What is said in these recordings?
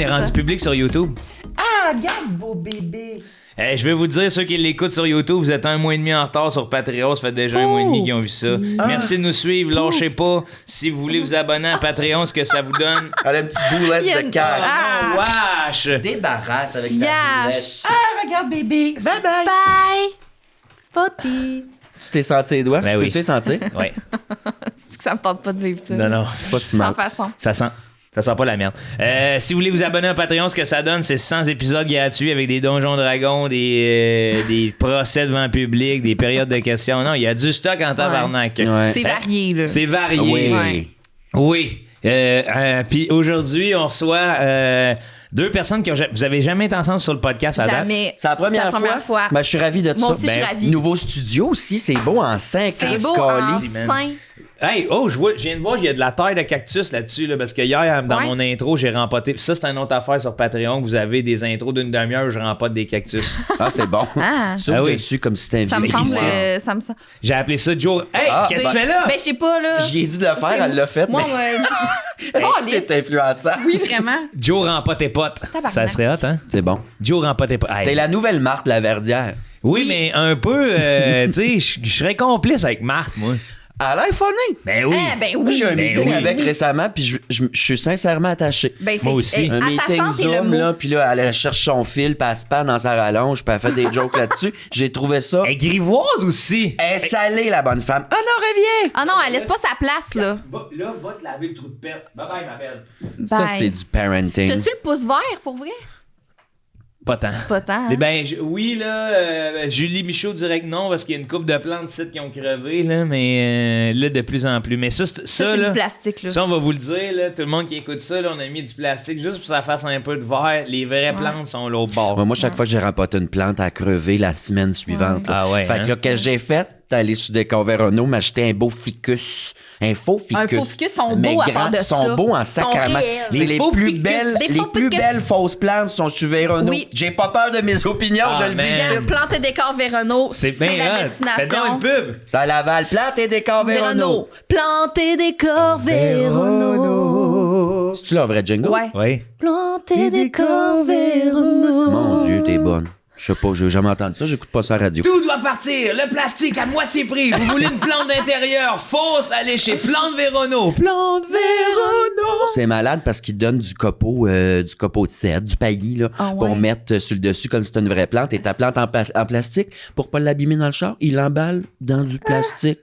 est rendu public sur YouTube. Ah, regarde, beau bébé. Je vais vous dire, ceux qui l'écoutent sur YouTube, vous êtes 1 mois et demi en retard sur Patreon. Ça fait déjà 1 mois et demi qu'ils ont vu ça. Merci de nous suivre. Lâchez pas. Si vous voulez vous abonner à Patreon, ce que ça vous donne. Elle a une petite boulette de cash. Oh, wesh! Débarrasse avec ta boulette. Ah, regarde, bébé. Bye bye. Bye! Poti! Tu t'es senti les doigts? Ben oui. Peux-tu les sentir? Ouais. C'est que ça me tente pas de vivre ça. Non. Pas si Sans mal. façon. Ça sent pas la merde. Si vous voulez vous abonner à Patreon, ce que ça donne, c'est 100 épisodes gratuits avec des Donjons Dragons, des procès devant le public, des périodes de questions. Non, il y a du stock en tabarnak. Ouais. C'est varié, là. C'est varié. Oui. Ouais. Oui. Puis aujourd'hui, on reçoit 2 personnes qui ont... Vous avez jamais été ensemble sur le podcast à date? Jamais. C'est la première fois. Ben, je suis ravi de Moi ça. aussi, je suis ravie. Nouveau studio aussi, c'est beau en 5 ans. C'est beau Scully. enfin. Hey, je viens de voir, il y a de la taille de cactus là-dessus, là, parce que hier, dans mon intro, j'ai rempoté. Ça, c'est une autre affaire sur Patreon. Vous avez des intros d'une demi-heure où je rempote des cactus. Ah, c'est bon. Ah. Souffle Ah oui. dessus comme si c'était un Ça me vieux semble. lycée. Ça me semble. J'ai appelé ça Joe. Hey, qu'est-ce que tu fais là? Ben, je sais pas, là. J'y ai dit de le faire, elle l'a fait. Moi, mais Oh, est-ce que t'es influençant? oui, vraiment. Joe rempote tes potes. Tabarnak. Ça serait hot, hein? C'est bon. Joe rempote tes potes. Hey. T'es la nouvelle Marthe Laverdière. Oui, mais un peu, tu sais, je serais complice avec Marthe, moi. Elle a l'air funny. Ben oui. Eh, ben Moi, oui. j'ai un Ben meeting oui. avec récemment, puis je suis sincèrement attaché. Ben, c'est Moi aussi. Un meeting attachante, c'est le Zoom, mot. là, puis là, elle cherche son fil, puis elle se perd dans sa rallonge, puis elle fait des jokes là-dessus. J'ai trouvé ça. Elle est grivoise aussi. Elle est salée, la bonne femme. Ah non, reviens! Ah non, elle laisse pas sa place, là. Va te laver le trou de perte. Bye bye, ma belle. Ça, Bye. c'est du parenting. T'as-tu le pouce vert, pour vrai? Pas tant. Pas tant. Eh Hein? ben, oui, là, Julie Michaud dirait que non, parce qu'il y a une couple de plantes sites qui ont crevé, là, mais là, de plus en plus. Mais ça, Ça, c'est là, du plastique, là. ça, on va vous le dire, là, tout le monde qui écoute ça, là, on a mis du plastique juste pour que ça fasse un peu de verre. Les vraies plantes sont l'autre bord. Moi, chaque fois que j'ai remporté une plante, elle a crevé la semaine suivante. là. Ah ouais, Fait que hein? là, qu'est-ce que j'ai fait? T'es allé sur Décor Vérono, m'acheter un beau ficus. Un faux ficus. Un faux ficus sont Mais beaux à grands, part de ça. sont beaux en Sont sacrament. réels. C'est Les les faux plus ficus. belles, Des les faux plus ficus. belles fausses plantes sont sur Vérono. Oui. J'ai pas peur de mes opinions, Ah, je le dis. man. ici. Plante et décor Vérono, c'est bien la hot. Fais donc destination. une pub. C'est à Laval, plante et Décor Vérono. Vérono. Plante et décor Vérono. C'est-tu leur vrai jingle? Ouais. Oui. Plante et décor Vérono. Mon Dieu, t'es bonne. Je sais pas, j'ai jamais entendu ça, j'écoute pas ça à la radio. Tout doit partir. Le plastique à moitié prix. Vous voulez une plante d'intérieur? Fausse, allez chez Plante Vérono. Plante Vérono. C'est malade parce qu'ils donnent du copeau de cèdre, du paillis, là, Ah ouais. pour mettre sur le dessus comme si c'était une vraie plante. Et ta plante en plastique, pour pas l'abîmer dans le char, ils l'emballent dans du plastique.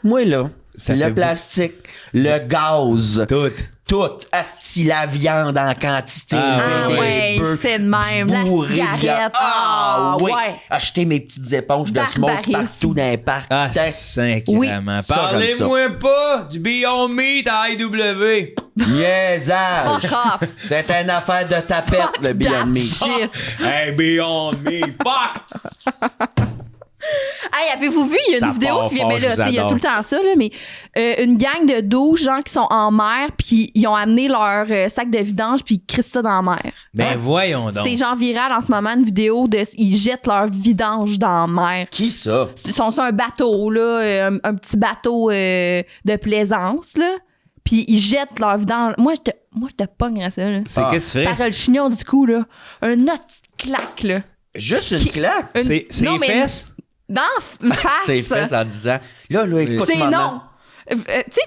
Moi, là, Ça le fait plastique, le gaz, Tout. tout, asti la viande en quantité. Ah des ouais, bœufs, c'est de même. du La bourré de cigarette. viande. Ah oui. ouais. Acheter mes petites éponges de smoke Barbarisme. partout dans les parcs. Ah, Putain. sacrément. Ça, Parlez-moi pas du Beyond Meat à IW. Niaisage. Fuck off. C'est une affaire de tapette, le Beyond Meat. Shit. Hey, Beyond Meat. Fuck. Hey, avez-vous vu, il y a Ça une vidéo part qui vient, fort, mais je là, vous il y a adore. tout le temps ça, là, mais une gang de 12 gens qui sont en mer, puis ils ont amené leur sac de vidange, puis ils crissent ça dans la mer. Ben voyons donc. C'est genre viral en ce moment, une vidéo de ils jettent leur vidange dans la mer. Qui ça? Ils sont sur un bateau, là, un petit bateau de plaisance, là, puis ils jettent leur vidange. Moi, je te pognerais ça, là. C'est qu'est-ce que tu Par ferais? le chignon du cou, là. Un autre claque, là. Juste une claque? C'est Non, les mais- fesses? Dans la face. C'est fait en disant là, écoute, C'est maman. non. Tu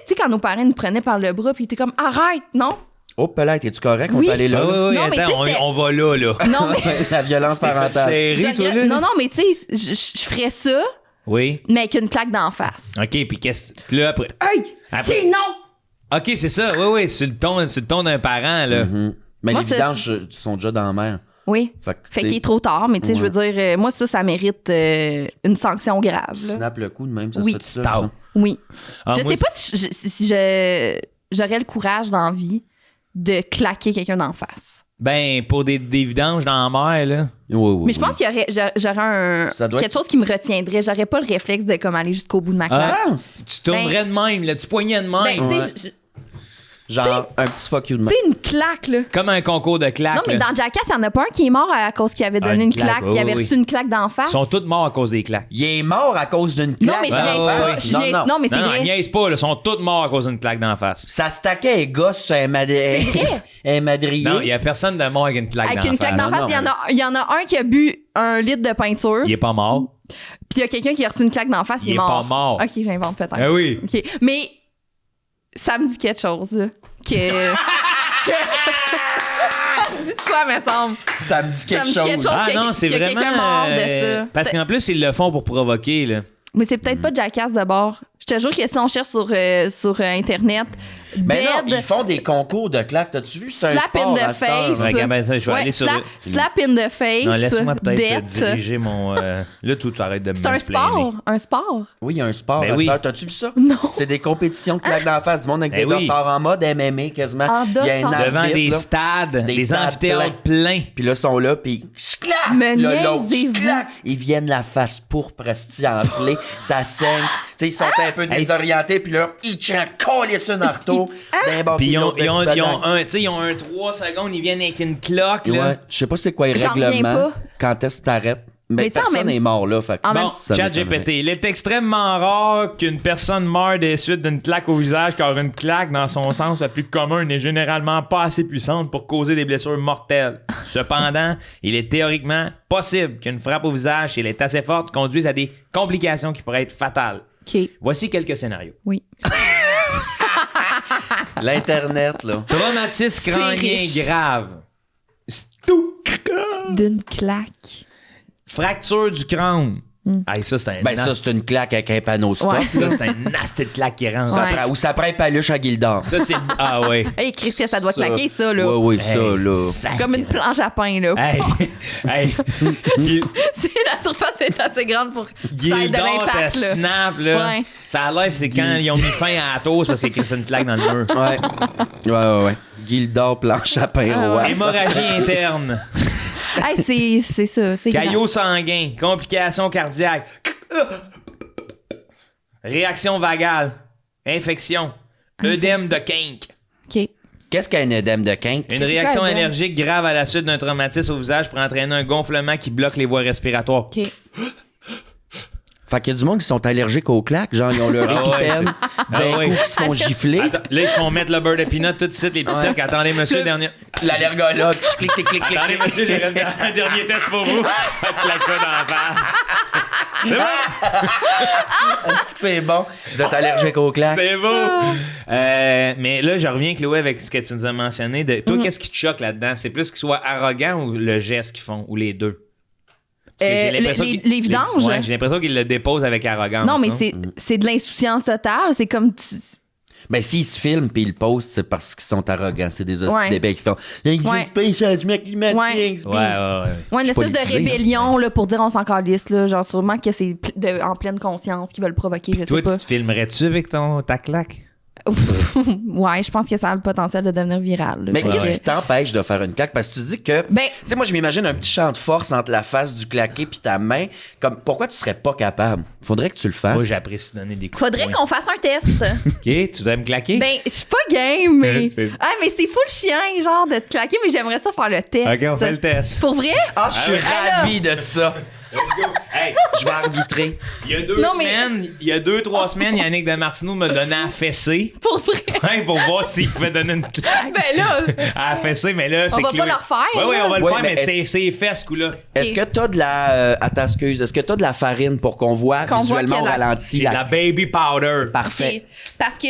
sais, quand nos parents nous prenaient par le bras, puis ils étaient comme arrête, non? Oh, peut-être, es-tu correct? On Oui. peut aller là. Oui, oui, oui. Non, mais Attends, tu sais, c'était- on va là, là. Non, mais. La violence parentale. Serré, toi, là. Non, non, mais tu sais, je ferais ça, Oui. mais avec une claque d'en face. OK, puis qu'est-ce... Puis là, après... Hey! Après- C'est non! OK, c'est ça. Oui, oui, sur le ton d'un parent, là. Mhm. Mais Moi, les ça, vidanges sont déjà dans la mer. Oui. Fait que, Fait tu qu'il sais, est trop tard, mais tu sais, je veux Ouais. dire, moi, ça mérite une sanction grave. là. snap le coup de même, ça Oui. se fait tout seul, Stop. ça. Oui. Ah, je moi, sais pas si j'aurais le courage dans la vie de claquer quelqu'un d'en face. Ben, pour des vidanges dans la mer, là. Oui, oui, Mais je pense qu'il y aurait, j'aurais Ça doit quelque chose qui me retiendrait. J'aurais pas le réflexe de comme aller jusqu'au bout de ma claque. Ah, tu tournerais de même, là. Tu poignais de même. Ben, tu sais, Genre, un petit fuck you de Tu main. sais, une claque, là. Comme un concours de claques. Non, mais là. dans Jackass, il n'y en a pas un qui est mort à cause qu'il avait donné une une claque, claque, qu'il avait oui, reçu une claque d'en face. Ils sont tous morts à cause des claques. Il est mort à cause d'une claque. Non, mais je Ouais, niaise ouais, pas. ouais. Je niaise- Non, mais c'est Non, non, vrai. ils niaisent pas, là. Ils sont tous morts à cause d'une claque d'en face. Ça stackait un gosse sur un madrier. Non, il y a personne de mort avec une claque Avec d'en une claque face. d'en Non, face, non, il y en a un qui a bu un litre de peinture, Il est pas mort. puis il y a quelqu'un qui a reçu une claque d'en face, il est mort. pas mort. Ok, j'invente peut-être. Ah oui. Ok, mais ça me dit quelque chose, là. Ça me dit de quoi, me semble? Ça me dit quelque Ça me dit quelque chose. chose. Ah qu'il y a- non, c'est qu'il y a vraiment... quelqu'un mort de ça. Parce qu'en plus, ils le font pour provoquer, là. Mais c'est peut-être pas Jackass de bord. Je te jure que si on cherche sur Internet, Mais non, Dead, ils font des concours de claques. T'as-tu vu? C'est un Slap sport in the à cette heure. face. Ouais, ben ça, je vais aller sur... slap in the face. Non, laisse-moi peut-être death. diriger mon... Là, tout, tu arrêtes de me C'est un mansplainer. sport. Un sport. Oui, il y a un sport Ben à oui. cette heure. T'as-tu vu ça? Non. C'est des compétitions de claques d'en face du monde avec Ben des oui. dossards en mode MMA quasiment. En Il y a un dossard. Devant arbitre, des là. stades, des stades amphithéâtres pleins. Puis là, ils sont là, puis clac! Me Là, l'autre, niaisez-vous. clac! Ils viennent la face pourpre, esti enflée, ça saigne. Tu sais, ils sont un peu désorientés, puis là, ils collent sur un marteau. d'un bord, Puis ils ont, l'autre, ils ont- petit ils ont badin. un, tu sais, ils ont un 3 secondes, ils viennent avec une cloque, là. Ouais, je sais pas c'est quoi les J'en reviens règlements, pas. quand est-ce que t'arrêtes. Mais Mais tu sais, en personne même- n'est mort là. Fait que en même- Bon, ça chat m'étonnerait. GPT. Il est extrêmement rare qu'une personne meure des suites d'une claque au visage, car une claque, dans son sens le plus commun, n'est généralement pas assez puissante pour causer des blessures mortelles. Cependant, il est théoriquement possible qu'une frappe au visage, si elle est assez forte, conduise à des complications qui pourraient être fatales. OK. Voici quelques scénarios. Oui. L'Internet, là. Traumatisme C'est crânien riche. grave. D'une claque. Fracture du crâne. Hey, ça, c'est un Ben, ça, nasty- c'est une claque avec un panneau stop. Ouais. ça, c'est un nasty de claque qui rentre. Ça Ouais. prend- ou ça prend un paluche à Gildor. Ça, c'est... Ah ouais. Hey, Chris, que ça doit claquer, ça, là. Oui, oui, ça, Hey, là. sacré. Comme une planche à pain, là. Hey, hey. La surface est assez grande pour que ça ait de Gildor te l'impact, là. snap, là. Ouais. Ça a l'air, c'est quand ils ont mis fin à la toast parce qu'il y a une claque dans le mur. Ouais. Gildor, planche à pain, Ah, roi. ouais. Hémorragie interne. Hey, c'est ça. C'est Caillot grave. sanguin. Complications cardiaques. Réaction vagale. Infection. Œdème de quinque. OK. Qu'est-ce qu'un œdème de quinte? Une C'est réaction quoi, œdème? allergique grave à la suite d'un traumatisme au visage pour entraîner un gonflement qui bloque les voies respiratoires. OK. Fait qu'il y a du monde qui sont allergiques aux claques, genre ils ont leur Ah ouais, épipène, Ah d'un ouais. coup qui se font gifler. Attends, là, ils se font mettre le beurre de peanut tout de suite, les petits sacs. Attendez, monsieur, Le- dernier. L'allergologue, clic, clic, clic, clic. Attendez, monsieur, j'ai un dernier test pour vous. Claque ça dans la face. C'est bon? C'est bon. Vous êtes allergique aux claques? C'est beau! Mais là, je reviens, Chloé, avec ce que tu nous as mentionné. Toi, qu'est-ce qui te choque là-dedans? C'est plus qu'ils soient arrogants ou le geste qu'ils font, ou les deux? Parce que j'ai l'impression les vidanges? Ouais, j'ai l'impression qu'ils le déposent avec arrogance. Non, mais hein. c'est de l'insouciance totale. C'est comme Mais s'ils se filment puis ils le postent, c'est parce qu'ils sont arrogants. C'est des hosties Ouais. débiles qui font « Il n'existe Ouais. pas les changements climatiques, Ouais. Sphinx. Ouais. Ouais, une Je suis pas espèce de déguisé, rébellion là, pour dire on s'en calisse, là. Genre, sûrement que c'est en pleine conscience qu'ils veulent provoquer, je Toi, sais pas. tu te filmerais-tu avec ta claque? Ouais, je pense que ça a le potentiel de devenir viral. là. Mais Fait qu'est-ce que- qui t'empêche de faire une claque? Parce que tu dis que... Ben, Tu sais, moi, je m'imagine un petit champ de force entre la face du claqué puis ta main. Comme, pourquoi tu serais pas capable? Faudrait que tu le fasses. Moi, j'apprécie donner des coups. faudrait de poing. qu'on fasse un test. OK, tu voudrais me claquer? Ben, je suis pas game, mais. C'est- Ah, mais c'est full chien, genre, de te claquer, mais j'aimerais ça faire le test. OK, on fait le test. Pour vrai? Ah, je suis Ah, ravi de ça. Let's go. Hey, Je vais arbitrer. il y a 2 Non, mais- semaines, il y a 2-3 semaines, Yannick Damartino me donnait à fessée. Pour vrai? Ouais, pour voir s'il pouvait donner une claque. Ben là, À fessée, mais là, c'est va Chloé. pas le refaire, Oui, oui, là. on va le Ouais, faire, mais mais c'est fesses, ce coup-là. Est-ce que t'as de la... attends, excuse. Est-ce que t'as de la farine pour qu'on voit Qu'on voit visuellement au qu'il y a de la- ralenti? C'est de la baby powder. Parfait. OK. Parce que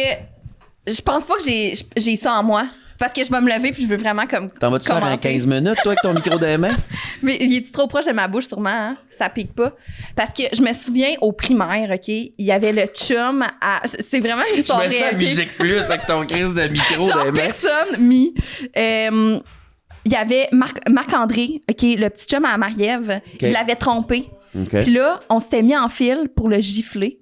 je pense pas que j'ai ça en moi. Parce que je vais me lever puis je veux vraiment comme. T'en vas-tu faire un commenter. 15 minutes, toi, avec ton micro dans les mains? Mais il est trop proche de ma bouche, sûrement, hein? Ça pique pas. Parce que je me souviens au primaire, OK? Il y avait le chum à. C'est vraiment une Tu histoire mets ça à réelle, OK? Musique Plus avec ton crise de micro dans Genre les mains. personne mis. Il y avait Marc-André, OK, le petit chum à Marie-Ève. Il l'avait trompé. OK. Puis là, on s'était mis en file pour le gifler.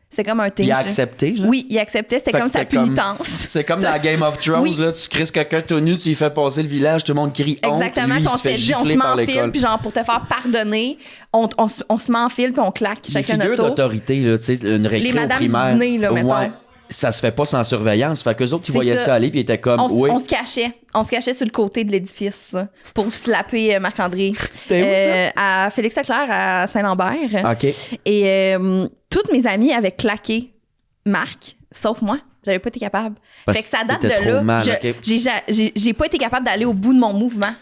C'est comme un thing. Il a accepté, genre? Oui, il acceptait. C'était Fait que comme sa c'était comme- pénitence. C'est comme dans Game of Thrones, Oui. là, tu crises quelqu'un tout nu, tu lui fais passer le village, tout le monde crie honte, Exactement. lui, Puis il on se fait s'était dit, on se gifler met par en file, l'école. puis genre, pour te faire pardonner, on se met en file, puis on claque Des chacun figures notre tour. d'autorité, là, tu sais, une récré Les au madames primaire. du dîner, là, mettons. Ouais. ça se fait pas sans surveillance. Fait qu'eux autres, ils C'est voyaient ça. ça aller, puis ils étaient comme, oui. On se cachait. On se cachait sur le côté de l'édifice pour slapper Marc-André. C'était où, ça? À Félix Leclerc, à Saint-Lambert. OK. Et toutes mes amies avaient claqué Marc, sauf moi. J'avais pas été capable. Parce fait que ça date que t'étais de là. trop mal, ok. J'ai pas été capable d'aller au bout de mon mouvement,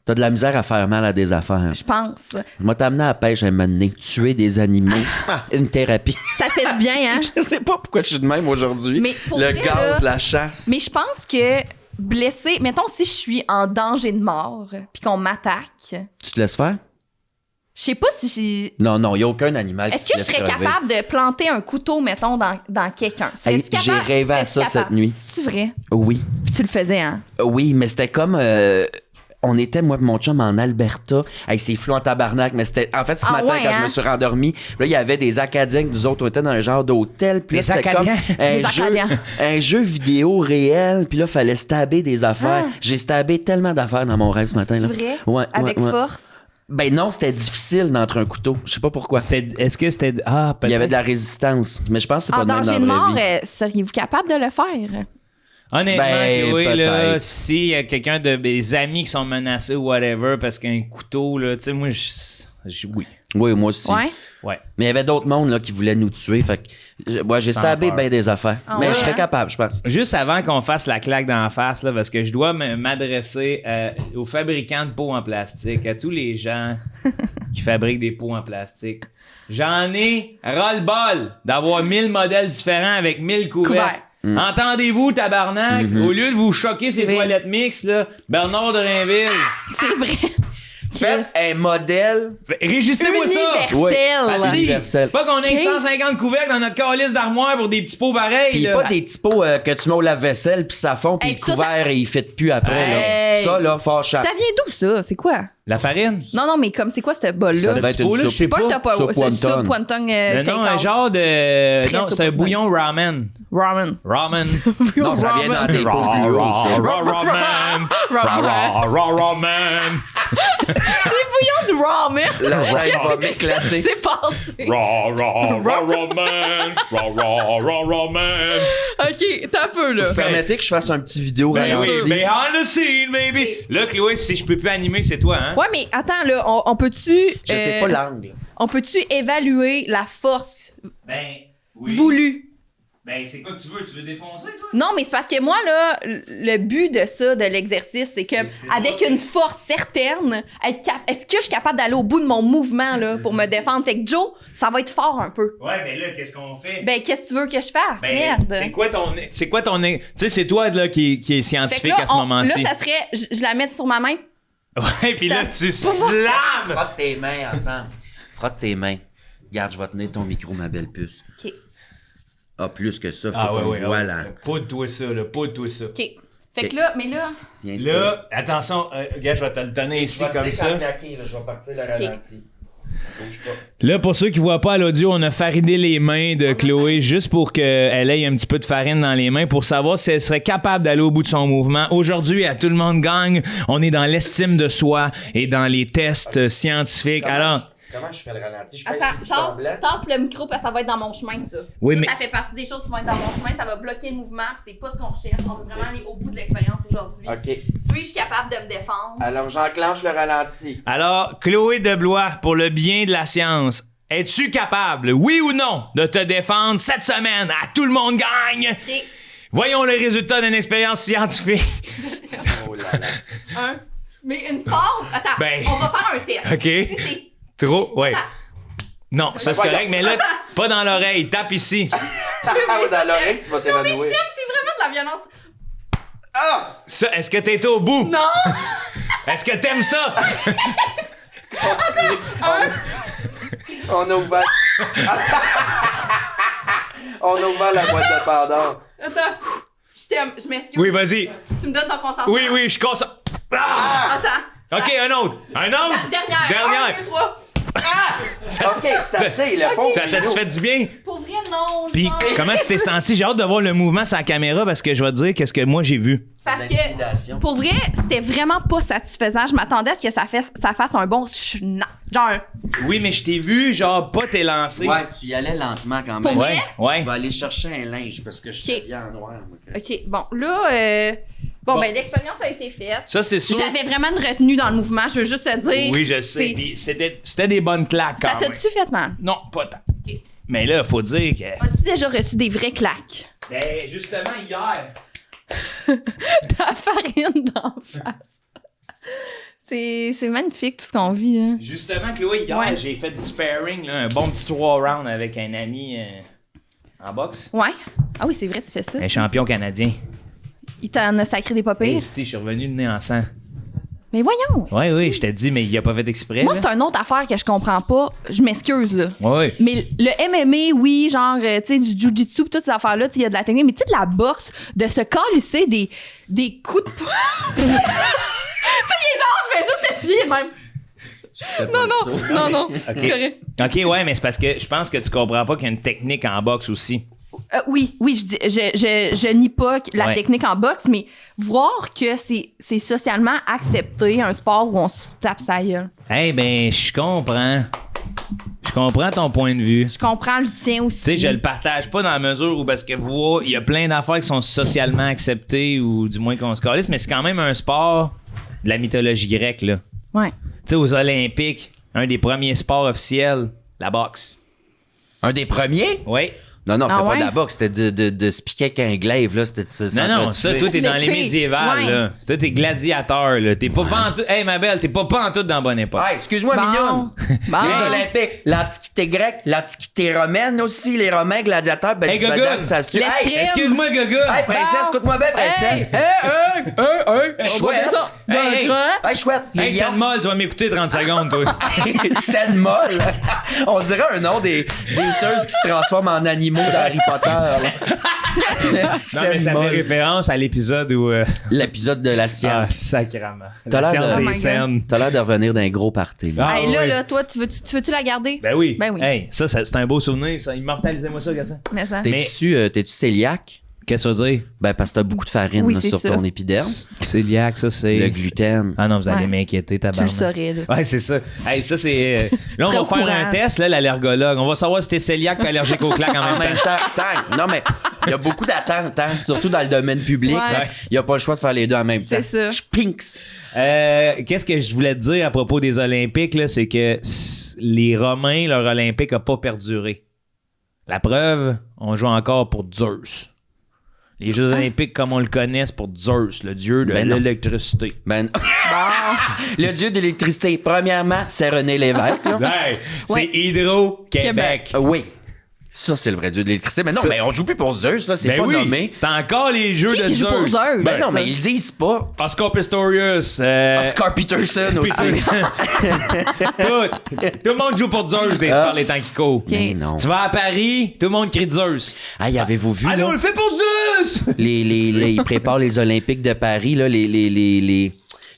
T'as de la misère à faire mal à des affaires. je pense. Je vais t'amener à la pêche un moment donné. Tuer des animaux. Une thérapie. Ça fait du bien, hein? Je sais pas pourquoi je suis de même aujourd'hui. Mais pour le vrai, gaz, là, la chasse. Mais je pense que blessé, mettons si je suis en danger de mort puis qu'on m'attaque, Tu te laisses faire? je sais pas si j'ai. Non, il n'y a aucun animal Est-ce qui que se je laisse serais crever. capable de planter un couteau, mettons, dans quelqu'un? Hey, Serais-tu j'ai capable? rêvé à Serais-tu ça cette nuit. C'est vrai? Oui. Puis tu le faisais, hein? Oui, mais c'était comme... on était, moi et mon chum, en Alberta. Hey, c'est flou en tabarnak, mais c'était... En fait, ce matin, ouais, quand je hein? me suis rendormi, là, il y avait des Acadiens, que nous autres, on était dans un genre d'hôtel. Puis là, Les c'était comme Acadiens? Les Acadiens. un jeu vidéo réel. Puis là, il fallait stabber des affaires. Ah. J'ai stabé tellement d'affaires dans mon rêve ce matin. C'est Là. vrai? Ouais, Avec ouais. force? Ben non, c'était difficile d'entrer un couteau. Je sais pas pourquoi. Est-ce que c'était. Ah, peut-être. Il y avait de la résistance. Mais je pense que c'est pas En de même danger dans de la vraie mort, vie. seriez-vous capable de le faire? Honnêtement, Ben, Chloé, là, peut-être. s'il y a quelqu'un de mes amis qui sont menacés ou whatever parce qu'un couteau, là, tu sais, moi, oui. Oui, moi aussi. Ouais? Ouais. Mais il y avait d'autres mondes là, qui voulaient nous tuer. Fait que j'ai Sans stabé peur. bien des affaires. Ah mais ouais, je serais hein? capable, je pense. Juste avant qu'on fasse la claque d'en face, là, parce que je dois m'adresser aux fabricants de pots en plastique, à tous les gens qui fabriquent des pots en plastique. J'en ai ras-le-bol d'avoir 1000 modèles différents avec 1000 couverts. Entendez-vous, tabarnak? Au lieu de vous choquer ces vrai. toilettes mixtes, là, Bernard de Rainville, C'est vrai. Faites un modèle régissez-moi ça! Universel. universel. Pas qu'on ait Ok. 150 couverts dans notre calice d'armoire pour des petits pots pareils. Puis là. pas des typos que tu mets au lave-vaisselle, puis ça fond, puis Hey, le ça, couvert, il fait plus après. Hey. Là. Ça, là, fâchant. Ça vient d'où, ça? C'est quoi? La farine? Non, mais comme c'est quoi ce Ça bol-là? devait être petit pot, là, une je sais soupe. Pas que t'as pas. Soupe C'est wonton. soupe wonton Non, un take-out. genre de. Très Non, c'est un soupe bouillon ramen. Ramen. Ramen. Non, ça vient dans des pots plus hauts, ça. Ramen. Ramen. Des bouillons de ramen. La tête va m'éclater. C'est passé. Ramen. OK, t'as un peu, là. Vous permettez que je fasse un petit vidéo Ben oui, ralenti? behind the scene, baby. Là, Chloé, si je peux plus animer, c'est toi, hein? Ouais, mais attends, là, on peut-tu... Je sais pas l'angle. On peut-tu évaluer la force Ben, oui. voulue? Ben, c'est quoi que tu veux? Tu veux défoncer, toi? Non, mais c'est parce que moi, là, le but de ça, de l'exercice, c'est que C'est avec pas ça. une force certaine, est-ce que je suis capable d'aller au bout de mon mouvement, là, pour me défendre? Fait que Joe, ça va être fort un peu. Ouais, ben là, qu'est-ce qu'on fait? Ben, qu'est-ce que tu veux que je fasse? Ben, Merde. c'est quoi ton... Tu sais, c'est toi, là, qui est Fait que scientifique là, à ce moment-ci. là, ça serait... Je la mets sur ma main. Ouais, pis là, tu slaves! Frotte tes mains ensemble. Frotte tes mains. Regarde, je vais tenir ton micro, ma belle puce. OK. Ah, plus que ça, faut qu'on voit là. Poudre-toi ça, là, poudre-toi ça. OK. Fait que là, mais là... Tiens ça. Là, attention, regarde, je vais te le donner ici comme ça. je vais partir le ralenti. Bouge pas. Là, pour ceux qui voient pas à l'audio, on a faridé les mains de Chloé juste pour qu'elle ait un petit peu de farine dans les mains pour savoir si elle serait capable d'aller au bout de son mouvement. Aujourd'hui, à Tout le monde gagne, on est dans l'estime de soi et dans les tests scientifiques. Alors, Comment je fais le ralenti? Je Attends, tasse le micro parce que ça va être dans mon chemin, ça. Oui, Ça, mais- ça fait partie des choses qui vont être dans mon chemin, ça va bloquer le mouvement, puis c'est pas ce qu'on cherche. On veut vraiment aller au bout de l'expérience aujourd'hui. OK. Suis-je capable de me défendre? Alors, j'enclenche le ralenti. alors, Chloé Deblois, pour le bien de la science, es-tu capable, oui ou non, de te défendre cette semaine à Tout le monde gagne? OK. Voyons le résultat d'une expérience scientifique. Oh là là. Mais une forme... Attends, Ben- on va faire un test. OK. Si c'est... Trop, ouais. Attends. Non, ça c'est voyons. correct, mais là, pas dans l'oreille, tape ici. Ah, dans l'oreille, tu vas Non, mais je t'évanouir. t'aime, c'est vraiment de la violence. Ah! Ça, est-ce que t'es au bout? Non! Est-ce que t'aimes ça? On a ouvert... On a ouvert la boîte de Pandore. Attends, je t'aime, je m'excuse. Oui, vas-y. Tu me donnes ton consentement. Oui, oui, je suis conscient. Ah! Attends. OK, un autre. Un autre? Dernière. Dernière. 1, 2, 3. OK, c'est assez, le pauvre. Ça t'a-tu fait du bien? Pour vrai, non. Puis comment tu t'es senti? J'ai hâte de voir le mouvement sur la caméra parce que je vais te dire qu'est-ce que moi j'ai vu. Parce L'intimidation. que, pour vrai, c'était vraiment pas satisfaisant. Je m'attendais à ce que ça fasse un bon schnapp. Genre, Oui, mais je t'ai vu, genre, pas t'élancer. Ouais, tu y allais lentement quand même. Pour vrai? Ouais. Je vais aller chercher un linge parce que je suis Ok. habillé en noir. moi. OK, bon, là, Bon. ben, l'expérience a été faite. Ça, c'est sûr. J'avais vraiment une retenue dans le mouvement, je veux juste te dire. Oui, je sais. c'est- Puis c'était des bonnes claques Ça quand même. t'a-tu fait mal? Non, pas tant. Ok. Mais là, faut dire que. As-tu déjà reçu des vraies claques? Ben, justement, hier. Ta farine d'en face. C'est magnifique tout ce qu'on vit, là. Justement, Chloé, hier, Ouais. j'ai fait du sparring, là, un bon petit 3 rounds avec un ami en boxe. Ouais? Ah oui, c'est vrai, tu fais ça. Un champion canadien. Il t'en a sacré des pas pires? Hey, tu sais, je suis revenu de nez en sang. Mais voyons! Ouais, oui, je t'ai dit, mais il a pas fait exprès. Moi, là. c'est une autre affaire que je comprends pas. Je m'excuse, là. Ouais. Mais le MMA, oui, genre, tu sais, du jujitsu pis toutes ces affaires-là, tu sais, il y a de la technique, mais tu sais, de la boxe, de se calisser des coups de poing. Tu sais, il est genre, je vais juste essuyer même. Fais pas Non, le non, saut. non, non. Ok. C'est correct. Ok, ouais, mais c'est parce que je pense que tu comprends pas qu'il y a une technique en boxe aussi. Oui, je nie pas la Ouais. technique en boxe, mais voir que c'est socialement accepté un sport où on se tape sa gueule. Eh ben, je comprends. Je comprends ton point de vue. Je comprends le tien aussi. Tu sais, je le partage pas dans la mesure où, parce que vous, il y a plein d'affaires qui sont socialement acceptées ou du moins qu'on se calisse, mais c'est quand même un sport de la mythologie grecque, là. Ouais. Tu sais, aux Olympiques, un des premiers sports officiels, la boxe. Un des premiers? Oui. Non, non, c'était Ah pas ouais? de la boxe, c'était de se piquer avec un glaive, là. C'était de se Non, non, ça, toi, t'es dans les L'épée. médiévales, Ouais. là. Ça, t'es gladiateur, là. T'es pas en tout. Hey, ma belle, t'es pas en tout dans la bonne époque. Hey, excuse-moi, Bon. mignonne. Bon. Les Olympiques, l'Antiquité grecque, l'Antiquité romaine aussi, les Romains gladiateurs, ben, Hey, tu Gogo. ça se tue. Hey, L'escrime. Excuse-moi, Gaga. hey, princesse, Bon. écoute-moi bien, princesse. Chouette. Hey, hey. Hey, chouette. Hey, les ça lions. molle, tu vas m'écouter 30 secondes, toi. Scène molle. On dirait un nom des sœurs qui se transforment en animaux dans Harry Potter. là. Non, mais Scène ça fait molle. référence à l'épisode où. L'épisode de la Ah, science. sacrément. T'as La l'air science de- des Oh my scènes. T'as l'air de revenir d'un gros party. Là. Ah, Hey, là, oui. là, toi, tu veux-tu la garder? Ben oui. Ben oui. Hey, ça, c'est un beau souvenir, ça. Immortalisez-moi ça, gars. Mais ça. T'es-tu cœliaque? Qu'est-ce que ça veut dire? Ben, parce que t'as beaucoup de farine Oui, là, c'est sur ça. ton épiderme. Cœliaque, ça, c'est. Le gluten. Ah non, vous allez Ouais. m'inquiéter, Tu le tabarnak. saurais, là. Ouais, c'est ça. Hey, ça, c'est. Là, on Très va au faire un courant. test, là, l'allergologue. On va savoir si t'es cœliaque ou allergique aux claques en En même même temps. temps, non, mais il y a beaucoup d'attentes, hein, surtout dans le domaine public. Ouais. Il n'y a pas le choix de faire les deux en même temps. C'est ça. Je pinks. Qu'est-ce que je voulais te dire à propos des Olympiques, là, c'est que les Romains, leur Olympique n'a pas perduré. La preuve, on joue encore pour Zeus. Les Jeux Olympiques, comme on le connaît, c'est pour Zeus, le dieu de Ben non. l'électricité. Ben, le dieu de l'électricité, premièrement, c'est René Lévesque. là. Hey, c'est Ouais. Hydro-Québec. Oui. Ça, c'est le vrai dieu de l'électricité. Mais non, Ça- mais on joue plus pour Zeus, là. C'est Ben pas oui, nommé. c'est encore les jeux Qui de qui joue Zeus. pour Zeus? Ben non, ça? mais ils disent pas. Oscar Pistorius. Oscar Peterson aussi. tout le monde joue pour Zeus par les temps qui courent. Mais non. Tu vas à Paris, tout le monde crie Zeus. Hey, avez-vous vu, Allez, là? on le fait pour Zeus! Ils préparent les Olympiques de Paris, là,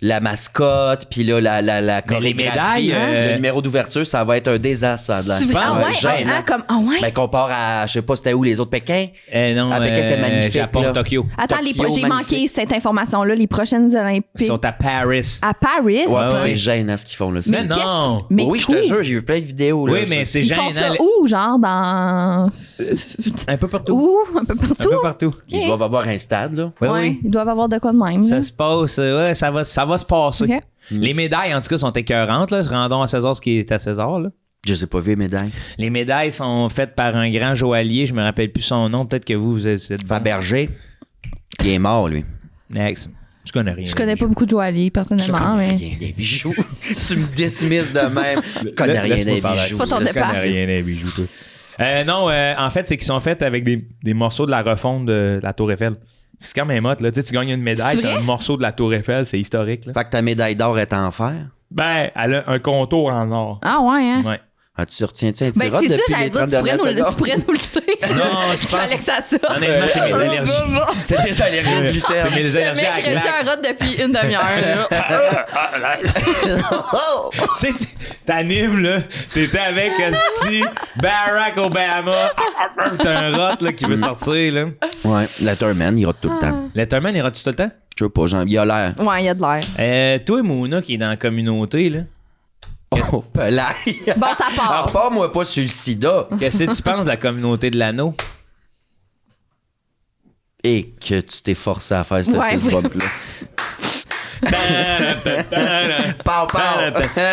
la mascotte, puis là, la Mais les chorégraphie, médailles, le numéro d'ouverture, ça va être un désastre, ça. Tu veux- Ah ouais, gênant. comme, ah ouais? Ben, compare à, je sais pas, c'était où les autres Pékin? Non, Ah, Pékin, c'était magnifique, Japon, là. Tokyo. Attends, Tokyo, j'ai magnifique. manqué cette information-là. Les prochaines Olympiques. Ils sont à Paris. À Paris. Ouais, ouais. c'est gênant ce qu'ils font là. Mais non. qu'est-ce qui- mais oui, je te où? jure, j'ai vu plein de vidéos. Là, Oui, mais c'est Ils font gênant. ça où, genre, dans... Un peu partout. Où? Un peu Un partout? peu partout. Ils doivent avoir un stade, là. Oui, Ouais, oui. ils doivent avoir de quoi de même. Ça là. se passe, ouais, ça va se passer. Ok. Les médailles, en tout cas, sont écœurantes. Là. Rendons à César ce qui est à César. Là. Je les ai pas vu, les médailles. Les médailles sont faites par un grand joaillier. Je me rappelle plus son nom. Peut-être que vous êtes... Fabergé, il est mort, lui. Next. Je connais rien. Je connais pas beaucoup de joailliers, personnellement, mais... Rien des bijoux. Tu me dismisses de même. Je connais rien des bijoux. Pas ton Je départ. connais rien des bijoux, toi. Non, en fait, c'est qu'ils sont faits avec des morceaux de la refonte de la Tour Eiffel. C'est quand même hot, là. Tu sais, tu gagnes une médaille, C'est t'as vrai? un morceau de la Tour Eiffel, c'est historique, là. Fait que ta médaille d'or est en fer. Ben, elle a un contour en or. Ah ouais, hein? Ouais. Ah, tu retiens-tu un petit Ben, rot c'est ça, depuis j'allais les dire, 30 tu pourrais dernières nous le secondes? dire. Non, je Il pense. fallait que ça sorte. Honnêtement, c'est mes allergies. C'est tes allergies du C'est mes Ce allergies mec à retient glace. un rot depuis une demi-heure. là. Tu sais, t'animes, là. T'étais avec Asti, Barack Obama. T'as un rot, là, qui veut sortir, là. Ouais, Letterman, il rote tout le temps. Letterman, il rate-tu tout le temps? Je sais pas, il a l'air. Ouais, il y a de l'air. Toi, Mouna, qui est dans la communauté, là. Oh, pelaille. Bon, ça part. Alors, repars-moi pas sur le sida. Qu'est-ce que tu penses de la communauté de l'anneau? Et que tu t'es forcé à faire ce Ouais, fist bump-là. Pow, pow.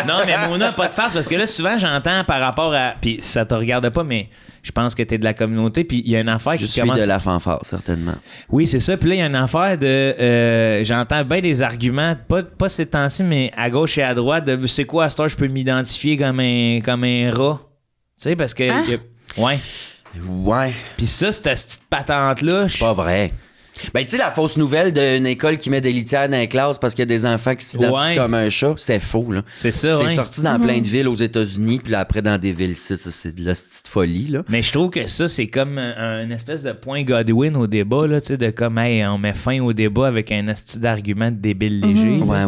Non, mais Mona, pas de farce, parce que là, souvent, j'entends par rapport à. Puis ça te regarde pas, mais je pense que t'es de la communauté, puis il y a une affaire Je qui suis commence. de la fanfare, certainement. Oui, c'est ça. Puis là, il y a une affaire de. J'entends bien des arguments, pas ces temps-ci, mais à gauche et à droite, de c'est quoi à cette heure, je peux m'identifier comme un rat. Tu sais, parce que. Hein? Ouais. Ouais, Puis ça, cette petite patente-là. c'est pas vrai. Ben, tu sais, la fausse nouvelle d'une école qui met des litières dans les classes parce qu'il y a des enfants qui s'identifient Ouais. comme un chat, c'est faux, là. C'est ça, C'est ouais. sorti dans plein de villes aux États-Unis, puis là, après, dans des villes ici, ça, c'est de la petite folie, là. Mais je trouve que ça, c'est comme une espèce de point Godwin au débat, là, tu sais, de comme, hey, on met fin au débat avec un asti d'argument de débile léger. Ouais.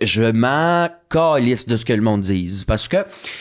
Je m'en calisse de ce que le monde dise. Parce que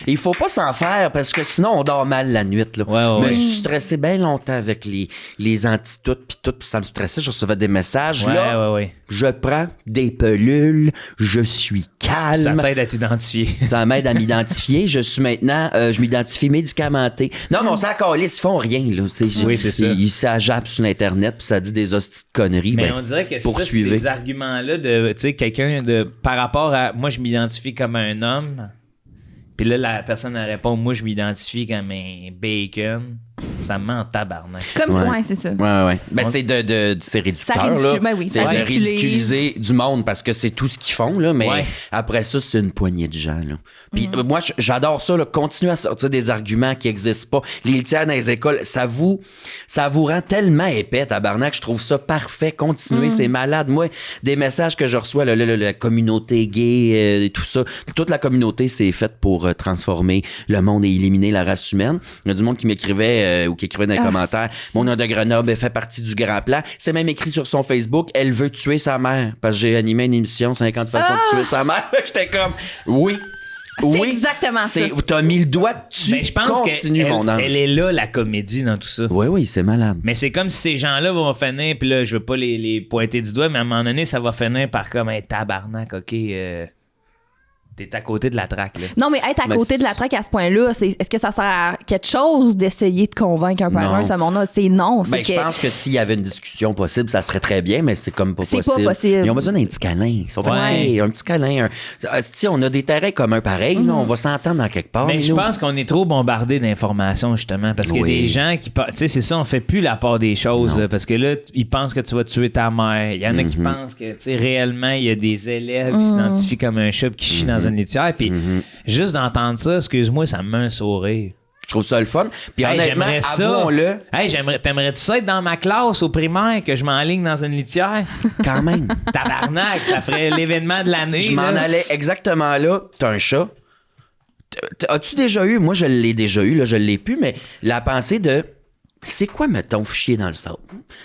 il faut pas s'en faire, parce que sinon, on dort mal la nuit, là. Ouais. Mais je suis stressé bien longtemps avec les anti-tout, puis tout, puis ça me stressait. Je recevais des messages. Là, Ouais. je prends des pelules, je suis Ça calme. t'aide à t'identifier. Ça m'aide à m'identifier. Je suis maintenant, je m'identifie médicamenté. Non, mais on s'en calisse, ils font rien, là. Oui, c'est ça. Ils s'ajappent sur l'Internet, puis ça dit des hosties de conneries. Mais Ben, on dirait que ça, poursuivez. ces arguments-là de, tu sais, quelqu'un de, par rapport à, moi, je m'identifie comme un homme, puis là, la personne elle répond, moi, je m'identifie comme un bacon, ça me met en tabarnak. Comme Ouais. ouais, c'est ça. Ouais. Ben, c'est réducteur, Ça ridicule- là. ben oui, c'est ça de ridiculise. ridiculiser du monde parce que c'est tout ce qu'ils font, là. Mais Ouais. après ça, c'est une poignée de gens, là. Puis moi, j'adore ça, là. Continuer à sortir des arguments qui existent pas. Les litières dans les écoles, ça vous rend tellement épais, tabarnak. Je trouve ça parfait. Continuez, c'est malade. Moi, des messages que je reçois, là, la communauté gay et tout ça. Toute la communauté, c'est faite pour transformer le monde et éliminer la race humaine. Il y a du monde qui m'écrivait ou qui écrivait dans les commentaires. Mon nom de Grenoble fait partie du grand plan. C'est même écrit sur son Facebook. Elle veut tuer sa mère. Parce que j'ai animé une émission 50 façons de tuer sa mère. J'étais comme, oui. C'est exactement ça. T'as mis le doigt dessus. Ben, je pense Continue, mon ange. elle est là, la comédie, dans tout ça. Oui, c'est malade. Mais c'est comme si ces gens-là vont finir, puis là, je veux pas les pointer du doigt, mais à un moment donné, ça va finir par comme un tabarnak, ok, t'es à côté de la traque, là. Non, mais être à Mais côté de la traque à ce point-là, est-ce que ça sert à quelque chose d'essayer de convaincre un Non. parent, ce monde-là? C'est non. C'est Ben, je pense que s'il y avait une discussion possible, ça serait très bien, mais c'est comme pas C'est possible. pas possible. Ils ont besoin d'un petit câlin. Ils sont Ouais. fatigués. Un petit câlin. Si on a des terrains communs pareils, là, on va s'entendre dans quelque part. Mais je nous. pense qu'on est trop bombardé d'informations, justement, parce qu'il y a Oui. des gens qui... Tu sais, c'est ça, on fait plus la part des choses, Non. là, parce que là, ils pensent que tu vas tuer ta mère. Il y en a qui Mm-hmm. pensent que, tu sais, réellement, il y a des élèves qui s'identifient comme un chat qui chie dans une litière, puis juste d'entendre ça, excuse-moi, ça me met un sourire. Je trouve ça le fun. Puis Hey, honnêtement, j'aimerais ça. avouons-le, Hey, t'aimerais-tu ça être dans ma classe au primaire, que je m'enligne dans une litière? quand même. Tabarnak, ça ferait l'événement de l'année. Je m'en là. allais exactement là. T'as un chat. As-tu déjà eu, moi je l'ai déjà eu, là, je l'ai plus, mais la pensée de c'est quoi, mettons, chier dans le sable?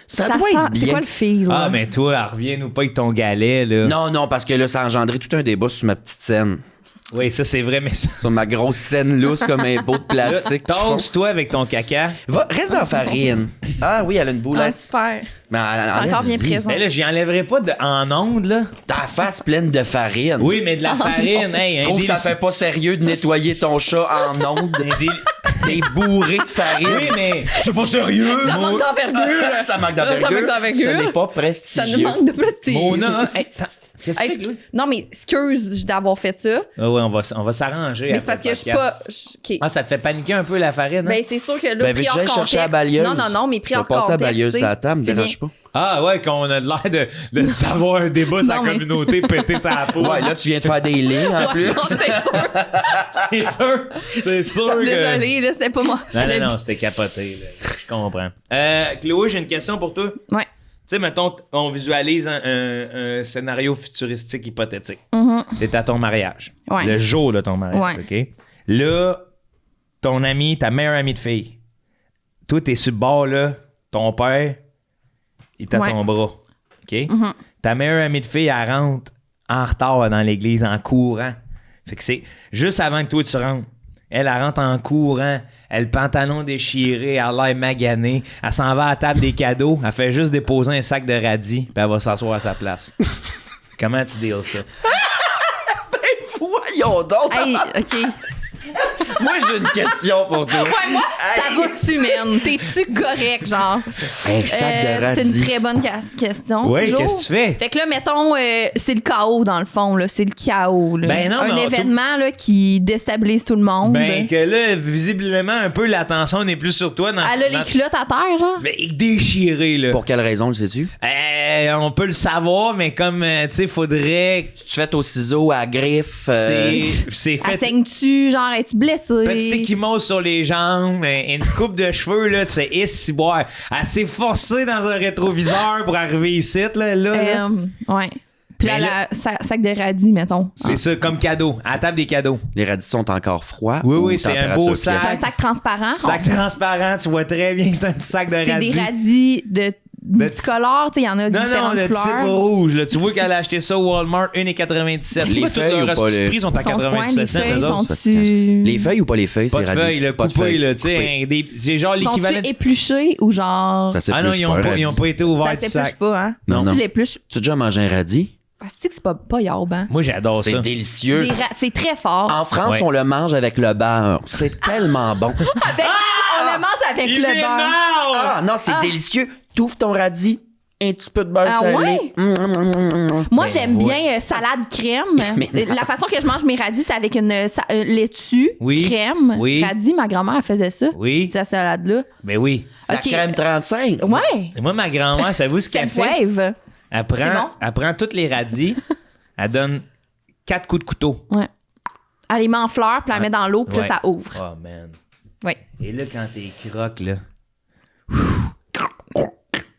Ça doit être C'est bien. quoi le fil? là? Ah, mais toi, reviens-nous pas avec ton galet, là. Non, parce que là, ça a engendré tout un débat sur ma petite scène. Oui, ça, c'est vrai, mais ça... Sur ma grosse scène lousse comme un pot de plastique. qu'ils font. Toast-toi avec ton caca. Reste dans la farine. Ah oui, elle a une Ah, boulette. super. Mais Encore bien enlève-y. présent. Mais là, j'y enlèverai pas en ondes, là. Ta face pleine de farine. Oui, mais de la farine, hey, Je trouve que ça fait pas sérieux de nettoyer ton chat en ondes. T'es bourré de farine. Oui, mais... C'est pas sérieux. Ça manque d'envergure. Ça manque Ça manque d'envergure. d'envergure. Ce n'est pas Ça prestigieux. nous manque de prestige. Mona, hey, qu'est-ce Hey, que c'est, Louis? non, mais excuse d'avoir fait ça. Ah ouais, on va s'arranger. Mais c'est après parce que le je suis podcast. pas. OK. Ah, ça te fait paniquer un peu la farine, hein? Ben, c'est sûr que là, Ben, pris veux-tu hors que j'aille contexte. chercher la balieuse? Non, mais pris Je hors vais passer contexte. la balieuse tu sais, à la table, c'est dérange bien. pas. Ah ouais, qu'on a l'air de savoir un débat sur la Non, mais- communauté, péter sa peau. Ouais, là, tu viens de faire des lignes en Ouais, plus. non, c'est sûr. C'est sûr que... Désolée, là, c'était pas moi. Non, c'était capoté, là. Je comprends. Chloé, j'ai une question pour toi. Ouais. sais, mettons, on visualise un scénario futuristique hypothétique. Mm-hmm. T'es à ton mariage. Ouais. Le jour de ton mariage, Ouais. OK? Là, ton ami, ta meilleure amie de fille, toi, t'es sur le bord, là, ton père, il t'a Ouais. ton bras, OK? Ta meilleure amie de fille, elle rentre en retard dans l'église, en courant. Fait que c'est juste avant que toi, tu rentres. Elle rentre en courant, elle le pantalon déchiré, elle a l'air maganée, elle s'en va à la table des cadeaux, elle fait juste déposer un sac de radis, puis elle va s'asseoir à sa place. Comment tu deals ça? Voyons donc! Hey, OK. Moi, j'ai une question pour toi. Ouais, moi, ça va-tu, man? T'es-tu correct, genre? Un sac de C'est radis. une très bonne question. Oui, Jo. qu'est-ce que tu fais? Fait que là, mettons, c'est le chaos, dans le fond, là. C'est le chaos, là. Ben non, un mais événement, là, qui déstabilise tout le monde. Ben que là, visiblement, un peu l'attention n'est plus sur toi. Elle a les culottes à terre, genre? Mais déchiré, là. Pour quelle raison, le sais-tu? On peut le savoir, mais comme, tu sais, faudrait... Tu te fais au ciseau, à la griffe. C'est Elle fait... saigne-tu, genre, es-tu blessée? Petit échymose sur les jambes, une coupe de cheveux, là, tu sais, si boire. Elle s'est forcée dans un rétroviseur pour arriver ici, là. Ouais. Puis là, Mais là- sac de radis, mettons. C'est ça, comme cadeau, à la table des cadeaux. Les radis sont encore froids. Oui, ou oui, c'est un température beau pièce? sac. C'est un sac transparent. Sac transparent, tu vois très bien que c'est un petit sac de C'est radis. des radis de multicolores, tu sais, il y en a Non, différentes le couleurs. type rouge. Là. Tu vois qu'elle a acheté ça au Walmart, 1,97. Les Pourquoi feuilles tout ou le pas reste du les- prix sont à Sont- ouais, 97 les cents, feuilles eux autres? sont-tu... Les feuilles ou pas les feuilles? Pas c'est de radis? feuilles, là, Pas de coupées, feuilles. là, tu sais, c'est genre l'équivalent... Sont-tu épluchés ou genre... Ça Ah non, s'épluche ils ont un pas, radis. ils ont pas été ouverts Ça du s'épluche sac. pas, hein? Non, non. Tu l'épluches. Tu as déjà mangé un radis? Parce que c'est pas yarb, hein? Moi, j'adore ça. C'est délicieux. C'est très fort. En France, Ouais. on le mange avec le beurre. C'est tellement bon. On le mange avec Il le beurre. m'énerve! Ah non, c'est délicieux. T'ouvres ton radis, un petit peu de beurre Ah salé. ouais? Ben, Moi, j'aime ouais. bien salade crème. Mais non. La façon que je mange mes radis, c'est avec une laitue, Oui. crème, Oui. radis. Ma grand-mère, elle faisait ça. Oui, Cette salade-là. ben oui. La Ok. crème 35. Ouais. Et moi, ma grand-mère, savez-vous ce qu'elle Step fait? wave. Elle C'est bon? prend toutes les radis, elle donne 4 coups de couteau. Ouais. Elle les met en fleurs, puis elle la met dans l'eau, puis là, Ouais. ça ouvre. Oh, man. Oui. Et là, quand t'es croque, là...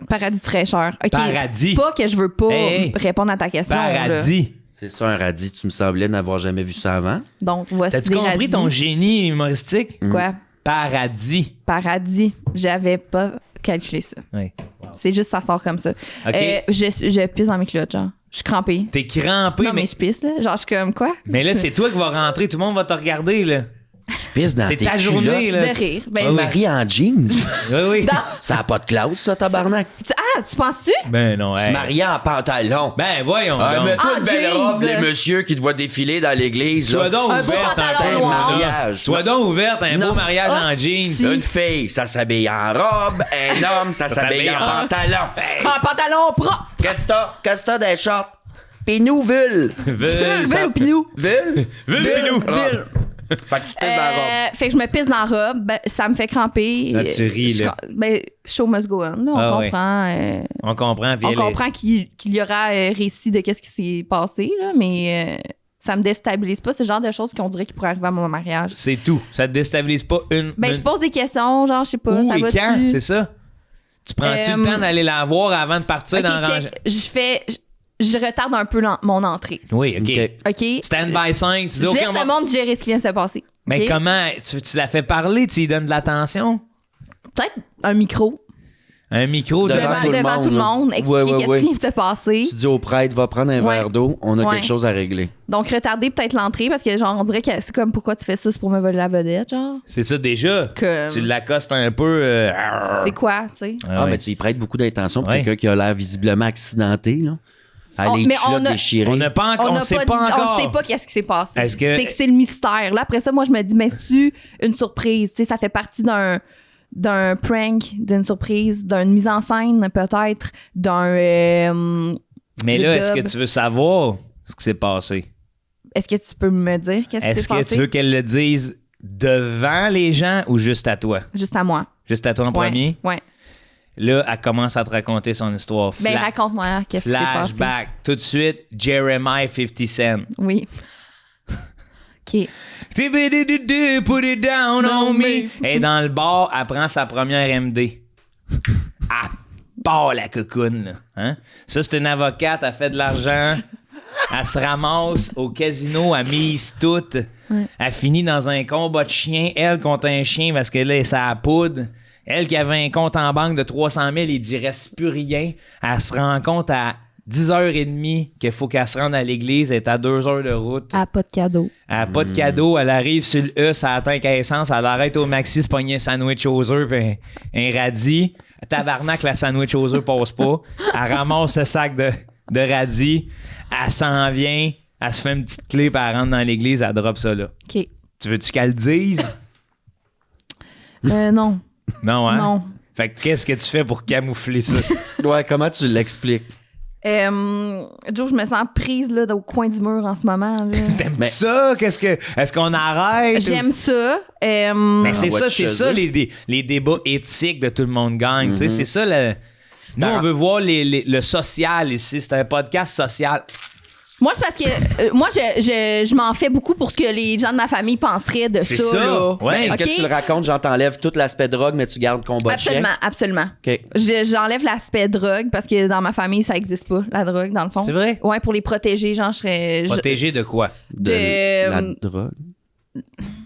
Paradis de fraîcheur. OK. Paradis. C'est pas que je veux pas Hey. répondre à ta question. là. Paradis. C'est ça un radis. Tu me semblais n'avoir jamais vu ça avant. Donc, voici T'as-tu des compris radis. ton génie humoristique? Quoi? Paradis. Paradis. J'avais pas calculé ça. Oui. C'est juste ça sort comme ça. OK. Je pisse dans mes culottes, genre. Je suis crampée. T'es crampé, Non, mais je pisse, là. Genre, je suis comme quoi? mais là, c'est toi qui vas rentrer. Tout le monde va te regarder, là. Tu pisses dans C'est tes ta journée, culottes. là. De rire. Ben, Tu maries en jeans. Oui, oui. dans- Ça n'a pas de classe, ça, tabarnak. tu penses-tu? Ben non, Tu hey. maries en pantalon. Ben voyons Ah, donc. mets-toi Ah, une belle jeans. robe, les messieurs qui te voient défiler dans l'église. Sois là. donc Un beau ouverte pantalon un peu, noir. Mona. Mariage. Sois donc ouverte, un Non. beau mariage Ah, en jeans. si. Une fille, ça s'habille en robe. Un homme, ça s'habille en s'habille en- pantalon. Un pantalon propre! Qu'est-ce que t'as des shorts? Pinou, vul. Vul ou pinou? Vul? Vul. Vul. Fait que tu te pisses dans la robe. Fait que je me pisse dans la robe. Ben, ça me fait cramper. Là, tu ris, Je- là. Ben, show must go on. Là, on Ah, ouais. comprend. On comprend. puis On elle est- comprend qu'il y aura récit de qu'est-ce qui s'est passé, là, mais ça me déstabilise pas. C'est le genre de choses qu'on dirait qui pourraient arriver à mon mariage. C'est tout. Ça te déstabilise pas une. Ben, je pose des questions, genre, je sais pas, Où ça et va-tu? quand, c'est ça? Tu prends-tu le temps d'aller la voir avant de partir Ok, dans le check. Je retarde un peu mon entrée. Oui, OK. OK. OK? Stand by 5, tu dis, Je OK, laisse on va... le monde gérer ce qui vient de se passer. Mais OK? comment? Tu la fais parler, tu lui donnes de l'attention? Peut-être un micro Un micro Devant devant, tout le devant monde, tout le là. monde, expliquer Ouais, ouais, qu'est-ce ouais. qui vient de se passer. Tu dis au prêtre, va prendre un Ouais. verre d'eau, on a Ouais. quelque chose à régler. Donc, retarder peut-être l'entrée parce que, genre, on dirait que c'est comme pourquoi tu fais ça, c'est pour me voler la vedette, genre. C'est ça déjà. Comme- Tu l'accostes un peu. C'est quoi, tu sais? Ah, ouais. mais tu y prêtes beaucoup d'intention pour Ouais. quelqu'un qui a l'air visiblement accidenté, là. À les Mais culottes on a- déchirées. On n'a pas encore. On sait pas dit- encore. On sait pas qu'est-ce qui s'est passé. Est-ce que- C'est que c'est le mystère. Là, après ça, moi, je me dis, mais c'est une surprise. Tu sais, ça fait partie d'un prank, d'une surprise, d'une mise en scène, peut-être, Mais le là, est-ce que dub. tu veux savoir ce qui s'est passé? Est-ce que tu peux me dire qu'est-ce qui Est-ce s'est que passé? tu veux qu'elle le dise devant les gens ou juste à toi? Juste à moi. Juste à toi en premier? Ouais. Là, elle commence à te raconter son histoire. Ben, raconte-moi là, qu'est-ce qui s'est passé. Flashback. Tout de suite, Jeremiah 50 Cent. Oui. OK. Put it down on me. Elle est dans le bar, elle prend sa première MD. Elle part, la cocoune. Là. Hein? Ça, c'est une avocate, elle fait de l'argent. Elle se ramasse au casino, elle mise tout. Ouais. Elle finit dans un combat de chien. Elle contre un chien parce que là, c'est à la poudre. Elle qui avait un compte en banque de 300 000, il dit reste plus rien. Elle se rend compte à 10h30 qu'il faut qu'elle se rende à l'église. Elle est à 2 heures de route. Ah, pas de cadeau. Elle n'a pas de cadeau. Elle arrive sur le E, ça atteint qu'à essence. Elle arrête au maxi, se pogner un sandwich aux œufs puis un radis. Tabarnak, la sandwich aux œufs passe pas. Elle ramasse le sac de radis. Elle s'en vient. Elle se fait une petite clé puis elle rentre dans l'église. Elle drop ça là. OK. Tu veux-tu qu'elle le dise? Non. Non, hein? Non. Fait que qu'est-ce que tu fais pour camoufler ça? Ouais, comment tu l'expliques? Joe, je me sens prise là, au coin du mur en ce moment. Là. T'aimes ça? Est-ce qu'on arrête? J'aime ça. Mais c'est On va ça, te c'est ça les débats éthiques de Tout le monde gagne. Tu sais, c'est ça le. Nous, on veut voir le social ici. C'est un podcast social. Moi, c'est parce que moi, je m'en fais beaucoup pour ce que les gens de ma famille penseraient de C'est ça. ça. Là. Ouais. Est-ce OK? que tu le racontes, genre t'enlèves tout l'aspect drogue, mais tu gardes combat de chien? Absolument. OK. J'enlève l'aspect drogue parce que dans ma famille, ça existe pas, la drogue, dans le fond. C'est vrai? Ouais, pour les protéger, genre, je serais. Protégé de quoi? De la drogue.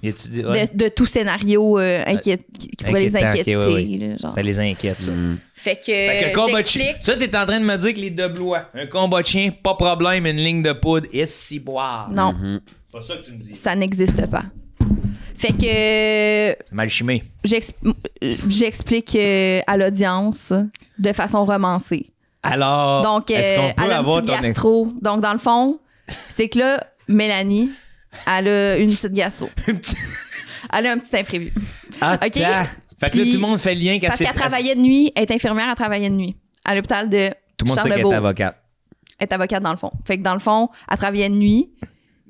Y a-tu dit- ouais. De tout scénario qui pourrait les Inquiétant, inquiéter. ok, ouais. Là, genre. Ça les inquiète, ça. Fait que, Fait que combat de chien. j'explique. Ça, t'es en train de me dire que les Deblois, un combat de chien, pas problème, une ligne de poudre, et si boire. Non, C'est pas ça que tu me dis. ça n'existe pas. Fait que C'est mal chimé. j'explique à l'audience de façon romancée. Alors, Donc, est-ce qu'on elle peut a un avoir petit ton gastro. Donc, dans le fond, c'est que là, Mélanie, elle a une petite gastro. Elle a un petit imprévu. Attends. OK? Fait que là, Puis- tout le monde fait le lien qu'elle Parce qu'elle travaillait de nuit, elle est infirmière, elle travaillait de nuit à l'hôpital de Tout le monde sait qu'elle Charlebourg. est avocate. Elle est avocate dans le fond. Fait que dans le fond, elle travaillait de nuit.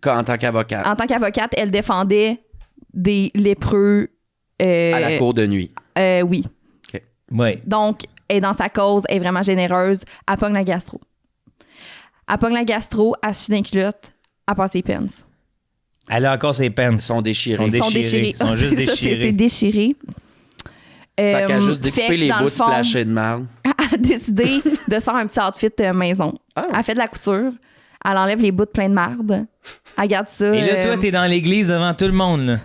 En tant qu'avocat. En tant qu'avocate, elle défendait des lépreux. À la cour de nuit. Oui. Oui. Donc, elle est dans sa cause, elle est vraiment généreuse. Elle pogne la gastro. Elle pogne la gastro, elle se chie dans les culottes, elle passe ses pens. Elle a encore ses pens. Ils sont déchirés. Ils Ils sont déchirés. Ils sont juste C'est ça, déchirés. c'est déchiré. Fait qu'elle a juste fait découpé que les dans bouts le de fond, plancher de marde. Elle a décidé de se faire un petit outfit maison. Ah. Elle fait de la couture. Elle enlève les bouts de plein de marde. Elle garde ça. Et là, toi, t'es dans l'église devant tout le monde, là.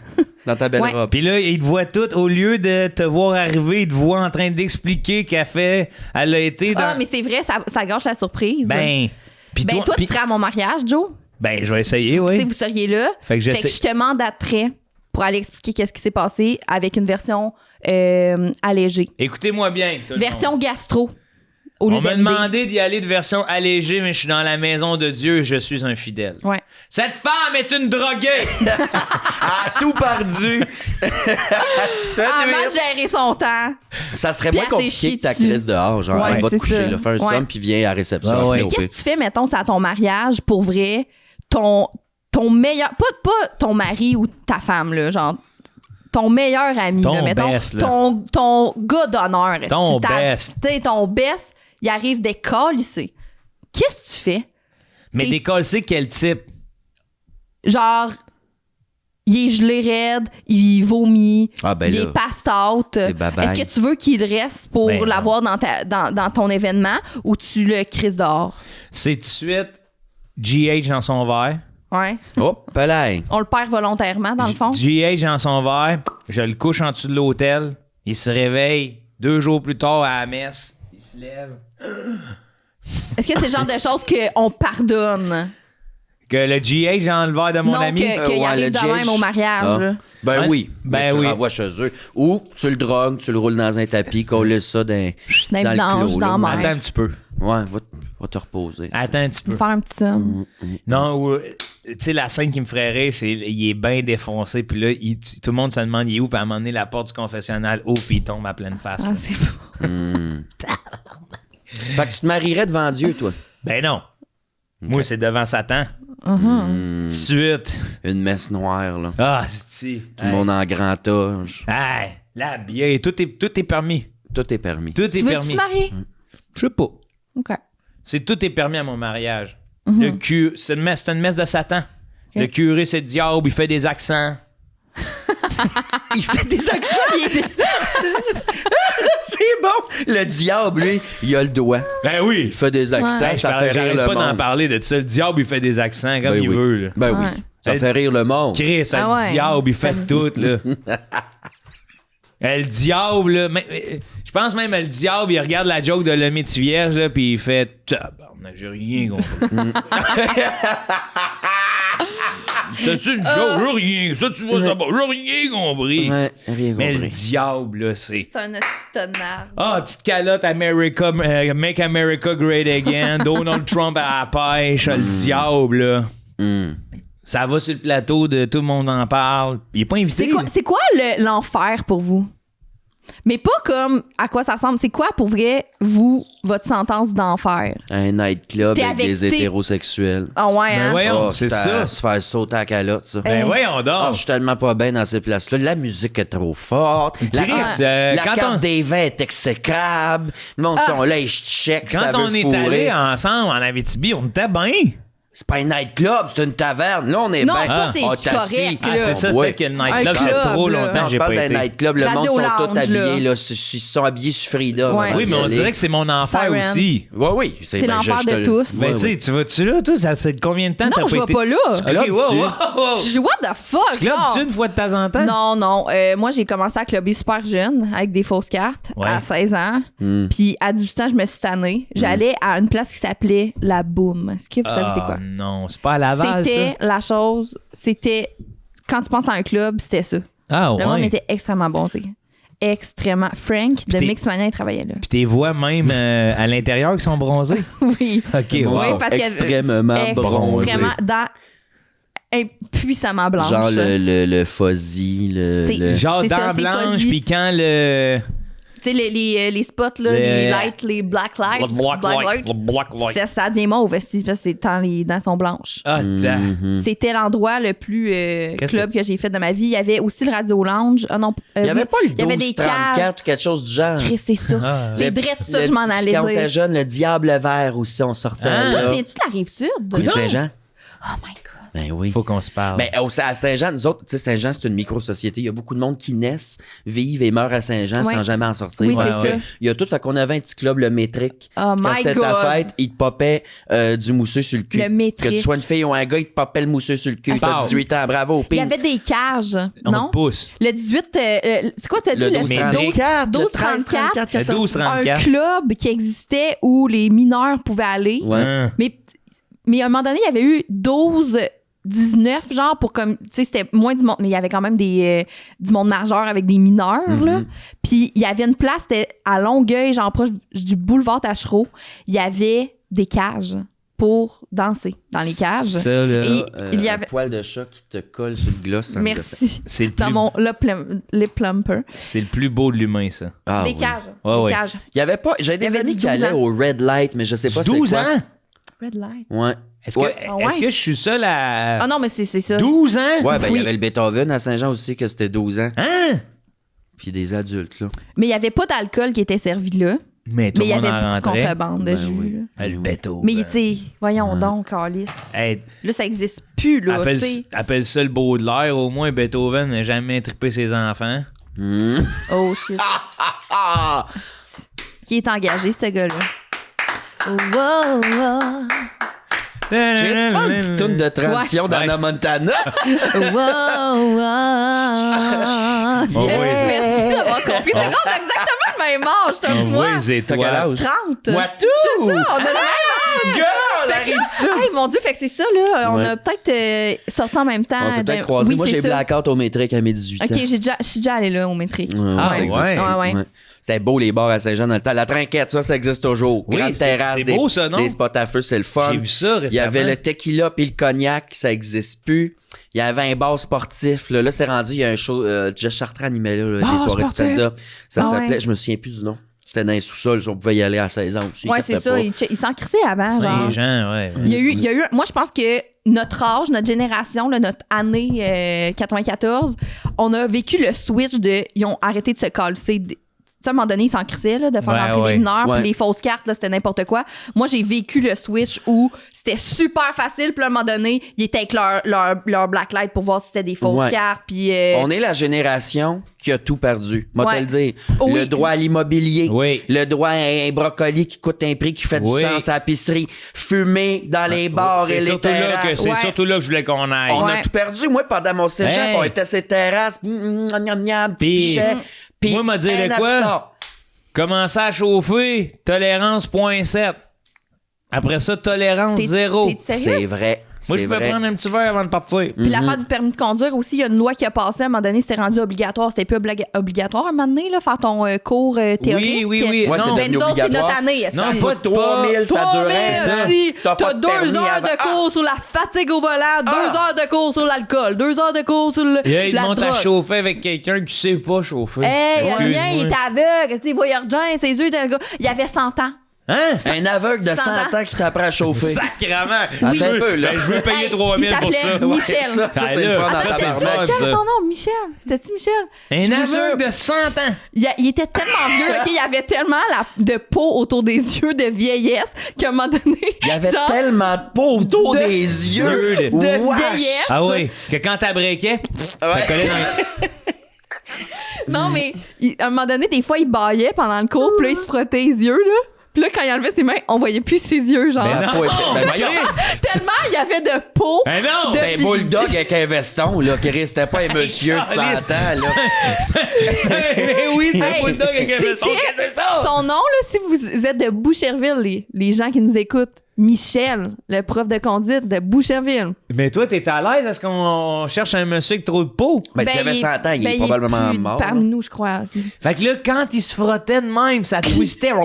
Dans ta belle Ouais. robe. Puis là, ils te voient tout, au lieu de te voir arriver, ils te voient en train d'expliquer elle a été dans... Ah, mais c'est vrai, ça gâche la surprise. Ben... Puis Ben, toi, puis- tu serais à mon mariage, Joe. Ben, je vais essayer, Tu sais, oui. vous seriez là. Fait que j'essaie... je te mandaterais pour aller expliquer qu'est-ce qui s'est passé avec une version allégée. Écoutez-moi bien, tout le Version monde. gastro. Au lieu On m'a d'MD. demandé d'y aller de version allégée, mais je suis dans la maison de Dieu, je suis un fidèle. Ouais. Cette femme est une droguée! Ah, tout perdu! Elle a mal géré son temps. Ça serait Puis moins elle s'est compliqué chiée que ta dessus. crise dehors. Genre, Ouais, elle va te c'est coucher, ça. là, fais un Ouais. somme, puis viens à la réception. Ah ouais. Mais qu'est-ce que tu fais, mettons, c'est à ton mariage, pour vrai, ton meilleur... Pas ton mari ou ta femme, là, genre... Ton meilleur ami, Ton là, mettons. best, là. Ton gars d'honneur. Ton Si best. Tu sais, ton best, il arrive des ici. Qu'est-ce que tu fais? Mais T'es- décoller quel type? Genre, il est gelé raide, il vomit, Ah, ben il là, est passed out. bye-bye. Est-ce que tu veux qu'il reste pour Ben non. l'avoir dans ton événement ou tu le crises dehors? C'est tout de suite GH dans son verre. Ouais. Oh, pelin. On le perd volontairement, dans le fond. GH dans son verre. Je le couche en dessous de l'hôtel. Il se réveille 2 jours plus tard à la messe. Il se lève. Est-ce que c'est le genre de choses qu'on pardonne? Que le GH dans le verre de mon non, ami. qu'il ouais, arrive le de GH. même au mariage. Ah. là. Ben Ouais. oui. Ben Mais tu oui. le renvoies chez eux. Ou tu le drogues, tu le roules dans un tapis, colle ça dans Dans les le vidanges, clos, dans là. la mer. Attends un petit peu. Ouais, va te reposer. Attends un petit peu. Faire un petit somme. Non, ou, tu sais, la scène qui me ferait rire, c'est il est bien défoncé, puis là, tout le monde se demande il est où, puis à un moment donné, la porte du confessionnal ouvre, puis il tombe à pleine face. Ah, là. c'est fou. Fait que tu te marierais devant Dieu, toi. Ben non. Moi, c'est devant Satan. Mm-hmm. Tout de suite. Une messe noire, là. Ah, c'est Tout le monde en grand âge. Hey, la bière, tout est permis. Tout est permis. Tout Tu est veux-tu permis. te marier? Je sais pas. OK. Tout est permis à mon mariage. Mm-hmm. Le curé, c'est une messe de Satan. Le curé, c'est le diable, il fait des accents. Il fait des accents! C'est bon! Le diable, lui, il a le doigt. Ben oui. Il fait des accents, Ouais. ça fait rire J'arrête le pas d'en monde. parler de ça. Le diable, il fait des accents comme Ben il oui. veut. Là. Ben Ouais. oui, ça fait rire le monde. Chris, Ah le ouais. diable, il fait tout, là. Le diable, là, je pense même le diable, il regarde la joke de le métier vierge, là, puis il fait tabarnak, j'ai rien compris. C'est-tu une joke? J'ai rien. Ça, tu vois, ça va. J'ai rien compris. Ouais, rien Mais le compris. diable, là, c'est. C'est un tonnerre. Ah, petite calotte America, Make America Great Again, Donald Trump à la pêche, le diable, là. Ça va sur le plateau de tout le monde en parle. Il est pas invité. C'est quoi l'enfer pour vous? Mais pas comme à quoi ça ressemble. C'est quoi pour vrai, vous, votre sentence d'enfer? Un nightclub T'es avec avec, des t'sais- hétérosexuels. Ah ouais, Ben hein? voyons, Oh, c'est à ça. se faire sauter à la calotte, ça. Ben voyons Ah, donc. je suis tellement pas bien dans ces places-là. La musique est trop forte. La, Chris, la quand carte on- des vins est exécrable. Le monde sont là, ils checkent. Quand ça on veut est fourrer. allés ensemble en Abitibi, on était bien. C'est pas un nightclub, c'est une taverne. Là, on est Non, bien. ça, c'est On est assis. correct, Ah, là. c'est ça, Ouais. peut-être que le nightclub, Un ça fait club, trop là. longtemps Non, que je j'ai parle pas d'un été. nightclub. Le Radio monde sont lounge, tous habillés. là. Là. Ils sont habillés sur Freedom. Ouais. avant Oui, d'y mais on aller. dirait que c'est mon enfer Sirens. aussi. Oui, oui. C'est l'enfer de tous. Ben, tu sais, tu vas-tu là, toi? Ça fait combien de temps t'as Non, je pas vais été... pas là. Ok, Club, wow, tu- wow, wow. Je dis, what the fuck? Tu clubs genre? une fois de temps en temps? Non, non. Moi, j'ai commencé à clubber super jeune avec des fausses cartes Ouais. à 16 ans. Hmm. Puis à 18 ans, je me suis tannée. J'allais à une place qui s'appelait La Boom. Est-ce que vous savez c'est quoi? Ah, non, c'est pas à Laval, C'était ça? la chose, c'était quand tu penses à un club, c'était ça. Ah, Le monde ouais. était extrêmement bon, tu sais. Extrêmement. Frank de t'es- Mixmania, il travaillait là. Puis tes voix même à l'intérieur qui sont bronzées? Oui. OK, Ils wow. Oui, sont parce qu'il y avait- extrêmement bronzés. Extrêmement impuissamment blanche. Genre le fuzzy, C'est- le- Genre C'est ça, dents c'est blanches, fuzzy. puis quand le... Tu sais, les spots, là, Le- les lights, les black lights. Black light. Ça devient mauve aussi, parce que c'est tant les dents sont blanches. Ah, t'as- C'était l'endroit le plus Qu'est-ce club que j'ai fait de ma vie. Il y avait aussi le Radio Lounge. Ah non, Il n'y avait oui. pas le Il y avait des 12-34 caves. ou quelque chose du genre. Chris, c'est ça. Ah. C'est dresse ça que je m'en allais Quand on dire. était jeune, le diable vert aussi, on sortait. Ah. Toi, là. viens-tu de la Rive-Sud? Rue de Saint-Jean? Oh my God. Ben oui. Faut qu'on se parle. Ben, à Saint-Jean, nous autres, tu sais, Saint-Jean, c'est une micro-société. Il y a beaucoup de monde qui naissent, vivent et meurent à Saint-Jean Ouais. sans jamais en sortir. Oui, Ouais, c'est ouais. ça. Il y a tout, fait qu'on avait un petit club, le Métrique. Oh Quand my c'était God. ta fête, il te popait du mousseux sur le cul. Le Métrique. Que tu sois une fille ou un gars, il te popait le mousseux sur le cul. Ah, T'as c'est- 18 ans, bravo, Il y ping. avait des cages, on non? te pousse. Le 18, c'est quoi t'as dit? Le Le 12-34, le 12-34. 13-34, Le 12-34. Un club qui existait où les mineurs pouvaient aller. Ouais. Hein. Mais à un moment donné, il y avait eu 19, genre, pour comme. Tu sais, c'était moins du monde. Mais il y avait quand même du monde majeur avec des mineurs, là. Puis il y avait une place, c'était à Longueuil, genre proche du boulevard Tachereau. Il y avait des cages pour danser dans les cages. Ça, là, Et il y avait. Un poil de chat qui te colle sur le gloss. ça me gossait. Merci. c'est le Dans plus, mon lip plumper. c'est le plus beau de l'humain, ça. Ah, des oui. cages. Ouais, des ouais. cages. Il y avait pas. J'avais Il y des avait amis du qui 12 allaient ans. au Red Light, mais je sais pas c'est 12 quoi. ans? Red light. Ouais. Est-ce Ouais. Ah ouais? est-ce que je suis seul à... Ah non, mais c'est ça. 12 ans? Ouais, ben il Oui. y avait le Beethoven à Saint-Jean aussi, que c'était 12 ans. Hein? Puis des adultes, là. Mais il n'y avait pas d'alcool qui était servi là. Mais tout Mais il y le monde avait en beaucoup de rentrait. contrebande de Ben jus. oui. là. Ah, le béto. Mais tu sais, voyons donc, Carlis. Hey, Là, ça n'existe plus, là. appelle, tu sais. appelle ça le Baudelaire. Au moins, Beethoven n'a jamais trippé ses enfants. Hmm. Oh shit. Ah! Qui est engagé, ce gars-là? Oh, oh, oh. J'ai fait une petite toune de transition Ouais. d'Anna Montana. Oh, oh, oh. Oh, oui. Merci d'avoir compris. C'est qu'on a exactement le même âge, toi et moi. Oui, c'est T'as toi. quel âge? 30. Moi, tout! On a le même âge. Girl, on arrive ça! Hey, mon Dieu, fait que c'est ça, là. On Ouais. a peut-être sorti en même temps. On s'est peut-être de- croisés. Oui, Moi, c'est j'ai ça. blackout au métrique à mes 18 ans. OK, je suis déjà allée là, au métrique. Ah, ça existe. ouais. Ouais. C'était beau, les bars à Saint-Jean dans le temps. La trinquette, ça existe toujours. Oui, Grande c'est- terrasse, c'est des, beau, ça, non? des spots à feu, c'est le fun. J'ai vu ça récemment. Il y avait le tequila puis le cognac, ça existe plus. Il y avait un bar sportif. Là, c'est rendu, il y a un show. Jess Chartrand animait là, Bar des soirées de sportif? stand-up. Ça Ah s'appelait, ouais. je me souviens plus du nom. C'était dans les sous-sols, on pouvait y aller à 16 ans aussi. Ouais, c'est captait ça. pas. Il s'en crissait avant, genre. Saint-Jean, ouais. Il y a eu, moi, je pense que notre âge, notre génération, là, notre année 94, on a vécu le switch de. Ils ont arrêté de se calcer. à un moment donné, ils s'en crissaient là, de faire rentrer des mineurs, puis les fausses cartes, là, c'était n'importe quoi. Moi, j'ai vécu le switch où c'était super facile, puis à un moment donné, ils étaient avec leur blacklight pour voir si c'était des fausses cartes. Puis on est la génération qui a tout perdu. Moi, te le dire. Oui. Le droit à l'immobilier, Oui. le droit à un brocoli qui coûte un prix qui fait du sens à l'épicerie, fumer dans les bars et les terrasses. C'est surtout là que je voulais qu'on aille. On a tout perdu. Moi, pendant mon cégep, on était sur ces terrasses, puis moi, m'a dit de quoi? Commencer à chauffer, tolérance 0.7. Après ça, tolérance 0. T'es sérieux? C'est vrai. Moi, je peux prendre un petit verre avant de partir. Puis l'affaire du permis de conduire aussi, il y a une loi qui a passé à un moment donné, c'était rendu obligatoire. C'était plus obligatoire à un moment donné, là, faire ton cours théorique. Oui. Ouais, non, c'est devenu c'est obligatoire. notre année. Non, pas 3000, ça durait. T'as 2 heures de cours sur la fatigue au volant, 2 heures de cours sur l'alcool, 2 heures de cours sur Et là, il la monte à drogue. chauffer avec quelqu'un qui sait pas chauffer. Hey, le mien, il Excuse-moi. était aveugle, il voyait rien, ses yeux, il avait 100 ans. Hein? Un aveugle de 100 ans qui t'apprend à chauffer. Sacrement! Oui. Je veux, Un peu, là. je veux payer Hey, 3000 il pour ça. s'appelait Michel. Ça, c'est Ah, le là, fun attends, dans c'est ta le C'est fun, Michel, ça. son nom, Michel. C'était-tu Michel? Un Je te aveugle jure. de 100 ans! Il était tellement vieux, OK? Il avait tellement de peau autour des yeux de vieillesse qu'à un moment donné. Il y avait genre, tellement de peau autour de- des yeux. de Wesh. vieillesse. Ah oui, que quand t'as breaké, ça collait dans Non, mais à un moment donné, des fois, il baillait pendant le cours, puis là, il se frottait les yeux, là. Puis là, quand il enlevait ses mains, on voyait plus ses yeux, genre. Ben La non. peau était- ben Chris! Tellement il y avait de peau. Ben non! De- C'était un bulldog avec un veston, là, qui restait pas un monsieur de 100 ans, là. Oui, c'est un Hey, bulldog avec un c'était veston. Qu'est-ce que c'est ça? Son nom, là, si vous êtes de Boucherville, les gens qui nous écoutent, Michel, le prof de conduite de Boucherville. Mais toi, t'es à l'aise? Est-ce qu'on cherche un monsieur avec trop de peau? Ben, s'il avait 100 ans, il est probablement plus mort. parmi nous, je crois aussi. Fait que là, quand il se frottait de même, ça twistait. Ouais,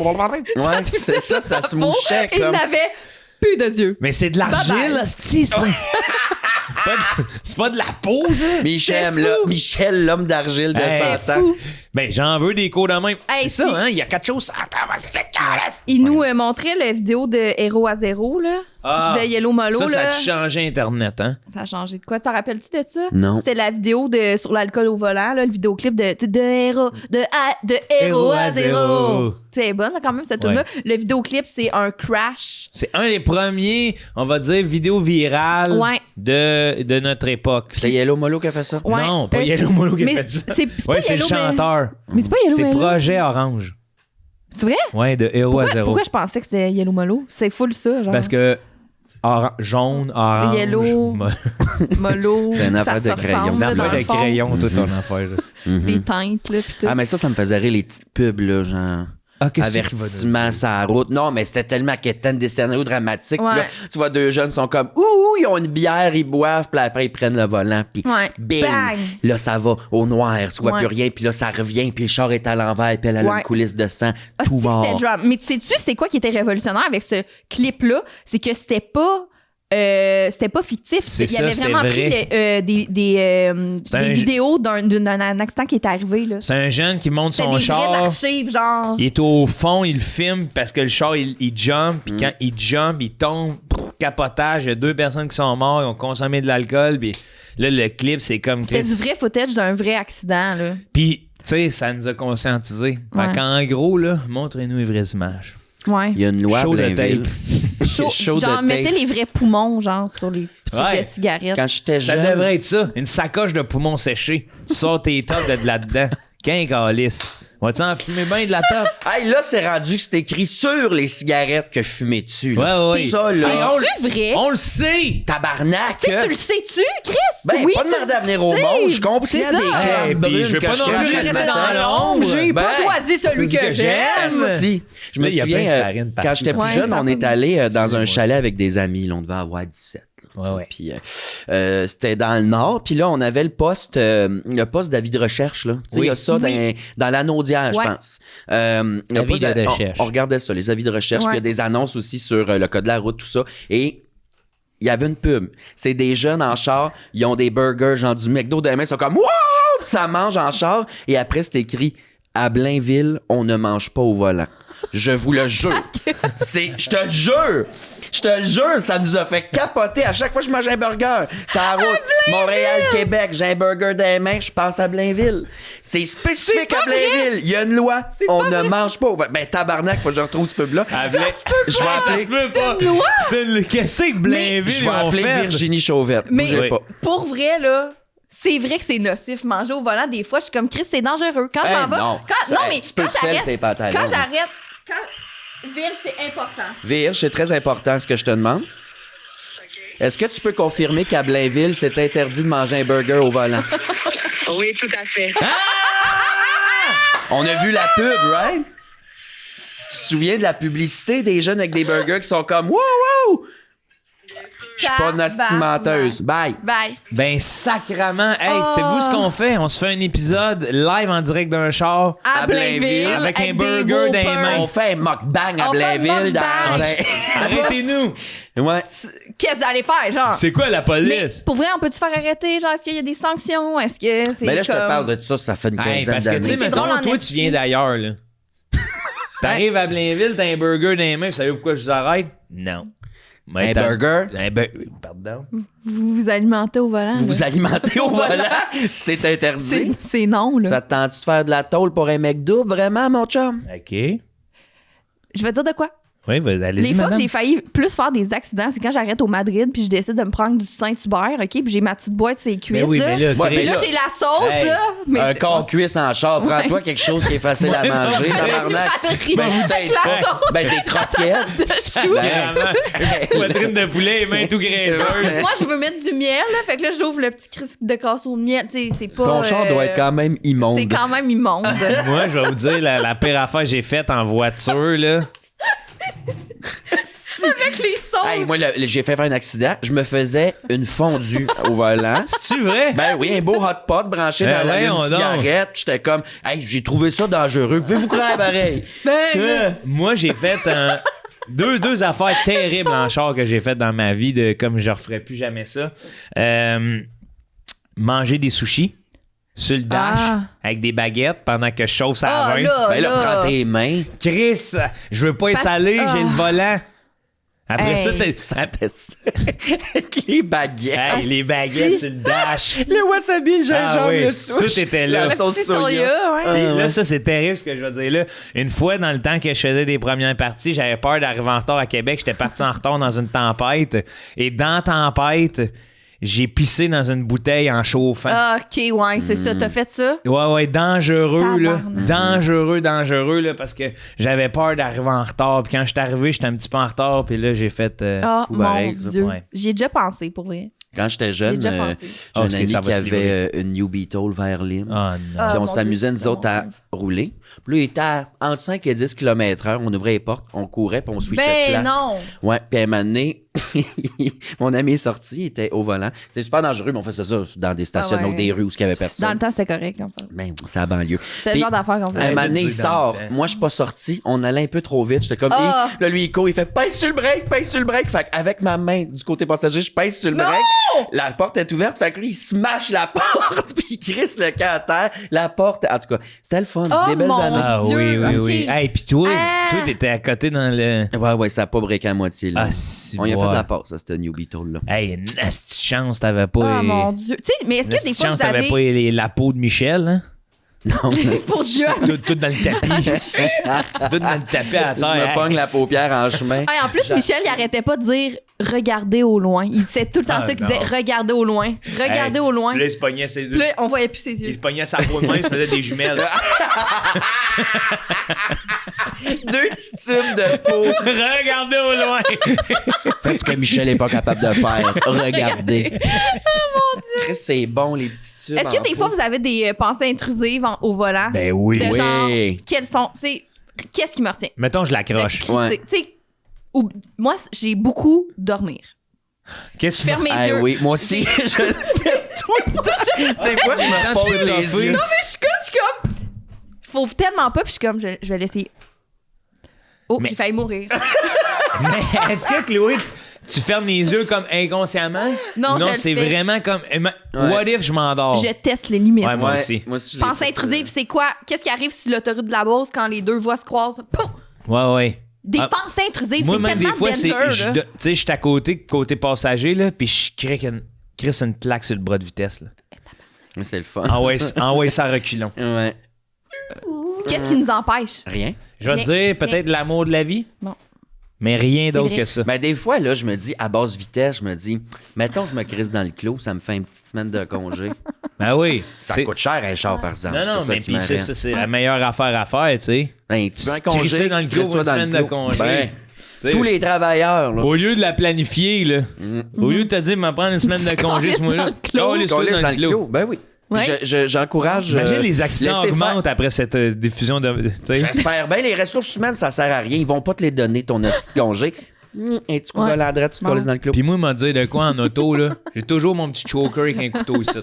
c'est ça, ça se mouchait Il comme. n'avait plus de yeux. Mais c'est de l'argile, Bye-bye. hostie, c'est pas de la peau, ça. Michel, C'est là, fou. Michel, l'homme d'argile de Hey, 100 ans. Fou. Ben, j'en veux des cours de même. Hey, C'est ça, puis- hein? Il y a quelque chose à terre. C'est calice. Il nous montrait la vidéo de Héros à zéro, là. Ah, de Yellow Molo, ça là. a changé Internet, hein? Ça a changé de quoi? T'en rappelles-tu de ça? Non. C'était la vidéo sur l'alcool au volant, là, le vidéoclip de héros, de héros à zéro. C'est bonne, là, quand même, cette tune-là. Le vidéoclip, c'est un crash. C'est un des premiers, on va dire, vidéos virales Ouais. de notre époque. C'est Yellow Molo qui a fait ça? Ouais. Non, pas Yellow Molo qui a mais fait ça. c'est pas Ouais, c'est le Yellow, mais- chanteur. Mais c'est pas Yellow C'est Molo. Projet Orange. C'est vrai? Ouais, de Héros à zéro. Pourquoi je pensais que c'était Yellow Molo? C'est full ça, genre. Parce que jaune, orange, Yellow. Molo. C'est une ça affaire se de crayon. ressemble, une là, dans affaire le de fond. crayon, toute ton affaire. là. Les teintes, là, pis tout. Ah, mais ça me faisait rire, les petites pubs, là, genre. Ah, qu'est-ce qu'il va Avertissement dire? sur la route. Non, mais c'était tellement quétaine des scénarios dramatiques. Ouais. Là, tu vois deux jeunes sont comme ouh, ils ont une bière, ils boivent, puis après ils prennent le volant, puis Ouais. bing, Bang. là ça va au noir, tu vois Ouais. plus rien, puis là ça revient, puis le char est à l'envers, puis elle a Ouais. une coulisse de sang, Ah, tout c'est que mort. c'était drame. Mais tu sais-tu, c'est quoi qui était révolutionnaire avec ce clip-là? C'est que c'était pas fictif. C'est Il y ça, avait c'était vraiment vrai. pris C'est des un- vidéos d'un accident qui est arrivé. Là. C'est un jeune qui monte C'était son des vraies char. archives, genre. Il est au fond, il filme parce que le char, il jump. Mm. Puis quand il jump, il tombe. Capotage. Il y a 2 personnes qui sont mortes. Ils ont consommé de l'alcool. Puis là, le clip, c'est comme C'était Chris. du vrai footage d'un vrai accident. Là. Puis, tu sais, ça nous a conscientisés. Ouais. Fait qu'en gros, là, montrez-nous les vraies images. Ouais. Il y a une loi à Chaud de Blainville. Chaud, Chaud de genre, tape. mettez les vrais poumons, genre, sur les trucs Ouais. de cigarettes. Quand j'étais Ça jeune, devrait être ça. Une sacoche de poumons séchés. Tu sors tes tops de là-dedans. Qu'un calice. Va-tu en fumer bien de la top? hey, là c'est rendu que c'est écrit sur les cigarettes que fumais dessus. Là. Ouais, ouais. Ça là, C'est vrai? On le sait! tabarnak. Tu sais, tu le sais-tu, Chris? Ben, oui, pas de tu- merde à venir au t'sais, monde. Je comprends c'est qu'il y a ça. des crèmes Hey, puis brunes je vais que pas je non plus crache rester le dans matin. l'ombre. J'ai Ben, pas choisi celui que j'aime. Si. Je me Là, il y a souviens, plein de farine partout. quand j'étais plus Ouais, jeune, ça on va. est allé dans un Excusez-moi. chalet avec des amis. Là, on devait avoir 17. Là, tu sais. Ouais. Puis c'était dans le nord. Puis là, on avait le poste d'avis de recherche. Là. Tu sais, Oui. il y a ça Oui. dans l'Anaudière, Ouais. je pense. Le Avis poste de on- recherche. On regardait ça, les avis de recherche. Ouais. Puis il y a des annonces aussi sur le code de la route, tout ça. Et il y avait une pub. C'est des jeunes en char. Ils ont des burgers, genre du McDo de main. Ils sont comme « Wow! » Puis ça mange en char. Et après, c'est écrit à Blainville, on ne mange pas au volant. Je vous le jure. Je te le jure. Je te le jure, ça nous a fait capoter. À chaque fois que je mange un burger, ça route. Montréal, Québec, j'ai un burger dans les mains, je pense à Blainville. C'est spécifique à Blainville. Il y a une loi. On ne mange pas. Ben, tabarnak, faut que je retrouve ce pub-là. Je C'est une loi. Qu'est-ce que Blainville Je vais appeler Virginie Chauvette. Mais Bougez pas. pour vrai, là, c'est vrai que c'est nocif manger au volant. Des fois, je suis comme Chris, c'est dangereux. Quand je m'en vais. Non. Non, mais tu peux quand te faire j'arrête. ces pantalons. Quand j'arrête. Virge, c'est important. Virge, c'est très important ce que je te demande. Est-ce que tu peux confirmer qu'à Blainville, c'est interdit de manger un burger au volant? Oui, tout à fait. On a vu la pub, right? Tu te souviens de la publicité des jeunes avec des burgers qui sont comme « Wow, wow! » Je suis pas une hostie menteuse. Bye. Bye. Ben sacrament, hey, c'est vous ce qu'on fait? On se fait un épisode live en direct d'un char. À Blainville. Avec un des burger dans les Whoppers. mains. On fait un mukbang à On fait un Blainville dans mukbang. Arrêtez-nous! un... Ouais. Qu'est-ce que vous allez faire, genre? C'est quoi la Mais police? pour vrai, on peut-tu faire arrêter? Genre, est-ce qu'il y a des sanctions? Est-ce que c'est Mais là, je te comme- parle de ça, ça fait une Hey, quinzaine parce que tu sais, d'années. drôle mettons, en toi, esti. tu viens d'ailleurs, là. T'arrives à Blainville, t'as un burger dans les mains, vous savez pourquoi je vous arrête? Non. Mais Un t'as- burger? Pardon? Vous vous alimentez au volant? Vous là. vous alimentez au Voilà. volant? C'est interdit. C'est non, là. Ça te tente de faire de la tôle pour un McDo, vraiment, mon chum? OK. Je vais te dire de quoi? Oui, allez-y, Les fois que madame. j'ai failli plus faire des accidents, c'est quand j'arrête au Madrid puis je décide de me prendre du Saint-Hubert, OK? Puis j'ai ma petite boîte sur les cuisses, Mais oui, là. mais là, Ouais, Chris, Mais là, j'ai la sauce, Hey, là. Mais un je- corps cuisse en char, prends-toi quelque chose qui est facile à manger, tabarnak. Ben, Avec la ben, sauce. ben, des croquettes. de chou. Vraiment, une petite poitrine de poulet et mains tout En graisseuses. plus, moi, je veux mettre du miel, là. Fait que là, j'ouvre le petit crisp de casseau de miel. Tu sais, c'est pas. Ton char doit être quand même immonde. C'est quand même immonde. Moi, je vais vous dire, la pire affaire que j'ai faite en voiture, là. Avec les sauces. Hey, moi, j'ai fait faire un accident. Je me faisais une fondue au volant. C'est-tu vrai? Ben oui, un beau hot pot branché Ben dans la voyons une donc. cigarette. J'étais comme, hey, j'ai trouvé ça dangereux. Pouvez-vous croire pareil? Moi, j'ai fait deux affaires terribles en char que j'ai faites dans ma vie, comme je referais plus jamais ça. Manger des sushis sur le dash avec des baguettes pendant que je chauffe ça à Ah, 20. là, Ben là, là. prends tes mains. Chris, je veux pas être salé, j'ai le volant. Après Hey. ça, Avec les baguettes. hey, les baguettes sur le dash. Le wasabi, le gingembre, Ah oui, le souche. tout était là. La sauce C'est soya. soya, ouais. Puis là, ça, c'est terrible ce que je vais dire là. Une fois, dans le temps que je faisais des premières parties, j'avais peur d'arriver en retard à Québec. J'étais parti en retard dans une tempête. Et dans la tempête, j'ai pissé dans une bouteille en chauffant. Ah, OK, ouais, c'est ça. T'as fait ça? Ouais, dangereux, là. Tabarnak. Dangereux, là, parce que j'avais peur d'arriver en retard. Puis quand je suis arrivé, j'étais un petit peu en retard. Puis là, j'ai fait... Ah, fou mon pareil, ça. Dieu. Ouais. J'y ai déjà pensé, pour vrai. Quand j'étais J'ai jeune, déjà j'ai pensé. Ah, un parce que ami ça qui va se avait une New Beetle vers Lynn. Oh non. Ah, Puis on mon s'amusait, Dieu, nous c'est autres, à mon rouler. Puis là, il était entre 5 et 10 km/h. On ouvrait les portes, on courait, puis on switchait de Ben place. non! Ouais, puis à un moment donné, mon ami est sorti, il était au volant. C'est super dangereux, mais on faisait ça dans des stationnements Ah ouais. ou des rues où il n'y avait Dans le personne. temps, c'était correct, en fait. Ben, c'est à la banlieue. C'est le Puis, genre d'affaire qu'on À un fait. moment donné, il Dans le sort. temps. Moi, je suis pas sorti. On allait un peu trop vite. J'étais comme, Ah. Là, lui, il court. Il fait, pèse sur le break, pèse sur le break. Fait avec ma main du côté passager, je pèse sur le Non! break. La porte est ouverte. Fait que lui, il smash la porte. Puis il crisse le camp à terre. La porte, en tout cas, c'était le fun. Oh, des belles mon années. Ah oui, Dieu, oui, ok. oui. Hey, puis toi, Ah. t'étais à côté dans le... Ouais, ça a pas breaké à moitié, là. Ah, si, On y a fait ouais. de la passe, à cette New Beetle-là. Hey, une nasty chance, t'avais pas... Oh mon Dieu. Tu sais, mais est-ce que des fois, chance, vous t'avais avez. pas la peau de Michel, hein? Non, Pour Dieu! Tout dans le tapis. Tout dans le tapis à je terre. me Hey. pogne la paupière en chemin. Hey, en plus, Michel, il arrêtait pas de dire regardez au loin. Il disait tout le temps Ah, ça qu'il non. disait regardez au loin. Regardez Hey, au loin. Puis là, il se pognait ses deux... Puis là, on voyait plus ses Il yeux. se pognait sa peau de main, il se faisait des jumelles. 2 petits tubes de peau. Regardez au loin. Faites ce que Michel est pas capable de faire. Regardez. Chris, c'est bon, les petits tubes. Est-ce que en des fois, peau. vous avez des pensées intrusives au volant? Ben oui. de oui. genre, quelles sont. Tu sais, qu'est-ce qui me retient? Mettons, je l'accroche. Ouais. Tu sais, moi, j'ai beaucoup dormir. Qu'est-ce Je ferme mes Ah yeux. oui, moi aussi, je le fais tout le temps. Des fois, je me Attends, repose tu peux les toffer. yeux. Non, mais je suis comme. Faut tellement pas, puis je suis comme, je vais l'essayer. Oh, Mais- j'ai failli mourir. Mais est-ce que Chloé, tu fermes les yeux comme inconsciemment? Non, je le c'est fais. vraiment comme. What if je m'endors? Je teste les limites. Ouais, moi aussi. Moi aussi, je l'ai Pensée fait, intrusive, c'est quoi? Qu'est-ce qui arrive si l'autoroute de la Beauce, quand les deux voies se croisent? Pouf! Ouais. Des Ah, pensées intrusives, moi, c'est même tellement des fois, danger, là. tu sais, je suis à côté passager, là, puis je crisse une claque sur le bras de vitesse, là. Mais c'est le fun. Envoie ça à reculons. Ouais. Qu'est-ce qui nous empêche? Rien. Je vais te dire peut-être l'amour de la vie. Non. Mais rien C'est d'autre vrai. que ça. Ben, des fois, là, je me dis, à basse vitesse, je me dis, mettons, je me crisse dans le clos, ça me fait une petite semaine de congé. Ben oui. Ça coûte cher, un char, par exemple. Non, C'est ça mais qui puis m'arrête. ça, c'est la meilleure affaire à faire, tu sais. Ben, tu veux un Crisser congé, dans le clos crisse-toi une dans le semaine de clos. congé. Ben, Tu sais, tous les travailleurs, là. Au lieu de la planifier, là. Au lieu de te dire, m'en prendre une semaine de congé ce mois-là. Calisse-toi Calisse dans le clos. Ben oui. Puis Ouais. j'encourage. Imagine les accidents laissez faire. augmentent après cette diffusion de. Tu sais. J'espère bien. Les ressources humaines, ça sert à rien. Ils vont pas te les donner, ton hostie de congé. Un petit coup Ouais. de la droite, tu te Bon. colles dans le clos. Puis moi, il m'a dit de quoi en auto, là. J'ai toujours mon petit choker avec un couteau ici.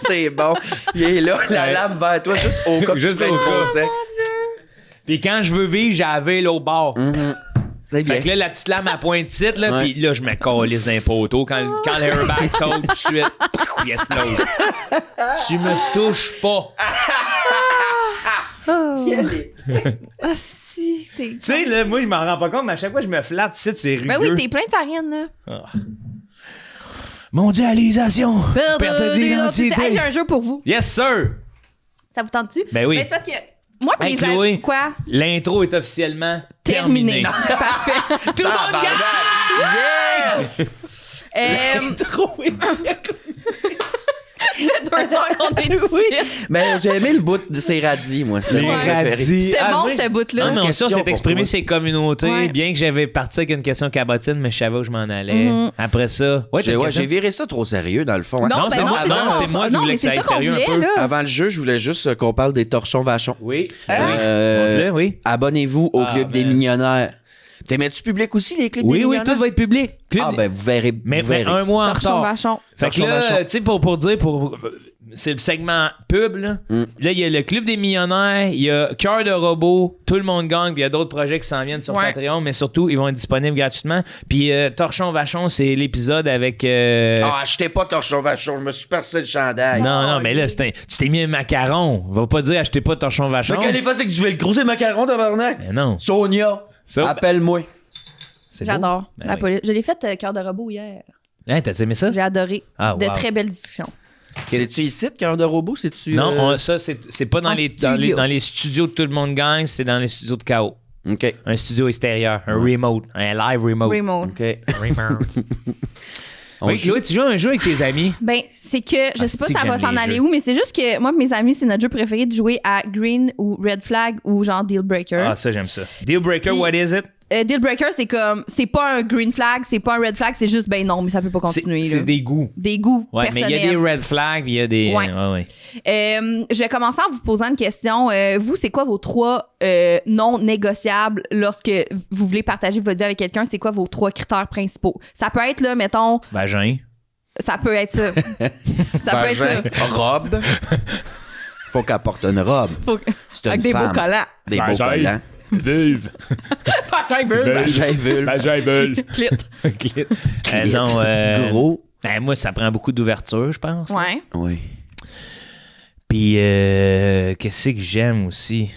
C'est bon. Il est là, la Ouais. lame vers toi, juste au cas que tu Juste serais au trop cas. sec. Puis quand je veux vivre, j'avais l'autre bord. C'est bien. Fait que là, la petite lame à pointe titre, là, Ouais. puis là, je me calisse d'un poteau. Quand le airbag saute tout de suite, il explose. Tu me touches pas. Ah, si, t'es. Tu sais, là, moi, je m'en rends pas compte, mais à chaque fois que je me flatte, c'est rugueux. Ben oui, t'es plein de farine, là. Mondialisation. Perte d'identité. Hey, j'ai un jeu pour vous. Yes, sir. Ça vous tente-tu? Ben oui. Ben, c'est parce que moi, Hey, mes Chloé. amis. Quoi? L'intro est officiellement Terminé. terminée. Parfait. Tout le monde gagne! Yes! L'intro est Ça fait 2 heures qu'on est de suite. Mais j'ai aimé le bout de ces radis, moi. C'était Les mon préféré. radis. C'était bon, oui. ce bout-là. Non, mais Question ça, c'est pour exprimer toi. ses communautés, Ouais. bien que j'avais parti avec une question cabotine, mais je savais où je m'en allais. Mhm. Après ça, ouais, J'ai t'as une ouais, question? j'ai viré ça trop sérieux, dans le fond. Non, c'est moi- c'est non, ça qu'on- c'est moi qui non, voulais mais que ça c'est aille qu'on sérieux un voulait, peu. là. Avant le jeu, je voulais juste qu'on parle des torchons vachons. Oui. Euh, Montre-le, oui. Abonnez-vous au Ah, Club des ben. Millionnaires. T'aimais-tu public aussi, les clubs des Oui, oui, millionnaires? tout va être public. Ah, ben, vous verrez. mais vous verrez. un mois en Torchon, retard. vachon. Fait que Torchon, là, vachon. tu sais, pour dire, c'est le segment pub, là. Là, il y a le Club des millionnaires, il y a Cœur de robot, Tout le monde gagne, puis il y a d'autres projets qui s'en viennent sur Ouais. Patreon, mais surtout, ils vont être disponibles gratuitement. Puis Torchon Vachon, c'est l'épisode avec... Ah, achetez pas torchon vachon, je me suis percé le chandail. Non, mais là, tu t'es mis un macaron. Va pas dire achetez pas Torchon Vachon. Mais quelle est face que tu veux le gros macaron, tabarnak? Mais non. Sonia, Ça, appelle-moi. c'est beau. J'adore. Ben La oui. police. Je l'ai fait Cœur de robot hier. Hein, t'as aimé ça? J'ai adoré. Ah, De wow. très belles discussions. C'est-tu ici, Cœur de robot? C'est-tu. Non, ça, c'est pas dans en les, studio. dans les studios de Tout le monde gagne, c'est dans les studios de KO. OK. Un studio extérieur, un remote, un live remote. Raymond. OK. Remote. On Oui, joue? Chloé, tu joues un jeu avec tes amis. Ben, c'est que je sais pas c'est ça que va j'aime s'en les aller jeux. où, mais c'est juste que moi et mes amis, c'est notre jeu préféré de jouer à Green ou Red Flag ou genre Deal Breaker. Ah, ça, j'aime ça. Deal breaker, Puis- what is it? Deal Breaker, c'est comme, c'est pas un Green Flag, c'est pas un Red Flag, c'est juste, ben non, mais ça peut pas continuer. C'est là. des goûts. Des goûts Ouais, mais personnels. il y a des red flags, il y a des. Ouais. ouais. Je vais commencer en vous posant une question. Vous, c'est quoi vos 3 non négociables lorsque vous voulez partager votre vie avec quelqu'un? C'est quoi vos 3 critères principaux? Ça peut être, là, mettons, Vagin. ça peut être ça. Ça peut être ça. Vagin, robe. Faut qu'elle porte une robe. Faut que- C'est une Avec des femme. beaux collants. Des beaux Vagin. collants. Vulve. Vagin, vulve. Vagin, vulve. Vagin, vulve. Clit. Clit. Non, Gros. ben, moi, ça prend beaucoup d'ouverture, je pense. Ouais. Oui. Puis, qu'est-ce que j'aime aussi?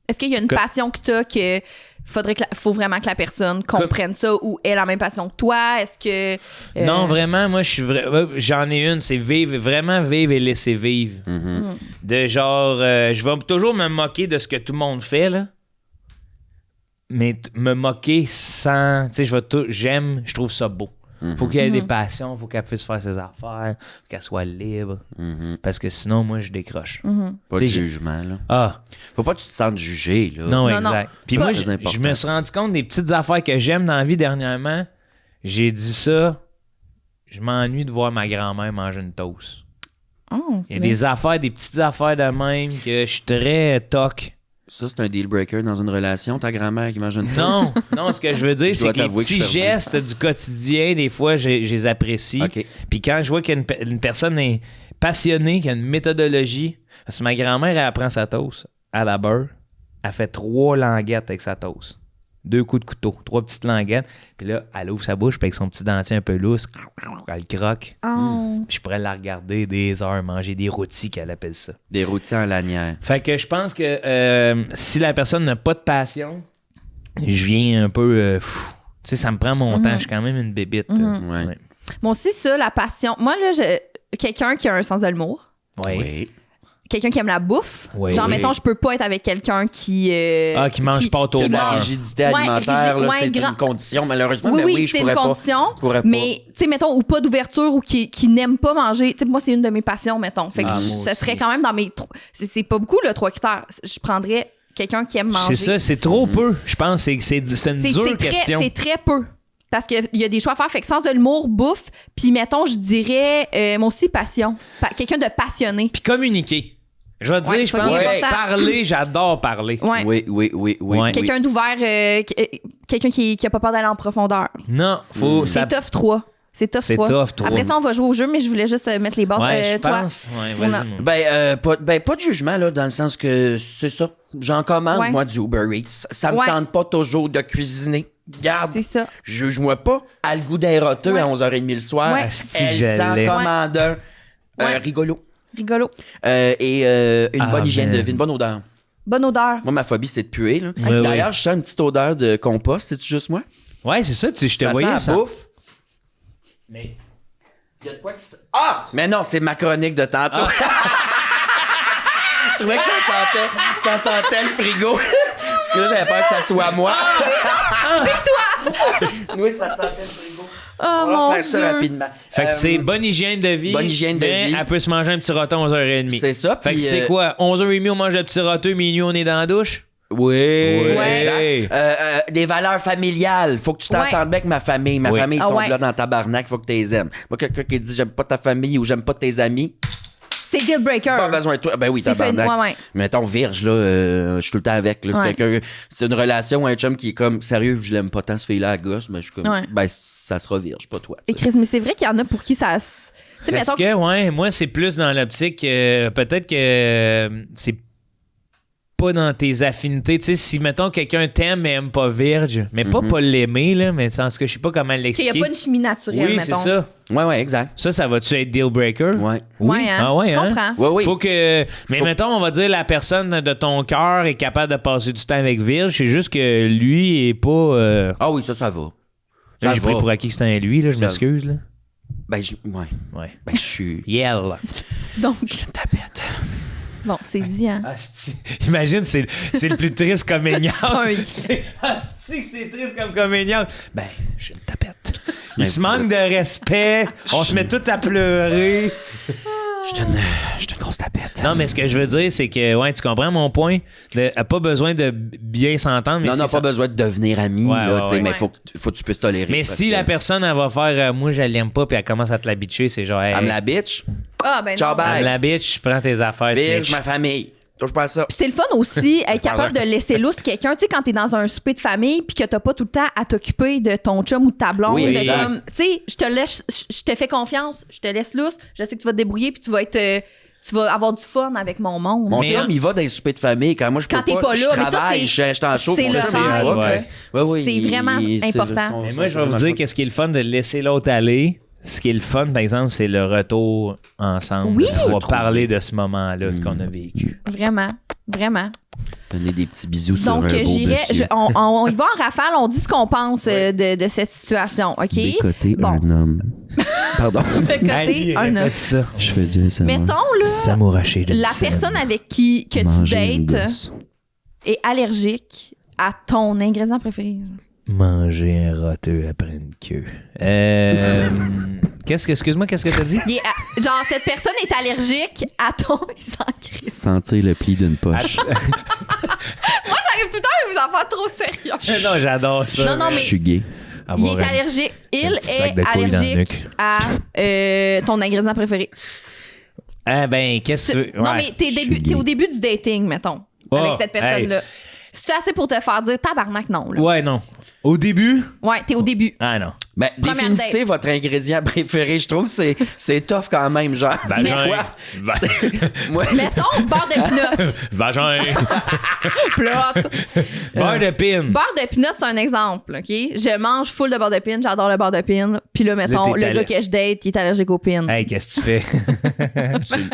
Est-ce qu'il y a une passion que t'as que faut vraiment que la personne comprenne ça ou ait la même passion que toi? Est-ce que... Non, vraiment, moi, j'en ai une, c'est vraiment vivre et laisser vivre. Mhm. De genre, je vais toujours me moquer de ce que tout le monde fait, là. Mais me moquer sans. Tu sais, je trouve ça beau. Faut qu'il y ait des passions, faut qu'elle puisse faire ses affaires, faut qu'elle soit libre. Mhm. Parce que sinon, moi, je décroche. Pas de T'sais, jugement, là. Ah, Faut pas que tu te sentes jugé, là. non, Non, exact. non. Puis Pas- moi, Très important. je me suis rendu compte des petites affaires que j'aime dans la vie dernièrement. J'ai dit ça. Je m'ennuie de voir ma grand-mère manger une toast. Oh, Il y c'est a bien. des petites affaires de même que je suis très toc. Ça, c'est un deal breaker dans une relation, ta grand-mère qui mange une toast? Non, ce que je veux dire, Je c'est dois que les t'avouer que je petits suis perdu. gestes du quotidien, des fois, je les apprécie. OK. Puis quand je vois qu'une personne est passionnée, qui a une méthodologie, parce que ma grand-mère, elle apprend sa toast. à la beurre, elle fait 3 languettes avec sa toast. 2 coups de couteau, 3 petites languettes. Puis là, elle ouvre sa bouche, puis avec son petit dentier un peu lousse, elle croque. Oh. Puis je pourrais la regarder des heures, manger des rôtis, qu'elle appelle ça. Des rôtis en lanière. Fait que je pense que si la personne n'a pas de passion, je viens un peu... tu sais, ça me prend mon temps. Je suis quand même une bébite. Ouais. Ouais. Moi aussi, ça, la passion. Moi, là, quelqu'un qui a un sens de l'humour. Ouais. Oui. Quelqu'un qui aime la bouffe. Oui. Genre, Oui. mettons, je peux pas être avec quelqu'un qui... qui mange pas autour C'est de de la l'heure. rigidité Ouais, alimentaire, là, ouais, c'est grand- une condition, malheureusement. Oui, mais oui, oui, je c'est une pourrais pas. condition. Pourrais pas. Mais, tu sais, mettons, ou pas d'ouverture ou qui n'aime pas manger. Tu sais, moi, c'est une de mes passions, mettons. Fait que Ah, moi ça aussi. serait quand même dans mes... C'est pas beaucoup, le 3 critères. Je prendrais quelqu'un qui aime manger. C'est ça, c'est trop peu. Je pense c'est une dure question. C'est très peu. Parce qu'il y a des choix à faire. Fait que sens de l'humour, bouffe. Puis, mettons, je dirais, moi aussi, passion. Quelqu'un de passionné. Puis communiquer. Je vais te dire, Ouais, je c'est pense important. que parler, j'adore parler. Ouais. Oui. Ouais. Quelqu'un d'ouvert, quelqu'un qui a pas peur d'aller en profondeur. Non, faut... C'est tough 3. C'est tough C'est 3. tough 3. Après ça, on va jouer au jeu, mais je voulais juste mettre les bases. Ouais, je toi, pense. Ouais, on a- vas-y, moi. Pas de jugement, là, dans le sens que c'est ça. J'en commande, Ouais. moi, du Uber Eats. Ça me Ouais. tente pas toujours de cuisiner. Garde, c'est ça. juge-moi pas. Elle a le goût d'un roteux Ouais. à 11h30 le soir. Ouais. Asti, Elle je s'en l'ai. commande un. Ouais. Rigolo. Rigolo. Et une Ah, bonne hygiène de man. vie, une bonne odeur. Bonne odeur. Moi, ma phobie, c'est de puer. Là. Ouais, D'ailleurs, je sens une petite odeur de compost. C'est-tu juste moi? Ouais, c'est ça, je te Ça voyais sent la ça. bouffe. Mais... Il y a de quoi qui Ah! Mais non, c'est ma chronique de tantôt. Je trouvais que ça sentait le frigo. Là, j'avais peur que ça soit moi. C'est toi! Oui, ça sentait le frigo. Oh On va mon faire ça Dieu. rapidement. Fait que c'est bonne hygiène de vie. bonne hygiène de mais vie. elle peut se manger un petit roton à 11h30. C'est ça, Fait que puis, c'est quoi? 11h30, on mange le petit roton, minuit, on est dans la douche? Oui, Ouais. exact. Des valeurs familiales. Faut que tu t'entendes Ouais. bien avec ma famille. Ma Oui. famille, ils Ah sont ouais. là dans tabarnak. Faut que tu les aimes. Moi, quelqu'un qui dit j'aime pas ta famille ou j'aime pas tes amis, C'est deal breaker. pas besoin de toi. Ben oui, C'est fait, tabarnak. ouais. Mettons, Virge, là, je suis tout le temps avec. Là. Ouais. Quelqu'un, c'est une relation, un chum qui est comme, sérieux, je l'aime pas tant, ce fille-là, à gosse, mais je suis comme, Ouais. ben, ça sera Virge, pas toi. Et tu sais. Chris, mais c'est vrai qu'il y en a pour qui ça... Tu sais, Parce mettons... que, ouais, moi, c'est plus dans l'optique, peut-être que c'est pas dans tes affinités. Tu sais, si, mettons, quelqu'un t'aime mais aime pas Virge, mais pas l'aimer, là, mais en ce que je sais pas comment Qu'il n'y l'expliquer. a pas une chimie naturelle, Oui, mettons. c'est ça. Ouais, exact. Ça va-tu être deal breaker? Ouais. Ouais, hein? Ah ouais, Je hein? comprends. Ouais, oui. Faut que. Mais Faut- mettons, on va dire la personne de ton cœur est capable de passer du temps avec Virge. C'est juste que lui est pas. Ah oui, ça va. Là, Ça j'ai va. pris pour acquis que c'était un lui, là, je Ça m'excuse. Là. Ben, ouais. Ouais. Ben, je suis. Yell. Donc, Je me tapette. bon, c'est dit, hein? Asti. Imagine, c'est le plus triste comédien. un i. Asti que c'est triste comme comédien. Ben, je suis une tapette. Il Ben, se manque de respect. On se met tout à pleurer. Je suis une grosse tapette. Non, mais ce que je veux dire, c'est que, ouais, tu comprends mon point? Pas besoin de bien s'entendre. Mais Non, si pas ça- besoin de devenir ami, Ouais, là, ouais, tu sais, ouais. mais faut que tu puisses tolérer. Mais parce si que la personne, elle va faire moi, je l'aime pas, puis elle commence à te l'habituer, c'est genre, Ça hey, me la bitch. Ah, ben Ciao, non. bye. la bitch, prends tes affaires, Bitch, snitch. ma famille. Touche pas à ça. Puis c'est le fun aussi, être capable de laisser lousse quelqu'un. Tu sais, quand t'es dans un souper de famille puis que t'as pas tout le temps à t'occuper de ton chum ou de ta blonde. Oui, de exact. comme, tu sais, je te fais confiance, je te laisse lousse, je sais que tu vas te débrouiller puis tu vas avoir du fun avec mon monde. Mon Mais- chum, il va dans les soupers de famille. Quand moi, je peux Quand t'es pas je là, mais ça, travaille, c'est- je suis en show. c'est mon le chum, il rêve. va. Ouais. Ouais, ouais, C'est vraiment important. Mais moi, je vais vous dire qu'est-ce qui est le fun de laisser l'autre aller. Ce qui est le fun, par exemple, c'est le retour ensemble. Oui! On va parler de ce moment-là qu'on a vécu. Vraiment, vraiment. Donner des petits bisous Donc, sur un beau j'irais, monsieur. on y va en rafale, on dit ce qu'on pense de cette situation, OK? Décoter Bon. un homme. Pardon. De côté, un homme. ça. Je fais dire ça. Mettons, là, Samouraché de la scène. personne avec qui que tu dates est allergique à ton ingrédient préféré. Manger un roteux après une queue. Excuse-moi, qu'est-ce que t'as dit? Genre, cette personne est allergique à ton... Il s'en crisse. Sentir le pli d'une poche. Moi, j'arrive tout le temps à vous en faire trop sérieux. Non, j'adore ça. Non, non, mais- Je suis gay. Il Avoir est un- allergique. un Il petit sac est de couilles dans le allergique à ton ingrédient préféré. Ah ben, qu'est-ce que tu veux? Non, Ouais. mais t'es suis t'es au gay. début du dating, mettons, Oh, avec cette personne-là. C'est assez pour te faire dire tabarnak, non. Là. Ouais, non. Au début? Ouais, t'es au début. Ah non. Ben, Première définissez date. votre ingrédient préféré. Je trouve que c'est tough quand même, genre. Vagin. C'est quoi? Moi, Mettons, beurre de pinot. Vagin. Plot. Beurre de pin. Beurre de pinot, c'est un exemple, OK? Je mange full de beurre de pin, j'adore le beurre de pin. Puis là, mettons, t'es le gars que je date, il est allergique au pin. Hey, qu'est-ce que tu fais?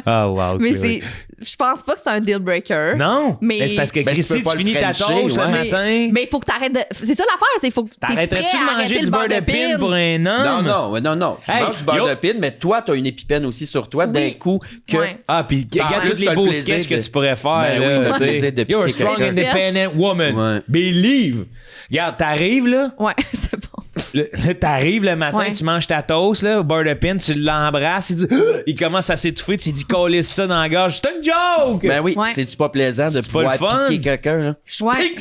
Oh, wow. Mais Chloé. je pense pas que c'est un deal breaker. Non. Mais- c'est parce que Ben, tu Christy, peux pas tu le finis ta frencher, toast le ouais. matin. Mais il faut que t'arrêtes de. C'est ça l'affaire, c'est faut que t'es prêt T'arrêterais-tu à de arrêter manger le du beurre de pin pour un homme? non. Tu Hey, manges du beurre yo. de pin, mais toi, t'as une épipène aussi sur toi d'un Oui. coup que. Ouais. Ah, puis regarde plus, tous les t'as le beaux plaisir sketchs que de- tu pourrais faire. Ben oui, là, t'as le tu sais. plaisir de You're a piquer strong, quelqu'un. independent woman. Ouais. Believe. Regarde, t'arrives là, Ouais, c'est bon. t'arrives le matin, Ouais. tu manges ta toast, là, au beurre de pin, tu l'embrasses, il dit, il commence à s'étouffer, tu dis, coller ça dans la gorge, c'est une joke! Ben oui, Ouais. c'est-tu pas plaisant de C'est pas le pouvoir fun. piquer quelqu'un, là? Ouais.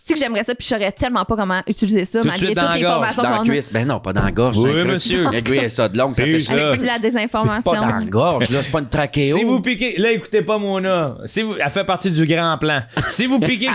C'est que j'aimerais ça, puis je saurais tellement pas comment utiliser ça, Tout de malgré suite dans toutes les la gorge, formations Dans la qu'on a. cuisse. Ben non, pas dans la gorge. Oui, c'est incroyable. monsieur. Le gars, il a ça de long, ça fait C'est chier. ça. Avec de la désinformation. Pas dans la gorge, là. C'est pas une trachéo. Si vous piquez, là, écoutez pas Mona. Si vous, elle fait partie du grand plan. Si vous piquez.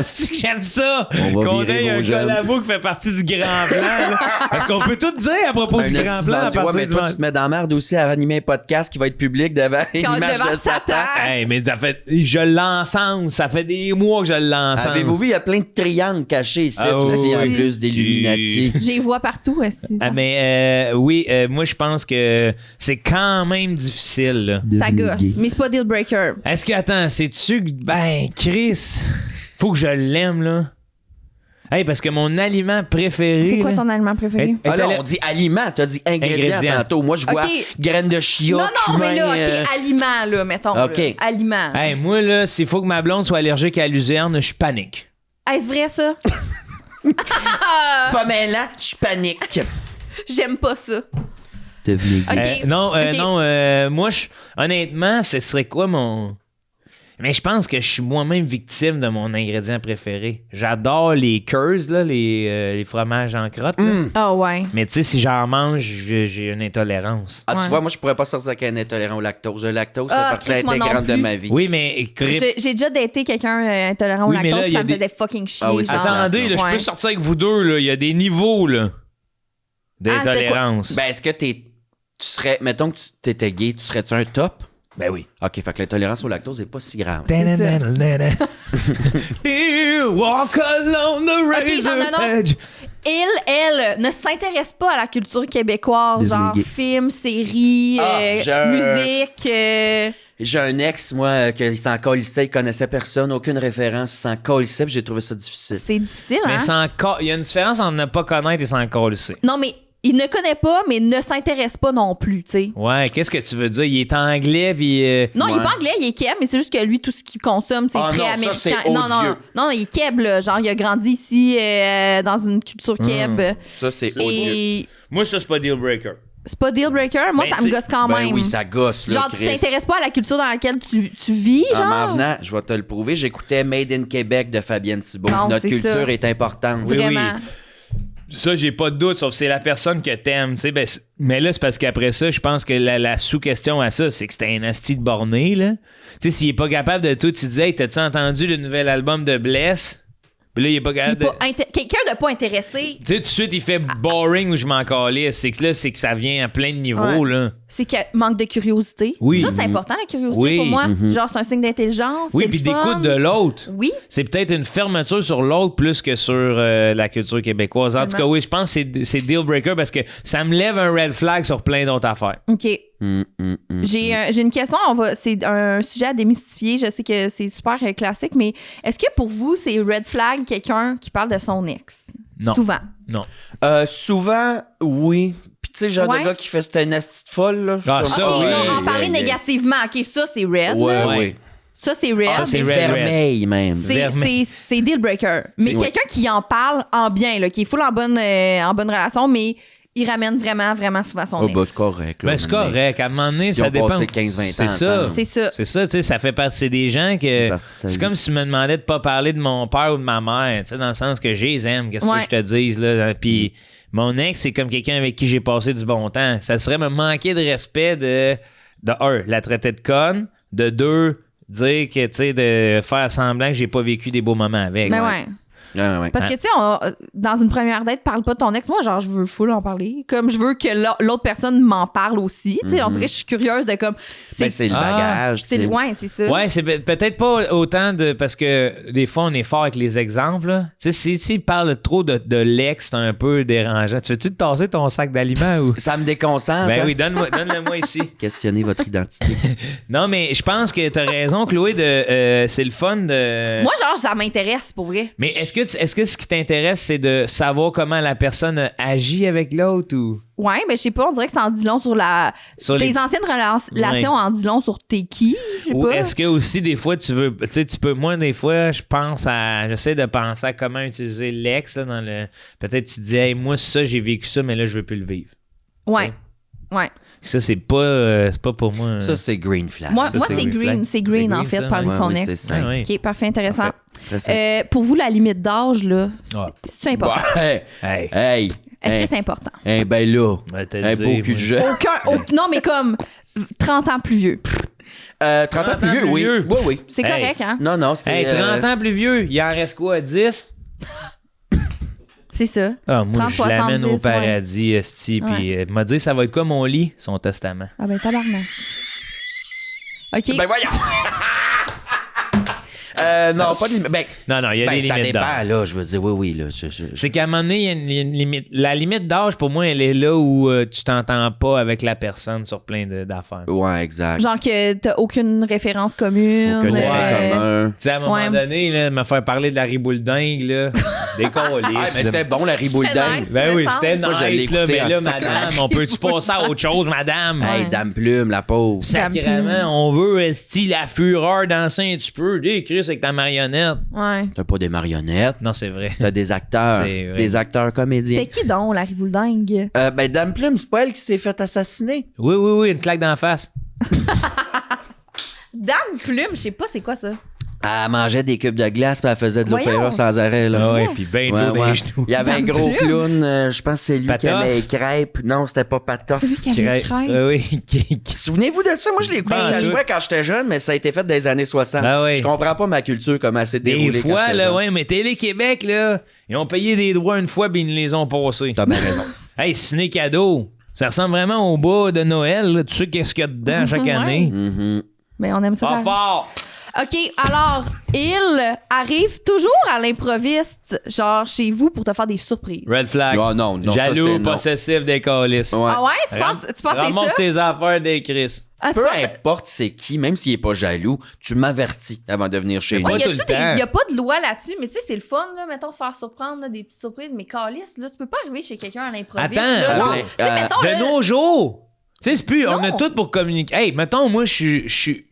C'est que j'aime ça! On va Qu'on virer ait un vos gars jeunes. là-bas qui fait partie du grand plan. là. Parce qu'on peut tout dire à propos du grand plan à Ouais, partir mais du toi, moment. tu te mets dans la merde aussi à animer un podcast qui va être public devant une Quand- image devant de Satan. Satan. Hey, mais ça fait, je l'encense. Ça fait des mois que je l'encense. Avez-vous vu, il y a plein de triangles cachés ici, Ah aussi, en oui. plus d'Illuminati. J'y vois partout aussi. Ah, mais oui, moi, je pense que c'est quand même difficile. Là. Ça gosse, mais c'est pas deal breaker. Est-ce que, attends, c'est-tu que. Ben, Chris, faut que je l'aime, là. Hey, parce que mon aliment préféré. C'est quoi là, ton aliment préféré? est- Ah là, est- on dit aliment, t'as dit ingrédients Ingrédients. tantôt. Moi, je vois Ok. graines de chia, Non, mais là, cumin, OK, aliment, là, mettons. OK. Là. Aliment. Hey, moi, là, s'il faut que ma blonde soit allergique à la luzerne, je panique. Est-ce vrai, ça? C'est pas mêlant, je panique. J'aime pas ça. Devenez gay. OK. Non, OK. non, moi, honnêtement, ce serait quoi mon. Mais je pense que je suis moi-même victime de mon ingrédient préféré. J'adore les curds, là, les fromages en crotte. là. Ah ouais. Mais tu sais, si j'en mange, j'ai une intolérance. Ah, Ouais. tu vois, moi, je pourrais pas sortir avec un intolérant au lactose. Le lactose Ah, fait partie Chris, moi non intégrante de plus. ma vie. Oui, mais J'ai déjà daté quelqu'un intolérant au Oui, mais lactose, là, il y a ça me des- faisait fucking chier. Ah oui, genre. attendez, là, je Ouais. peux sortir avec vous deux, là. Il y a des niveaux, là, d'intolérance. Ben, est-ce que tu serais, mettons que tu t'étais gay, tu serais-tu un top? Ben oui. OK, fait que l'intolérance au lactose n'est pas si grave. Walk along the Ok, j'en ai un autre. Elle ne s'intéresse pas à la culture québécoise, Désolé, genre gay. films, séries, Ah, musique. J'ai un ex, moi, qui s'en colissait, il connaissait personne, aucune référence, il s'en colissait, puis j'ai trouvé ça difficile. C'est difficile, Mais hein? il y a une différence entre ne pas connaître et s'en coller. Non, mais il ne connaît pas, mais ne s'intéresse pas non plus, tu sais. Ouais, qu'est-ce que tu veux dire? Il est anglais, puis... Non, il est Ouais. pas anglais, il est keb, mais c'est juste que lui, tout ce qu'il consomme, c'est Ah très non, ça, américain. c'est Non, non, odieux. non, il est keb, là. Genre, il a grandi ici dans une culture keb. Ça, c'est odieux. Et Moi, ça, c'est pas deal breaker. c'est pas deal breaker. Moi, Ben, ça me t'sais, gosse quand Ben même. oui, ça gosse, là, Genre, tu Chris. t'intéresses pas à la culture dans laquelle tu vis, En m'en genre? venant, je vais te le prouver, j'écoutais Made in Québec de Fabienne Thibault. Non, Notre c'est culture ça. est importante. Oui, Vraiment. Ça, j'ai pas de doute, sauf que c'est la personne que t'aimes, tu sais. Ben, mais là, c'est parce qu'après ça, je pense que la sous-question à ça, c'est que c'était un asti de borné, là. Tu sais, s'il est pas capable de tout, tu disais, hey, t'as-tu entendu le nouvel album de Bless? Puis là, il est pas Il est capable de... pas quelqu'un de pas intéressé, Tu sais, tout de suite, il fait boring ou je m'en calisse. C'est que là, c'est que ça vient à plein de niveaux, Ouais. là. c'est qu'il manque de curiosité. Oui. Ça, c'est important, la curiosité, Oui. pour moi. Genre, c'est un signe d'intelligence. Oui, c'est puis le fun. d'écoute de l'autre. Oui. C'est peut-être une fermeture sur l'autre plus que sur la culture québécoise. En tout cas, Vraiment. oui, je pense que c'est deal breaker parce que ça me lève un red flag sur plein d'autres affaires. OK. J'ai une question. C'est un sujet à démystifier. Je sais que c'est super classique, mais est-ce que pour vous, c'est red flag quelqu'un qui parle de son ex? Non. Souvent. Non. Souvent, oui. Puis tu sais, genre Ouais. de gars qui fait c'était une asti de folle, là. Ah, ça, OK, ouais, non, en parler ouais. négativement. OK, ça, c'est red. Ouais, là. Ouais. ouais. Ça, c'est red. Ah, c'est red, vermeil, même. C'est deal breaker. Mais ouais. quelqu'un qui en parle en bien, là, qui est full en bonne relation, mais il ramène vraiment, vraiment souvent son Oh, ex. bah, c'est correct. là, Ben, c'est mais correct. À un moment donné, si ça on dépend. passait 15-20 ans C'est ça. ensemble. C'est ça. C'est ça, tu sais, ça fait partie. C'est des gens que. partie de sa C'est vie. comme si tu me demandais de pas parler de mon père ou de ma mère, tu sais, dans le sens que je les aime. Qu'est-ce Ouais. que je te dise, là? Puis mon ex, c'est comme quelqu'un avec qui j'ai passé du bon temps. Ça serait me manquer de respect de un, la traiter de conne, de deux, dire que, tu sais, de faire semblant que j'ai pas vécu des beaux moments avec. Ben ouais. Ouais. Parce que, tu sais, dans une première date, parle pas de ton ex. Moi, genre, je veux full en parler. Comme je veux que l'autre personne m'en parle aussi. Tu sais, on dirait que je suis curieuse de comme. Ben, c'est le bagage. tu sais. Ouais, c'est ça. Ouais, c'est peut-être pas autant de. Parce que des fois, on est fort avec les exemples. là. Tu sais, s'il parle trop de l'ex, c'est un peu dérangeant. Tu veux-tu te tasser ton sac d'aliments ou. Ça me déconcentre. Ben hein? oui, donne-le-moi ici. Questionner votre identité. Non, mais je pense que t'as raison, Chloé, c'est le fun de. Moi, genre, ça m'intéresse pour vrai. Mais est-ce que ce qui t'intéresse, c'est de savoir comment la personne agit avec l'autre ou. Ouais, ben je sais pas, on dirait que ça en dit long sur Sur tes les- anciennes relations en dit long sur t'es qui, je sais Ou pas. est-ce que aussi des fois tu veux, tu sais, tu peux, moi des fois j'essaie de penser à comment utiliser l'ex là, dans le, peut-être tu dis, hey, moi ça j'ai vécu ça mais là je veux plus le vivre. Ouais. Ouais. Ça c'est pas pour moi. Ça, c'est green flag. Moi, Ça, moi c'est c'est green green. flag. C'est green, C'est en green, fait, ça, parler de ouais, son oui, ex. c'est simple. oui. OK, parfait, intéressant. Très simple. Pour vous, la limite d'âge, là, Ouais. c'est important. Ouais. Hey. Hey. Est-ce que c'est important? Ben là. Ouais, t'as Un dit, beau cul de moi. jeune. Non, mais comme 30 ans plus vieux. 30 ans plus vieux, oui. vieux. Oui, oui. C'est Hey. correct, hein? Non, c'est. Hey, 30 ans plus vieux, il en reste quoi, 10? C'est ça. Ah, moi 30, je l'amène 70, au paradis, esti, puis m'a dit ça va être quoi mon lit? Son testament. Ah ben, tabarnak. OK. Ben voyons. Non, pas de limite. Ben, Non, il y a des ça limites dépend, d'âge. là. Je veux dire, oui, là. C'est qu'à un moment donné, il y a une limite. La limite d'âge, pour moi, elle est là où tu t'entends pas avec la personne sur plein d'affaires. Ouais, exact. Genre que t'as aucune référence commune. Aucun intérêt commun. Tu sais, à un moment Ouais. donné, là, me faire parler de la riboule dingue, là, décoller. Ah, mais c'était bon, la riboule C'était dingue. nice. Ben oui, me c'était Moi, je l'ai nice, là, écouté mais en là, sacrant. madame, on peut-tu passer à autre chose, madame? Ouais. Hey, Dame Plume, la pauvre. Sacrément, on veut, esti, la fureur danser un petit peu. Des Chris avec ta marionnette. Ouais. T'as pas des marionnettes. Non, c'est vrai. T'as des acteurs. C'est vrai. Des acteurs comédiens. C'était qui donc, la riboule dingue? Ben, Dame Plume, c'est pas elle qui s'est fait assassiner. Oui, une claque d'en face. Dame Plume, je sais pas c'est quoi ça. Elle mangeait des cubes de glace puis elle faisait de Voyons. l'opéra sans arrêt. Là. Ah ouais, vrai? puis ben Ouais, d'eau dans ouais. les genoux. Il y avait un Dame gros Plume. clown, je pense que c'est lui qui Patoff? aimait les crêpes. Non, c'était pas Patoff. C'est lui qui avait crème. Oui, qui- Souvenez-vous de ça? Moi, je l'ai écouté, Pas ça en tout. jouait quand j'étais jeune, mais ça a été fait dans les années 60. Ah ouais. Je comprends pas ma culture, comment elle s'est Des déroulée quand fois, j'étais là, jeune. ouais, mais Télé-Québec, là, ils ont payé des droits une fois, puis ils nous les ont passés. T'as bien raison. Hey, ciné cadeau, ça ressemble vraiment au bas de Noël, là. Tu sais qu'est-ce qu'il y a dedans chaque Ouais. année. Mhm. Mais on aime ça. Pas pareil. fort! OK, alors, il arrive toujours à l'improviste, genre chez vous, pour te faire des surprises. Red flag. Ah non, ça, Jaloux, c'est non. possessif des calices. Ouais. Ah ouais? Tu penses que c'est Ramasse ça? tes affaires des Chris. Ah, tu Peu penses- importe c'est qui, même s'il est pas jaloux, tu m'avertis avant de venir chez Mais nous. pas Ouais, tout le temps. Il n'y a pas de loi là-dessus, mais tu sais, c'est le fun, là, mettons, se faire surprendre, là, des petites surprises, mais calice, là, tu peux pas arriver chez quelqu'un à l'improviste. Attends, là, genre, mais, tu sais, mettons, De là, nos jours! Tu sais, c'est plus, on a Non. tout pour communiquer. Hey, mettons, moi,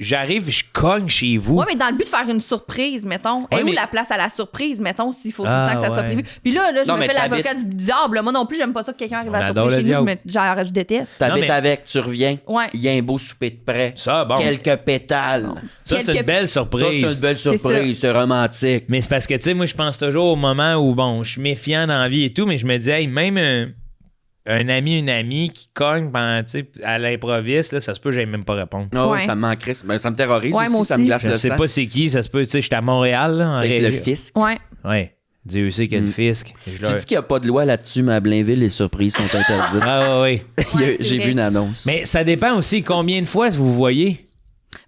j'arrive, je cogne chez vous. ouais, mais dans le but de faire une surprise, mettons. Ouais, Et où mais- la place à la surprise, mettons, s'il faut Ah, tout le temps que ça soit ouais. prévu. Puis là, je Non, me mais fais l'avocat du diable. Moi non plus, j'aime pas ça que quelqu'un arrive On à la adore surprise le chez nous. diable. Je déteste. T'habites Non, mais- avec, tu reviens. Ouais. Il y a un beau souper de près. Ça, bon. Quelques pétales. Ça, c'est Quelques- une belle Ça, surprise. c'est une belle C'est surprise. C'est romantique. Mais c'est parce que, tu sais, moi, je pense toujours au moment où, bon, je suis méfiant dans la vie et tout, mais je me dis, hey, même un ami, une amie qui cogne pendant, tu sais, à l'improviste, là, ça se peut que j'aille même pas répondre. Ah ouais, Ouais. ça me manquerait. Ben, ça me terrorise Ouais, aussi, moi ça me aussi. glace Je le sais sang. pas c'est qui, ça se peut, tu sais, j'étais à Montréal, là, en Avec le région. fisc. Ouais. Ouais. Dieu sait qu'il y a le fisc. Je Tu leur- dis qu'il n'y a pas de loi là-dessus, mais à Blainville, les surprises sont interdites. Ah, ouais. Ouais, c'est J'ai vrai. vu une annonce. Mais ça dépend aussi combien de fois vous voyez.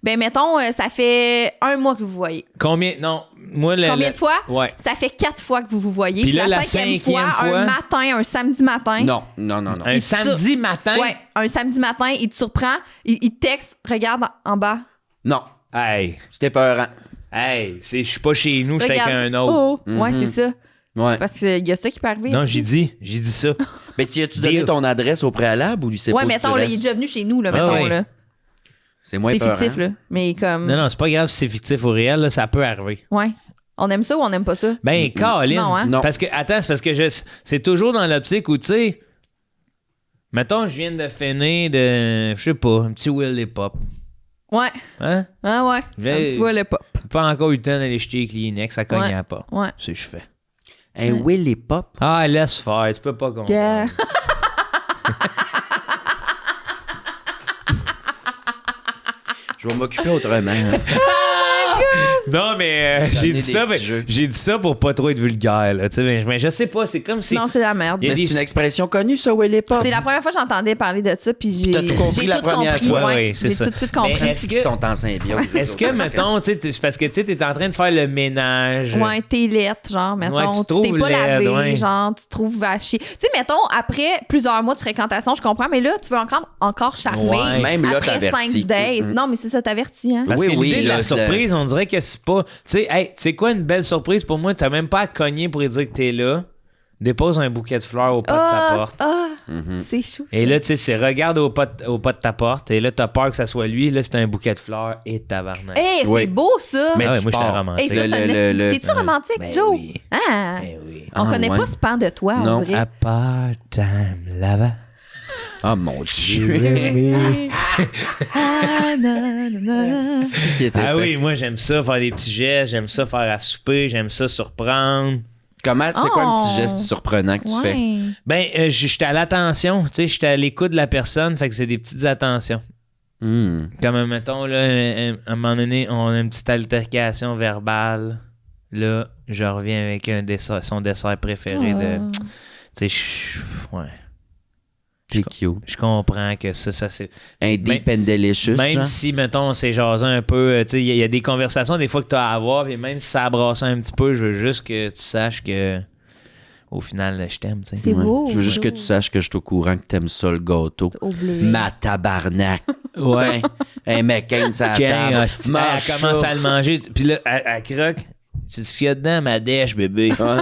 Ben, mettons, ça fait un mois que vous voyez. Combien. Non, moi, Combien de fois? Ouais. Ça fait 4 fois que vous vous voyez. Puis là, la cinquième cinquième fois- un matin, un samedi matin. Non. Un Il samedi matin. Ouais, un samedi matin, il te surprend, il te texte, regarde en bas. Non. Hey, C'était peurant. hey, je suis pas chez nous, j'étais avec Regarde. un autre. Oh, ouais, Mhm. c'est ça. Ouais. Parce qu'il y a ça qui peut arriver. Non, aussi. j'ai dit ça. Mais tu as-tu donné Deal. ton adresse au préalable ou lui c'est Ouais, pas mettons, là, il est déjà venu chez nous, là, Ah mettons, ouais. là. C'est moins C'est peurant. fictif, là. Mais comme. Non, non, c'est pas grave si c'est fictif ou réel, là, ça peut arriver. Ouais. On aime ça ou on aime pas ça? Ben, Colin. Non, hein? Non. Parce que, attends, c'est parce que c'est toujours dans l'optique où, tu sais, mettons, je viens de finir de, je sais pas, un petit Will et Pop. Ouais. Hein? Ah ouais. J'ai- Tu vois le pop. Pas encore eu le temps d'aller jeter les Kleenex, ça cogne à pas. Ouais. C'est ce que je fais. Un Willy Pop. Ah, laisse faire, tu peux pas comprendre. Yeah. Je vais m'occuper autrement. hein. Non, mais Donner j'ai dit des ça, petits jeux. j'ai dit ça pour pas trop être vulgaire, là, tu sais, mais je sais pas, c'est comme si... Non, c'est la merde. Il y a Mais des- c'est une expression connue, ça, Willy Pop. C'est la première fois que j'entendais parler de ça, puis j'ai T'as tout compris j'ai la tout première compris. fois. Ouais, Oui, c'est j'ai ça. tout de suite Mais compris. est-ce Est-ce que- qu'ils sont en symbiose? Est-ce que, mettons, tu sais, c'est parce que tu es en train de faire le ménage. Ouais, t'es lettre, genre, mettons, Ouais, tu tu trouves t'es pas laide, lavé, ouais. genre, tu te trouves vaché. Tu sais, mettons, après plusieurs mois de fréquentation, je comprends, mais là, tu veux encore charmer. Ouais. Même là, après t'avertis. 5 dates. Mm-mm. Non, mais c'est ça, t'avertis, hein. Parce Oui, que oui, l'idée de là, la surprise, on dirait que c'est pas... Tu sais, hey, tu sais quoi, une belle surprise pour moi, t'as même pas à cogner pour lui dire que t'es là. Dépose un bouquet de fleurs au pas de sa porte. C'est chou. Et ça. là, tu sais, c'est regarde au pas de ta porte. Et là, t'as peur que ça soit lui. Là, c'est un bouquet de fleurs et tabarnak. Hey, Oui. c'est beau, ça. Mais Ah ouais, tu moi, j'étais pars. romantique. Hey, ça, T'es-tu romantique, Ben Joe? oui. Ah. Ben oui. On Ah, connaît ouais. pas ce pan de toi, Non. on dirait. À part-time lava. Oh mon Dieu. Ah, nanana. Qui était Ah fait. oui, moi, j'aime ça, faire des petits gestes. J'aime ça, faire à souper. J'aime ça, surprendre. Comment, c'est quoi un petit Oh. geste surprenant que tu fais? Ouais. Ben, j'étais à l'attention. Tu sais, j'étais à l'écoute de la personne. Fait que c'est des petites attentions. Comme, mettons, là, à un moment donné, on a une petite altercation verbale. Là, je reviens avec son dessert préféré de... Oh. Tu sais, ouais. C'est cute. Je comprends que ça c'est... Un deep and delicious, Même genre. si, mettons, on s'est jasé un peu, tu sais, il y a des conversations des fois que tu as à avoir, puis même si ça a brassé un petit peu, je veux juste que tu saches que au final, je t'aime, tu sais. C'est beau. Je veux juste que beau. tu saches que je suis au courant que t'aimes ça, le gâteau. Au bleu. Ma tabarnak. Ouais. Un McCain, ça Quand table. hostie, elle commence à le manger, puis là, elle croque. Tu dis ce qu'il y a dedans, ma dèche, bébé. Ouais.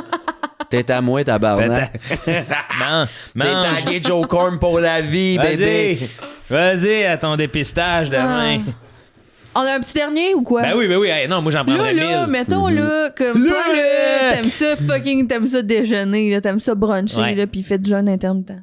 T'es à moi, tabarnak. Non, T'es mange. tagué Joe Corn pour la vie, bébé. Vas-y, à ton dépistage demain. On a un petit dernier ou quoi? Ben oui. Hey, non, moi, j'en prendrais Là, 1000. mettons, là, comme Là, toi, là. là, t'aimes ça déjeuner, là, t'aimes ça bruncher, Ouais. là, puis fait du jeûne intermittent.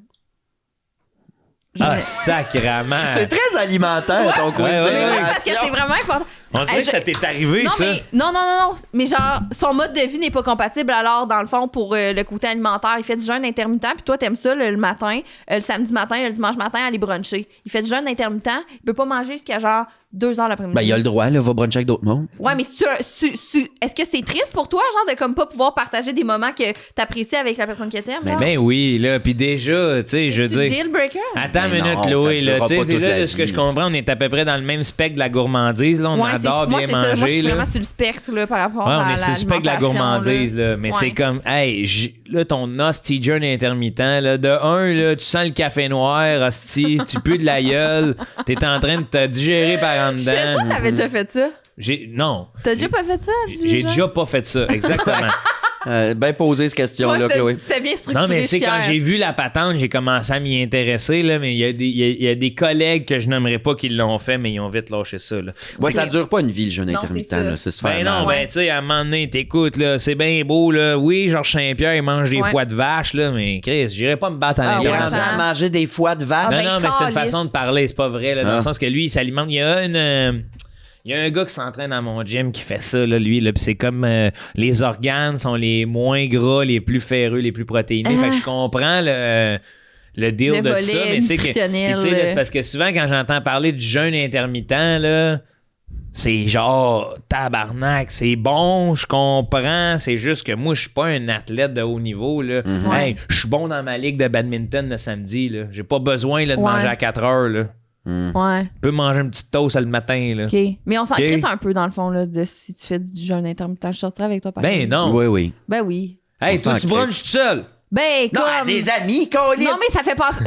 Ah, sacrament. C'est très alimentaire, ton quiz. Ouais, ouais, Mais ouais. oui, parce que c'est vraiment important. On dirait que ça t'est arrivé, Non, ça. mais non. Mais genre, son mode de vie n'est pas compatible. Alors, dans le fond, pour le côté alimentaire, il fait du jeûne intermittent. Puis toi, t'aimes ça le matin, le samedi matin, le dimanche matin, aller bruncher. Il fait du jeûne intermittent. Il peut pas manger jusqu'à genre 2 heures l'après-midi. Ben, il a le droit, là, va bruncher avec d'autres mondes. Ouais, mais est-ce que c'est triste pour toi, genre, de comme pas pouvoir partager des moments que t'apprécies avec la personne que t'aimes? genre? Ben oui, là. Puis déjà, tu sais, je veux dire. Deal breaker? Attends Mais une minute, non, Chloé, ça là. durera Tu sais, pas toute là, la de ce que vie, je là. comprends, on est à peu près dans le même spectre de la gourmandise, là. On Ouais, adore moi, bien c'est ça. Moi, je manger, suis là. vraiment sur le spectre, là, par rapport Ouais, à on est sur le spectre de la gourmandise, là. Mais Ouais. c'est comme, hey, là, ton hostie jeûne intermittent, là. De un, là, tu sens le café noir, hostie, tu pues de la gueule, t'es en train de te digérer par en Je sais ça, dedans. t'avais déjà fait ça. Non. T'as déjà pas fait ça? J'ai genre? déjà pas fait ça, exactement. Bien posé, cette question-là, Ouais, Chloé. c'était bien structuré. Non, mais c'est je suis quand fière. j'ai vu la patente, j'ai commencé à m'y intéresser, là, mais il y a des collègues que je nommerai pas qui l'ont fait, mais ils ont vite lâché ça, là. Ouais, ça Mais- dure pas une vie, le jeûne Non, intermittent, c'est ça. là. C'est se faire Ben non, mal. ben tu sais, à un moment donné, t'écoutes, là, c'est bien beau, là. Oui, Georges Saint-Pierre, il mange des Ouais. foies de vache, là, mais Chris, j'irais pas me battre en Ah, Il est ouais, interne. rendu ça- à manger des foies de vache. Ah, Non, ben, non, mais c'est une calisse. façon de parler, c'est pas vrai, là, dans Ah. le sens que lui, il s'alimente. Il y a un gars qui s'entraîne dans mon gym qui fait ça, là, lui, là, pis c'est comme les organes sont les moins gras, les plus ferreux, les plus protéinés. Fait que je comprends le deal Le de volet ça, mais c'est que. nutritionnel, puis tu sais, là, c'est parce que souvent, quand j'entends parler du jeûne intermittent, là. C'est genre tabarnak, c'est bon, je comprends, c'est juste que moi je suis pas un athlète de haut niveau là. Hey, je suis bon dans ma ligue de badminton le samedi là, j'ai pas besoin là, de Ouais. manger à 4 heures là. Ouais, Je peux manger une petite toast le matin là. OK. Mais on s'en OK. crisse un peu, dans le fond, là, de si tu fais du jeûne intermittent. Je sortirais avec toi, par Ben exemple. non. Oui, oui. Ben oui. Hey, On toi s'en tu crisse. brunches tout seul. Ben, Non, comme... des amis, câlisse. Non, mais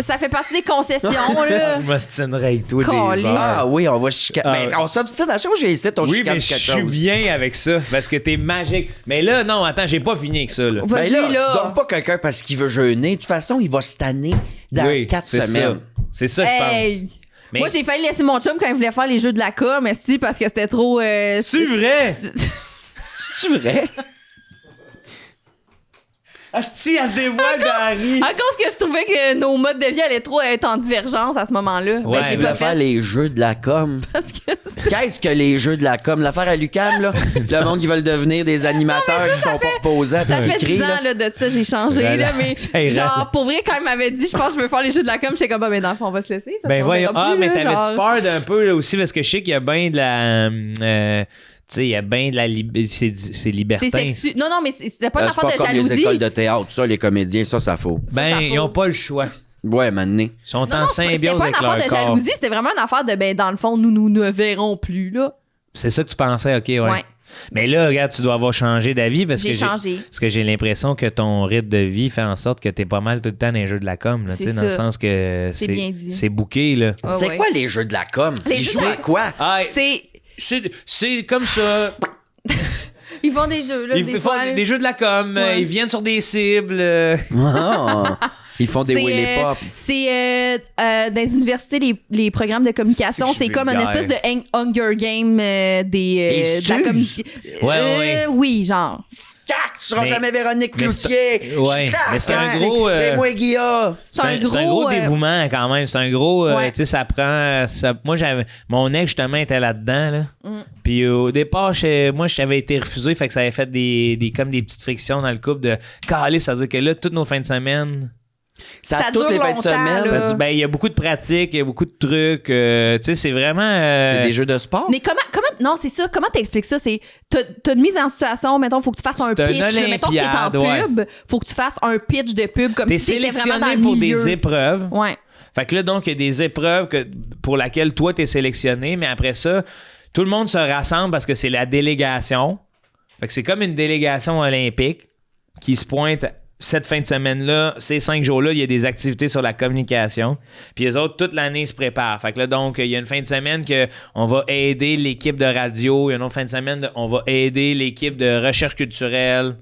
ça fait partie des concessions, là. Je m'ostinerais avec toi Caliste. des heures. Ah oui, on va chicaner. Ben, on s'obstine. À chaque fois que j'ai ici, on Oui, chicane mais je quelque suis chose. bien avec ça parce que t'es magique. Mais là, non, attends, j'ai pas fini avec ça là. Vas-y, Ben là, là. tu donnes pas quelqu'un parce qu'il veut jeûner. De toute façon, il va se tanner dans Oui, 4 c'est semaines. ça. C'est ça, je pense. Hey! Mais- Moi, j'ai failli laisser mon chum quand il voulait faire les jeux de la com, esti, parce que c'était trop... C'est vrai? C'est vrai? Asti, elle se dévoile, Barry. À cause que je trouvais que nos modes de vie allaient trop être en divergence à ce moment-là. Ouais, Ben, je l'ai Il pas va faire fait. les jeux de la com. Parce que... Qu'est-ce que les jeux de la com? L'affaire à Lucam, là? Le monde qui veulent devenir des animateurs qui sont pas reposants Ça puis fait qui 10 crient, ans là. là, de ça, j'ai changé. Là, Relax, mais hey, genre, relax. pour vrai, quand il m'avait dit, je pense que je veux faire les jeux de la com, j'étais comme, bah, mais dans le fond, on va se laisser. parce Ben qu'on voyons. verra Ah, plus, mais là, t'avais-tu genre. peur d'un peu là aussi parce que je sais qu'il y a bien de la. sais, il y a bien de la c'est libertin. C'est sexu. Non, mais c'était pas une C'est pas affaire de comme jalousie. les écoles de théâtre, ça, les comédiens, ça faut. Ben, ça ils ont faut. pas le choix. Ouais, maintenant. Ils sont Non, en non, c'était symbiose pas une avec leur affaire de corps. jalousie, c'était vraiment une affaire de, ben, dans le fond, nous ne verrons plus, là. C'est ça que tu pensais, OK, ouais. Ouais. Mais là, regarde, tu dois avoir changé d'avis parce J'ai que changé. parce que j'ai l'impression que ton rythme de vie fait en sorte que t'es pas mal tout le temps dans les jeux de la com, là, tu C'est sais, dans le ça. sens que C'est bien dit. c'est booké, là. Ouais, C'est ouais. quoi les jeux de la com? Les Ils jeux jouent de à la- quoi? Ah, C'est... comme ça. Ils font des jeux, là, Ils des font fois. des jeux de la com, Ouais. ils viennent sur des cibles. Ah, ils font des C'est, Willy Pop. C'est dans les universités, les programmes de communication, C'est c'est comme une vulgaire. espèce de Hunger Game de la Les communication. Ouais. Oui, genre. Tac, tu seras Mais- jamais Véronique mais Cloutier. ouais, Tac, mais c'est un tac, gros, C'est moi, Guilla. C'est un gros. dévouement quand même. C'est un gros. Ouais. Tu sais, ça prend. Moi, mon ex, justement, était là-dedans. Là. Mm. Puis au départ, moi, je t'avais été refusé. Fait que ça avait fait comme des petites frictions dans le couple de caler. Ça veut dire que là, toutes nos fins de semaine. Ça Ça a toutes dure les fins de longtemps, semaine. là. Ça dit, ben, il y a beaucoup de pratiques, il y a beaucoup de trucs. Tu sais, c'est vraiment. C'est des jeux de sport. Mais comment non, c'est ça. Comment t'expliques ça? C'est, t'as une mise en situation, mettons, faut que tu fasses un C'est un pitch. là. Mettons que t'es en olympiade, ouais. pub, faut que tu fasses un pitch de pub comme T'es si t'étais vraiment dans sélectionné le pour milieu. des épreuves. Ouais. Fait que là, donc, il y a des épreuves pour lesquelles toi, t'es sélectionné, mais après ça, tout le monde se rassemble parce que c'est la délégation. Fait que c'est comme une délégation olympique qui se pointe cette fin de semaine-là, ces 5 jours-là, il y a des activités sur la communication. Puis les autres, toute l'année, se préparent. Fait que là, donc, il y a une fin de semaine qu'on va aider l'équipe de radio. Il y a une autre fin de semaine, on va aider l'équipe de recherche culturelle.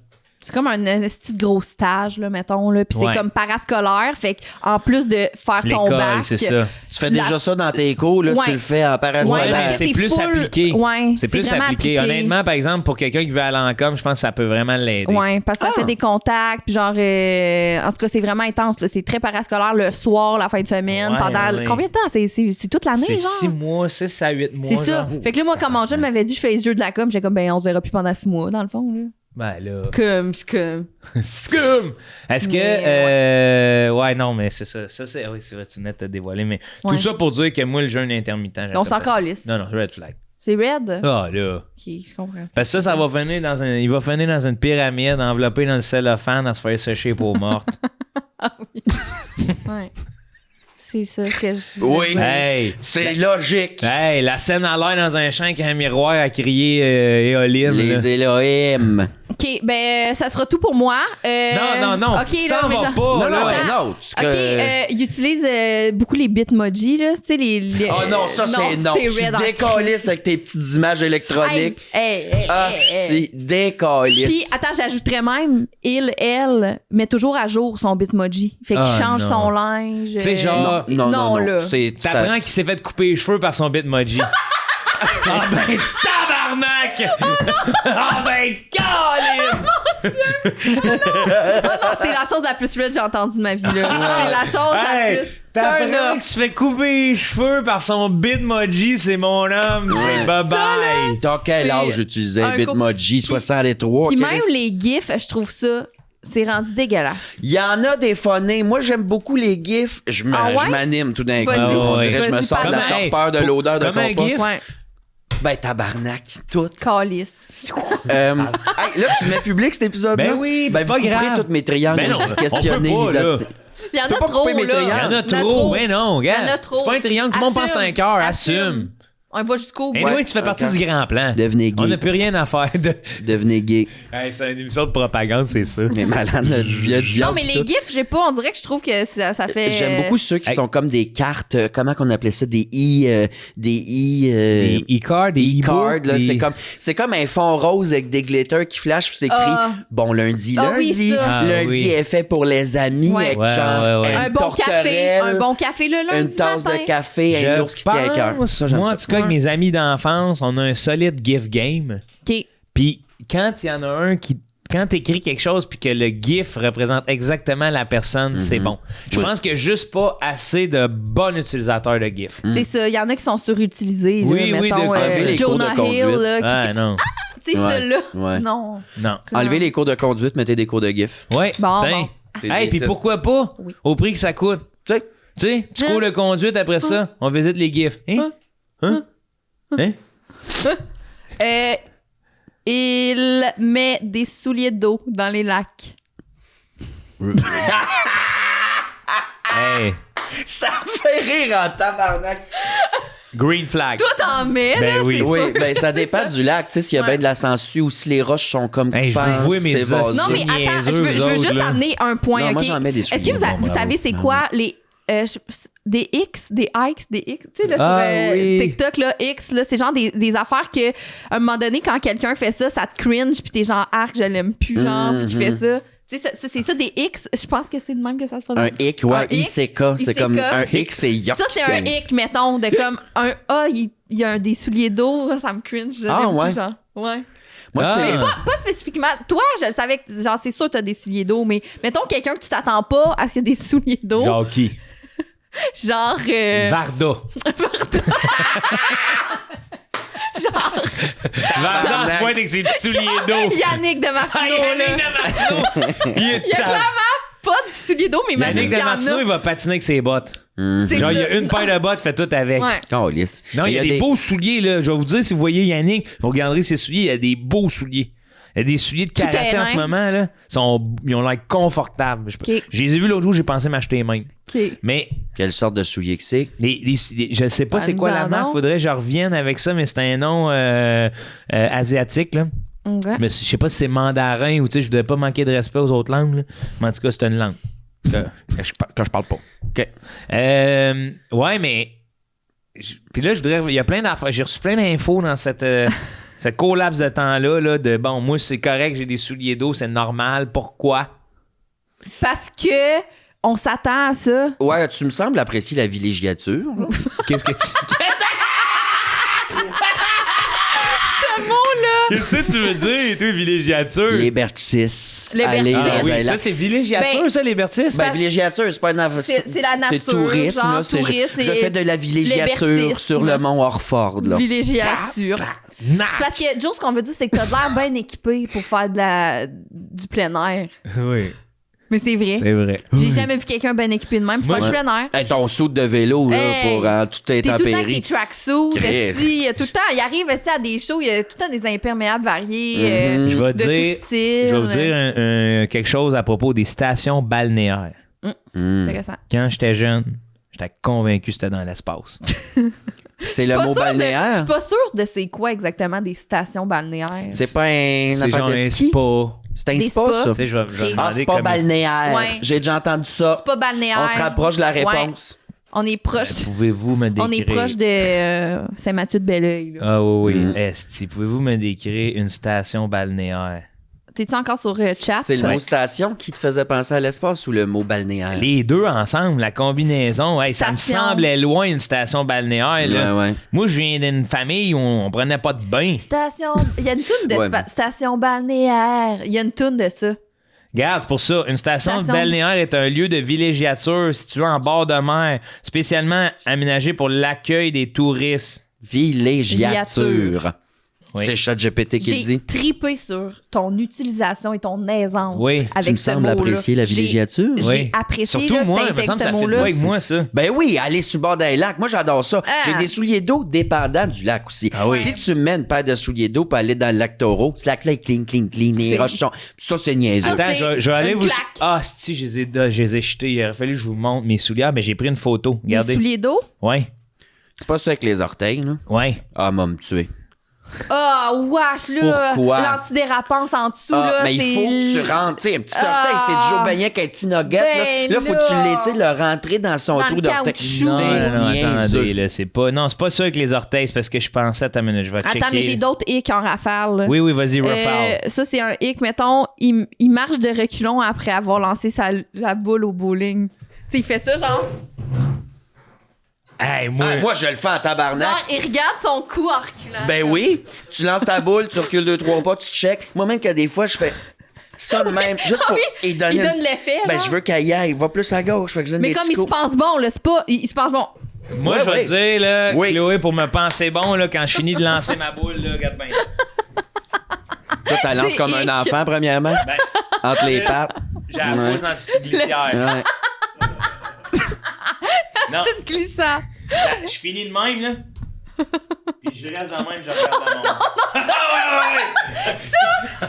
C'est comme un petit gros stage, là, mettons, là. Puis Ouais. c'est comme parascolaire. Fait qu'en plus de faire ton L'école, bac. c'est ça. Tu fais déjà ça dans tes cours, là, Ouais. tu le fais en Ouais, parascolaire. mais c'est c'est plus full- appliqué. Ouais, C'est plus vraiment appliqué. Honnêtement, par exemple, pour quelqu'un qui veut aller en com, je pense que ça peut vraiment l'aider. Ouais, parce que ça Ah. fait des contacts, puis genre, en tout cas, c'est vraiment intense, là. C'est très parascolaire le soir, la fin de semaine, Ouais, pendant. ouais. Combien de temps? C'est toute l'année, C'est genre? 6 mois, 6 à 8 mois. C'est ça. genre. Fait que là, moi, quand mon jeune m'avait dit, je fais les jeux de la com, j'ai comme, ben, on se verra plus pendant 6 mois, dans le fond, là. Ben là. C'est comme. Scum! Est-ce que. Mais, ouais, non, mais c'est ça. Ça, c'est. Oui, c'est vrai, tu venais de te dévoiler. Mais Ouais. tout ça pour dire que moi, le jeûne intermittent. On s'en j'accepte pas ça. calisse. Non, non, red flag. C'est red? Ah, là. Ok, je comprends. Parce que ça va finir il va finir dans une pyramide enveloppé dans le cellophane à se faire sécher pour morte. Ouais. C'est ça que je. Oui. Hey! C'est logique. Hey, la scène à l'air dans un champ avec un miroir à crier Éoline. là. Les Elohim. Ok, ben, ça sera tout pour moi. Non. Ok, tu là, t'en mais vas genre- pas, Non, là. non, attends. non. Ok, ils utilisent beaucoup les bitmojis, là. Tu sais, les. Oh non, ça c'est non. Tu red en décalisses avec tes petites images électroniques. Hey, Ah, c'est Puis, décalisse. attends, j'ajouterais même, elle met toujours à jour son bitmoji. Fait qu'il Ah, change non. son linge. Tu sais, genre- Non, là. C'est T'apprends qu'il s'est fait couper les cheveux par son bitmoji. Ah ben, tabarnak! Ah ben, Colin! Ah non, c'est la chose la plus red que j'ai entendue de ma vie, là. C'est la chose la Hey, plus. t'apprends turn off. qu'il se fait couper les cheveux par son bitmoji, c'est mon homme. C'est bye-bye. T'as quel C'est âge utilisé un Bitmoji? 63. Puis Chris? même les gifs, je trouve ça, c'est rendu dégueulasse. Il y en a des phonés. Moi, j'aime beaucoup les gifs. Je Ah ouais? m'anime tout d'un coup. Vas-y. On Ah ouais. dirait que je me Vas-y, sors de la parle-en. torpeur de l'odeur de comme un compost. gif. Ouais. Ben, tabarnak, tout. Calice. Hey, là, tu mets public cet épisode-là? Ben oui, ben c'est vous pas couperez grave. tous mes triangles. Ben non, juste on questionner peut pas, là. l'identité. Il y en Tu peux a pas trop, couper mes là. triangles. Il y en a trop, mais non, Il y en regarde. a trop. C'est pas un triangle, tout le monde pense que c'est un cœur, assume. On va jusqu'au bout. Et Ouais, oui, tu fais partie ok. du grand plan. Devenez gay. On n'a plus rien à faire. Devenez gay. Hey, c'est une émission de propagande, c'est ça. Mais malade, le diable. Non, mais les gifs, j'ai pas, on dirait que je trouve que ça fait. J'aime beaucoup ceux qui Hey. sont comme des cartes, comment qu'on appelait ça, des Des e-cards, des e-cards, là, des- c'est comme un fond rose avec des glitters qui flashent, puis c'est écrit Ah. bon lundi, Ah oui, lundi, ça. Ah lundi oui. est fait pour les amis, Ouais. avec Ouais, genre ouais, ouais. un une bon café. tourterelle, Un bon café le lundi. une tasse matin. de café, un ours qui tient à cœur. pense, Ça, j'aime moi, ça. en tout cas, avec Ouais. mes amis d'enfance, on a un solide gift game. OK. Puis quand il y en a un qui. Quand t'écris quelque chose puis que le GIF représente exactement la personne, c'est bon. Je pense qu'il n'y a juste pas assez de bons utilisateurs de GIF. C'est ça. Il y en a qui sont surutilisés. Oui, là, oui, mettons, de enlever les cours de Jonah conduite. Hill, là, Ah non. tu sais, Ouais, celui-là. ouais. Non. Non. Enlevez les cours de conduite, mettez des cours de GIF. Ouais. Bon, tiens. bon. C'est Hey, dit, puis ça. pourquoi pas? Oui. Au prix que ça coûte. Tu sais, Tu sais, tu cours de conduite après ça, on visite les GIFs. Hein? Hein? Hein? il met des souliers d'eau dans les lacs. Hey, Ça me fait rire en tabarnak. green flag. Toi, t'en mets, Ben là, oui. c'est Oui, sûr. ben ça dépend du lac, tu sais, s'il y a Ouais. bien de la sangsue ou si les roches sont comme Hey, je coupantes, vous vois mes c'est os. vaseux. Non, mais C'est attends, niaiseux, je veux vous juste autres, là. amener un point, Non, OK? moi, j'en mets des Est-ce que souliers. vous Bon, bravo. savez c'est quoi les... des X, des X, des X, tu sais, là, Ah, sur oui. TikTok, là, X, là, c'est genre des affaires que, à un moment donné, quand quelqu'un fait ça, ça te cringe, puis t'es genre, arc, je l'aime plus, genre, puis tu fais ça. Tu sais, c'est ça, des X, je pense que c'est de même que ça se passe. Un hic, ouais, Un hic, ICK, c'est comme un hic, c'est yuck. Ça, c'est un hic, mettons, de comme un A, il y a des souliers d'eau, ça me cringe, je Ah, l'aime ouais. plus, genre. Ouais. Moi, Ah. c'est... Pas spécifiquement. Toi, je le savais que, genre, c'est sûr que t'as des souliers d'eau, mais mettons quelqu'un que tu t'attends pas à ce qu'il y ait des souliers d'eau. Genre qui? Genre. Varda. Varda se pointe avec ses petits souliers d'eau. Yannick de Martineau, Ah, là. Yannick Damasceno! Il est Il y a tard. clairement pas de souliers d'eau, mais imagine Yannick qu'il y en Damasceno, il a. va patiner avec ses bottes. C'est Genre, il y ça. a une paire de bottes, fait tout avec. Ouais. Câlisse. Non, il y a des beaux souliers, là. Je vais vous dire, si vous voyez Yannick, vous regarderez ses souliers, il y a des beaux souliers. Il y a des souliers de karaté terrain. en ce moment, là. Ils ont l'air confortables. Je Ok. les ai vus l'autre jour, j'ai pensé m'acheter même. OK. Mais Quelle sorte de soulier que c'est? je sais pas c'est quoi la Parle-nous-en marque. donc. Faudrait que je revienne avec ça, mais c'est un nom asiatique, là. OK. Mais je sais pas si c'est mandarin ou tu sais, je voudrais pas manquer de respect aux autres langues, là. Mais en tout cas, c'est une langue que je parle pas. OK. Ouais, mais. Puis là, je voudrais. Il y a plein d'affaires. J'ai reçu plein d'infos dans cette. Ce court laps de temps-là, là, de bon, moi, c'est correct, j'ai des souliers d'eau, c'est normal. Pourquoi? Parce que on s'attend à ça. Ouais, tu me sembles apprécier la villégiature. Qu'est-ce que tu. Ce mot-là! Qu'est-ce que tu veux dire, toi, villégiature? Les bertis. Les Allez, bertis. Ah dans oui, un ça, lac. c'est villégiature, Ben, ça, les Bertis? Ben, villégiature, c'est pas une C'est la nature, C'est tourisme, genre, là. tourisme Je et fais de la villégiature libertisme. sur le mont Orford, là. Villégiature. Nah. C'est parce que, Joe, ce qu'on veut dire, c'est que t'as l'air bien équipé pour faire du plein air. Oui, Mais c'est vrai. c'est vrai. J'ai jamais vu quelqu'un bien équipé de même pour Moi, faire du plein air. Hey, ton saut de vélo, là, Hey, pour en toute T'es tout le temps avec intempérie. tes tracksuits, Chris. esti, tout le temps. Il arrive esti, à des shows, il y a tout le temps des imperméables variés. Mhm. Je vais de dire, tout style. je vais vous dire quelque chose à propos des stations balnéaires. Mm. Intéressant. Quand j'étais jeune, j'étais convaincu que c'était dans l'espace. C'est le mot Je balnéaire. suis pas sûre de c'est quoi exactement des stations balnéaires. C'est pas un C'est affaire genre de un ski? spa. C'est un Des spa, spas. ça. Tu sais, je vais Ok. demander Ah, c'est pas comme- balnéaire. Ouais. J'ai déjà entendu ça. C'est pas balnéaire. On se rapproche de la Ouais. réponse. On est proche. Pouvez-vous me décrire... On est proche de Saint-Mathieu de Belleuil. là. Ah oui, oui. Mm. Esti, pouvez-vous me décrire une station balnéaire? T'es-tu encore sur chat? C'est le mot station qui te faisait penser à l'espace ou le mot balnéaire? Les deux ensemble, la combinaison, hey, ça me Station. semblait loin une station balnéaire. Là. Ouais, ouais. Moi, je viens d'une famille où on prenait pas de bain. Station. Il y a une toune de Ouais. station balnéaire. Il y a une toune de ça. Regarde, c'est pour ça. Une station balnéaire est un lieu de villégiature situé en bord de mer, spécialement aménagé pour l'accueil des touristes. Villégiature. Oui. C'est ChatGPT qui le J'ai dit. tripé sur ton utilisation et ton aisance Oui. avec Tu me ce sembles mot-là. apprécier la villégiature. J'ai Oui. apprécié Surtout là, moi, que il me t'intègres semble que ce ça fait mot-là. pas avec moi, ça. Ben oui, aller sur le bord d'un lac. Moi, j'adore ça. Ah. J'ai des souliers d'eau dépendants du lac aussi. Ah oui. Si tu mets une paire de souliers d'eau pour aller dans le lac Taureau, ce lac-là est clean. Les C'est- roches sont... Ça, c'est niaiseux. Ah, Attends, c'est je vais aller une vous... claque. Ah, si, je les ai jetés. Il aurait fallu que je vous montre mes souliers. Mais j'ai pris une photo. Des Regardez. souliers d'eau? Ouais. C'est pas ça avec les orteils, là. Ouais. Ah, m'a me tuer. Ah, wesh, là! Pourquoi? L'antidérapance en dessous, Ah, là, mais c'est... il faut que tu rentres. Tu sais, un petit orteil, Ah. c'est Joe Bagnac avec un petit nugget. Ben là, faut que tu là. l'aies, le rentrer dans son Dans trou le d'orteil. caoutchouc. Non, non, niaiseux. attendez, là, c'est pas... Non, c'est pas ça avec les orteils, c'est parce que je pensais... Attends une minute, je vais checker. Attends, mais j'ai d'autres hicks en rafale. là. Oui, oui, vas-y, rafale. Ça, c'est un hic, mettons, il marche de reculons après avoir lancé la boule au bowling. Tu sais, il fait ça, genre... Hey, moi... Ah, moi, je le fais en tabarnak. Genre, il regarde son cou en reculant. Ben oui, tu lances ta boule, tu recules 2-3 pas, tu check. Moi-même que des fois, je fais ça de même, juste Ah pour oui, y donner il un donne petit- l'effet, Ben, genre. je veux qu'elle y aille. Va plus à gauche, fait que je donne Mais des comme petits il se coups. pense bon, là, c'est pas... Il se pense bon. Moi, Ouais, je vais ouais. te dire, là, Oui. Chloé, pour me penser bon, là, quand je finis de lancer ma boule, là, regarde bien. Toi, tu la lances C'est comme un hic. enfant, premièrement, Ben, entre les pattes. j'ai la Ouais. pose dans la petite glissière. Ouais. Non, C'est glissant. là, je finis de même, là. Puis je reste dans le même, je regarde la montre.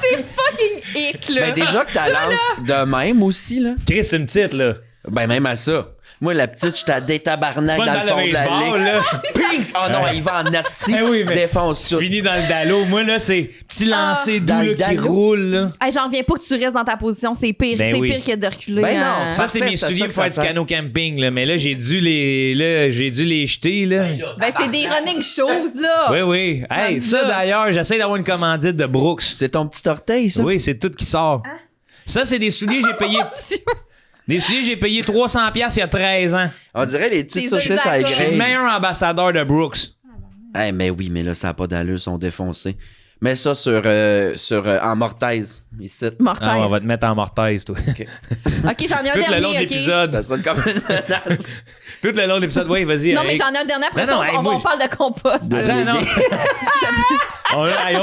C'est fucking hic, là. Ben déjà que t'as lance de même aussi, là. Chris, c'est une petite, là. Ben même à ça. Moi, la petite, j'étais à des tabarnak C'est pas dans une le balle fond de de la baseball, ligue. là. Ping! Oh non, il va en asti. Eh oui, mais défonce je tout. finis dans le dallo. Moi, là, c'est petit lancer doux Dans là, le qui dallo? roule, là. Hey, j'en reviens pas que tu restes dans ta position. C'est pire. Ben c'est oui. pire que de reculer. Ben non, Ça, c'est Parfait, mes c'est souliers ça pour que faire ça du sert. canot camping, là. Mais là, j'ai dû les jeter, là. Ben, c'est des running shows, là. Oui, oui. Hey, Rendu ça, là. d'ailleurs, j'essaie d'avoir une commandite de Brooks. C'est ton petit orteil, ça? Oui, c'est tout qui sort. Ça, c'est des souliers que j'ai payé. Des souliers que j'ai payé 300$ il y a 13 ans. On dirait les petites Des saucisses à Isaac, Je suis le grès. meilleur ambassadeur de Brooks. Eh, mais oui, mais là, ça n'a pas d'allure, ils sont défoncés. Mets ça sur en mortaise, ici. Mortaise. Ah, on va te mettre en mortaise, toi. OK, j'en ai un Tout le long dernier, de OK? l'épisode. Ça sonne comme une menace. Tout le long de l'épisode. Oui, vas-y. Non, mais Eric. j'en ai un dernier. Après Non, non, ça, hey, on moi, parle de compost. Attends, non. on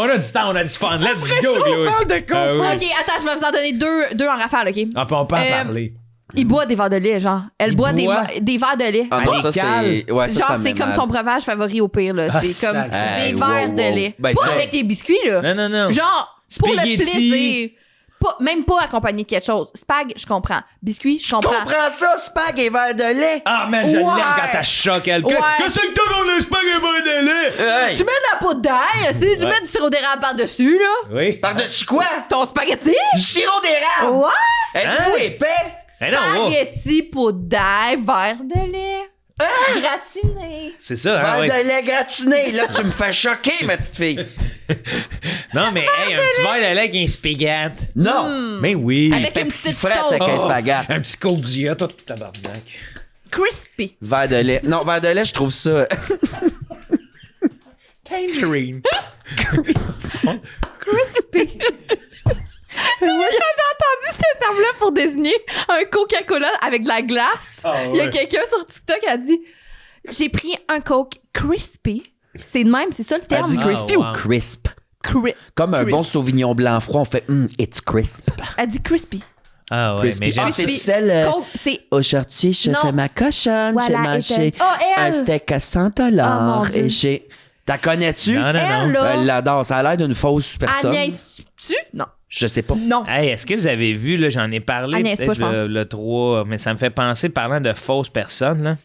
a du temps, on a du fun. Let's go, ça, on Chloé. parle de Ah oui. OK, attends, je vais vous en donner deux en rafale, OK? Ah, puis on peut en Euh, parler. Il boit des verres de lait, genre. Elle Il boit des, boit? des verres de lait. Ah À non, ça, l'écale. c'est... Ouais, ça, Genre, ça me c'est met comme mal. son breuvage favori au pire, là. Ah, C'est comme sac. Hey, des verres wow, de wow. lait. Ben, pas ça- avec des biscuits, là. Non, non, non. Genre, pour le Spaghetti. plaisir. Même pas accompagné de quelque chose. Spag, je comprends. Biscuit, je comprends. Comprends ça, spag et verre de lait. Ah, man, je l'aime Ouais. quand t'as choqué quelqu'un. Ouais. Qu'est-ce que t'as dans le spaghetti de lait? Hey, Tu mets de la poudre d'ail, tu mets du sirop d'érable par-dessus, là. Oui. par-dessus quoi? Ton spaghetti? Du sirop d'érable. Ouais! Êtes-vous Hein? épais? Eh non, oh. Spaghetti, poudre d'ail, verre de lait. Gratiné. C'est ça, hein, Verre ouais. de lait gratiné. Là, tu me fais choquer, ma petite fille. Non, mais hey, un petit verre de lait avec un spaghetti. Non. Mais oui. Avec une Pepsi petite frette toast. avec un Oh, spaghetti. un petit coke Dia, tout tabarnak. Crispy. Verre de lait. Non, verre de lait, je trouve ça... Tangerine. Crispy. Moi, quand j'ai entendu ce terme-là pour désigner un Coca-Cola avec de la glace, Ah il y a ouais. quelqu'un sur TikTok qui a dit j'ai pris un Coke crispy. C'est de même, c'est ça le Elle terme. dit crispy wow. ou crisp? Cri- Comme un Crisp. bon Sauvignon blanc froid, on fait it's crisp. Elle dit crispy. Ah ouais, Crispy. mais j'aime Ah, ça. c'est celle... Coke, c'est Aujourd'hui, je Non. fais ma cochonne. Voilà, j'ai mangé et elle. Oh, elle! un steak à Oh, mon $100 Dieu. et j'ai... T'as connais-tu? Non, non, elle, non. là. Elle l'adore. Ça a l'air d'une fausse personne. Agnès-tu? Non. Je sais pas. Non. Hey, est-ce que vous avez vu, là, j'en ai parlé Agnès, peut-être pas, je pense. le 3, mais ça me fait penser, parlant de fausses personnes, là.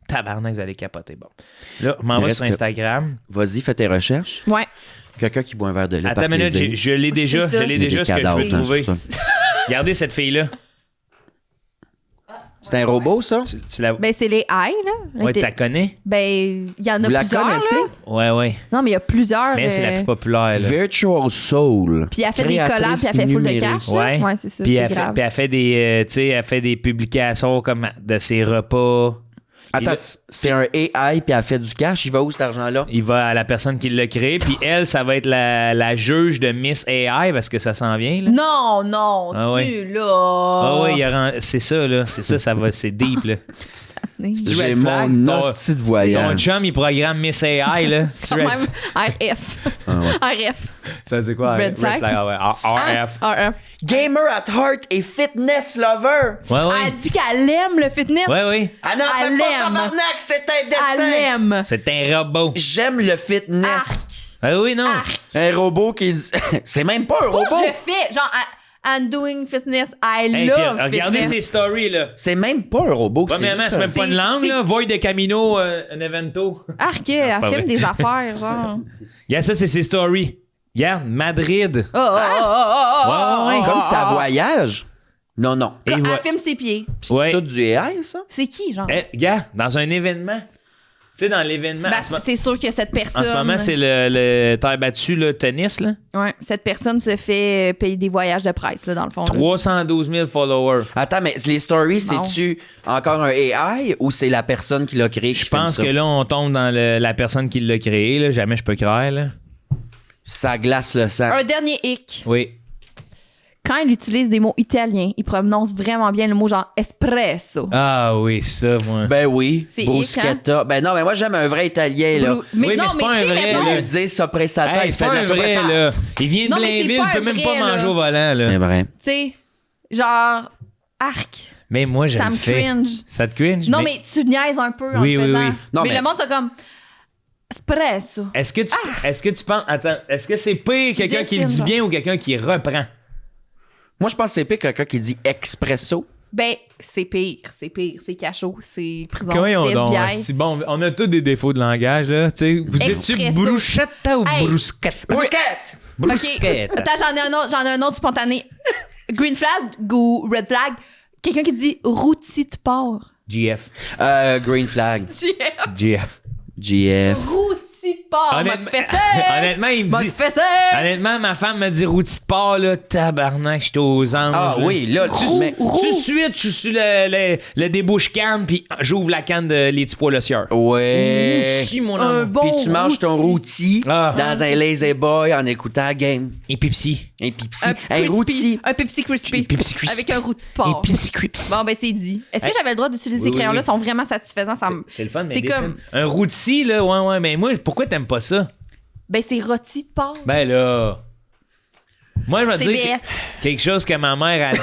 Tabarnak, vous allez capoter. Bon. Là, je m'envoie Reste sur que- Instagram. Vas-y, fais tes recherches. Ouais. Quelqu'un qui boit un verre de lait Attends par une minute, plaisir. je l'ai déjà, C'est ça. je l'ai Il y a déjà des ce que je cadavres veux dans trouver. ça. Regardez cette fille-là. C'est un robot, ça? Tu la... Ben, c'est les AI, là. Ouais, tu la connais? Ben, il y en a Vous la plusieurs, connaissez? là. Ouais, ouais. Non, mais il y a plusieurs. Mais c'est la plus populaire, là. Virtual Soul. Puis elle fait des collabs, puis elle fait full de cash. là. Ouais. Ouais, c'est ça. Puis C'est elle fait, grave. puis elle fait des, tu sais, elle fait des publications comme de ses repas. Attends, là- c'est un AI, puis elle fait du cash. Il va où, cet argent-là? Il va à la personne qui l'a créé, puis elle, ça va être la juge de Miss AI parce que ça s'en vient, là. Non, non, Ah tu, ouais. là. Ah oui, c'est ça, là. C'est ça, ça va, c'est deep, là. C'est J'ai red flag, mon ton- hostie de Ton voyage. chum, il programme Miss AI, là. C'est Quand red- même, RF. Ah ouais. RF. Ça, c'est quoi? Red flag? Ah ouais. RF. RF. Gamer at heart et fitness lover. Ouais, Elle ouais. dit qu'elle aime le fitness. Ouais, ouais. Ah non, Elle fais pas aime. tabarnak, c'est un Elle dessin. aime. C'est un robot. J'aime le fitness. Arc. Ah oui, non. Un robot qui dit... c'est même pas un Pas robot. je fais, genre, I'm doing fitness, I Hey, love puis, regardez fitness. ses stories, là. C'est même pas un robot. Premièrement, juste c'est même pas une C'est- langue, c'est- là. Void de Camino, un evento. Arc, pas elle vrai. filme des affaires, genre. Yeah, ça, c'est ses stories. Regarde, Madrid. Oh, oh, oh, oh, oh, Ouais, ouais, ouais. Comme ça voyage. Non, non. Et Elle voilà. filme ses pieds. C'est Ouais. tout du AI, ça? C'est qui, genre? Eh, gars, dans un événement. Tu sais, dans l'événement. Ben, en ce mo- c'est sûr que cette personne. en ce moment, c'est le terre battu, le tennis, là. Ouais, cette personne se fait payer des voyages de presse, là, dans le fond. là. 312 000 followers. Attends, mais les stories, Non. c'est-tu encore un AI ou c'est la personne qui l'a créé qui Je filme pense ça? que là, on tombe dans la personne qui l'a créé, là. Jamais je peux croire, là. Ça glace le sang. Un dernier hic. Oui. Quand il utilise des mots italiens, il prononce vraiment bien le mot genre espresso. Ah oui, ça, moi. Ben oui. C'est Bruschetta. Ben non, mais moi, j'aime un vrai italien, là. Mais Oui, non, mais c'est pas un tu sais, vrai, mettons- Il lui dit sopressata, Hey, il c'est fait pas de un la vrai, sopressata. là. Il vient de Non, mais c'est Blainville, pas il peut un même vrai, pas manger là. au volant, là. C'est vrai. Tu sais, genre, arc. Mais moi, je Ça le me fais. cringe. Ça te cringe? Non, mais tu niaises un peu en Oui, le oui, faisant. oui. Non, mais mais- le monde, c'est comme. Espresso. Est-ce que tu penses... Attends, est-ce que c'est pire quelqu'un qui le dit bien ou quelqu'un qui reprend? Moi, je pense que c'est pire quelqu'un qui dit expresso. Ben, c'est pire, c'est cachot, c'est prison, Voyons c'est donc, FBI. c'est bon, on a tous des défauts de langage, là. Tu sais, vous dites-tu Espresso. bruschetta ou Hey. brusquette? Brusquette! OK, Brusquette. attends, j'en ai un autre spontané. Green flag ou red flag? Quelqu'un qui dit rôti de porc. GF. Green flag. GF. GF. Rôti de porc. Honnêtement, il me dit... Honnêtement, Honnêtement, ma femme me dit rôti de porc, là, tabarnak, j'étais aux anges. Ah là. oui, là, tu mets... Tout de suite, je suis le débouche-canne, puis j'ouvre la canne de les petits pois le sieur. Ouais. Rôti, mon un amour. bon Puis tu manges ton rôti Ah. dans un lazy boy en écoutant la game. Et Pepsi. Un pipsi. un Un rôti. Un Pepsi Crispy. Un Pepsi Crispy. Avec un rôti de Et porc. Pepsi Crips. Bon, ben, c'est dit. Est-ce que j'avais le droit d'utiliser Oui, ces crayons-là? oui. Ils sont vraiment satisfaisants. Ça me... C'est le fun, mais C'est dessine. comme- Un rôti, là, ouais, mais moi, pourquoi t'aimes pas ça? Ben, c'est rôti de porc. Ben là... Moi, je vais te dire CBS. quelque chose que ma mère a dit.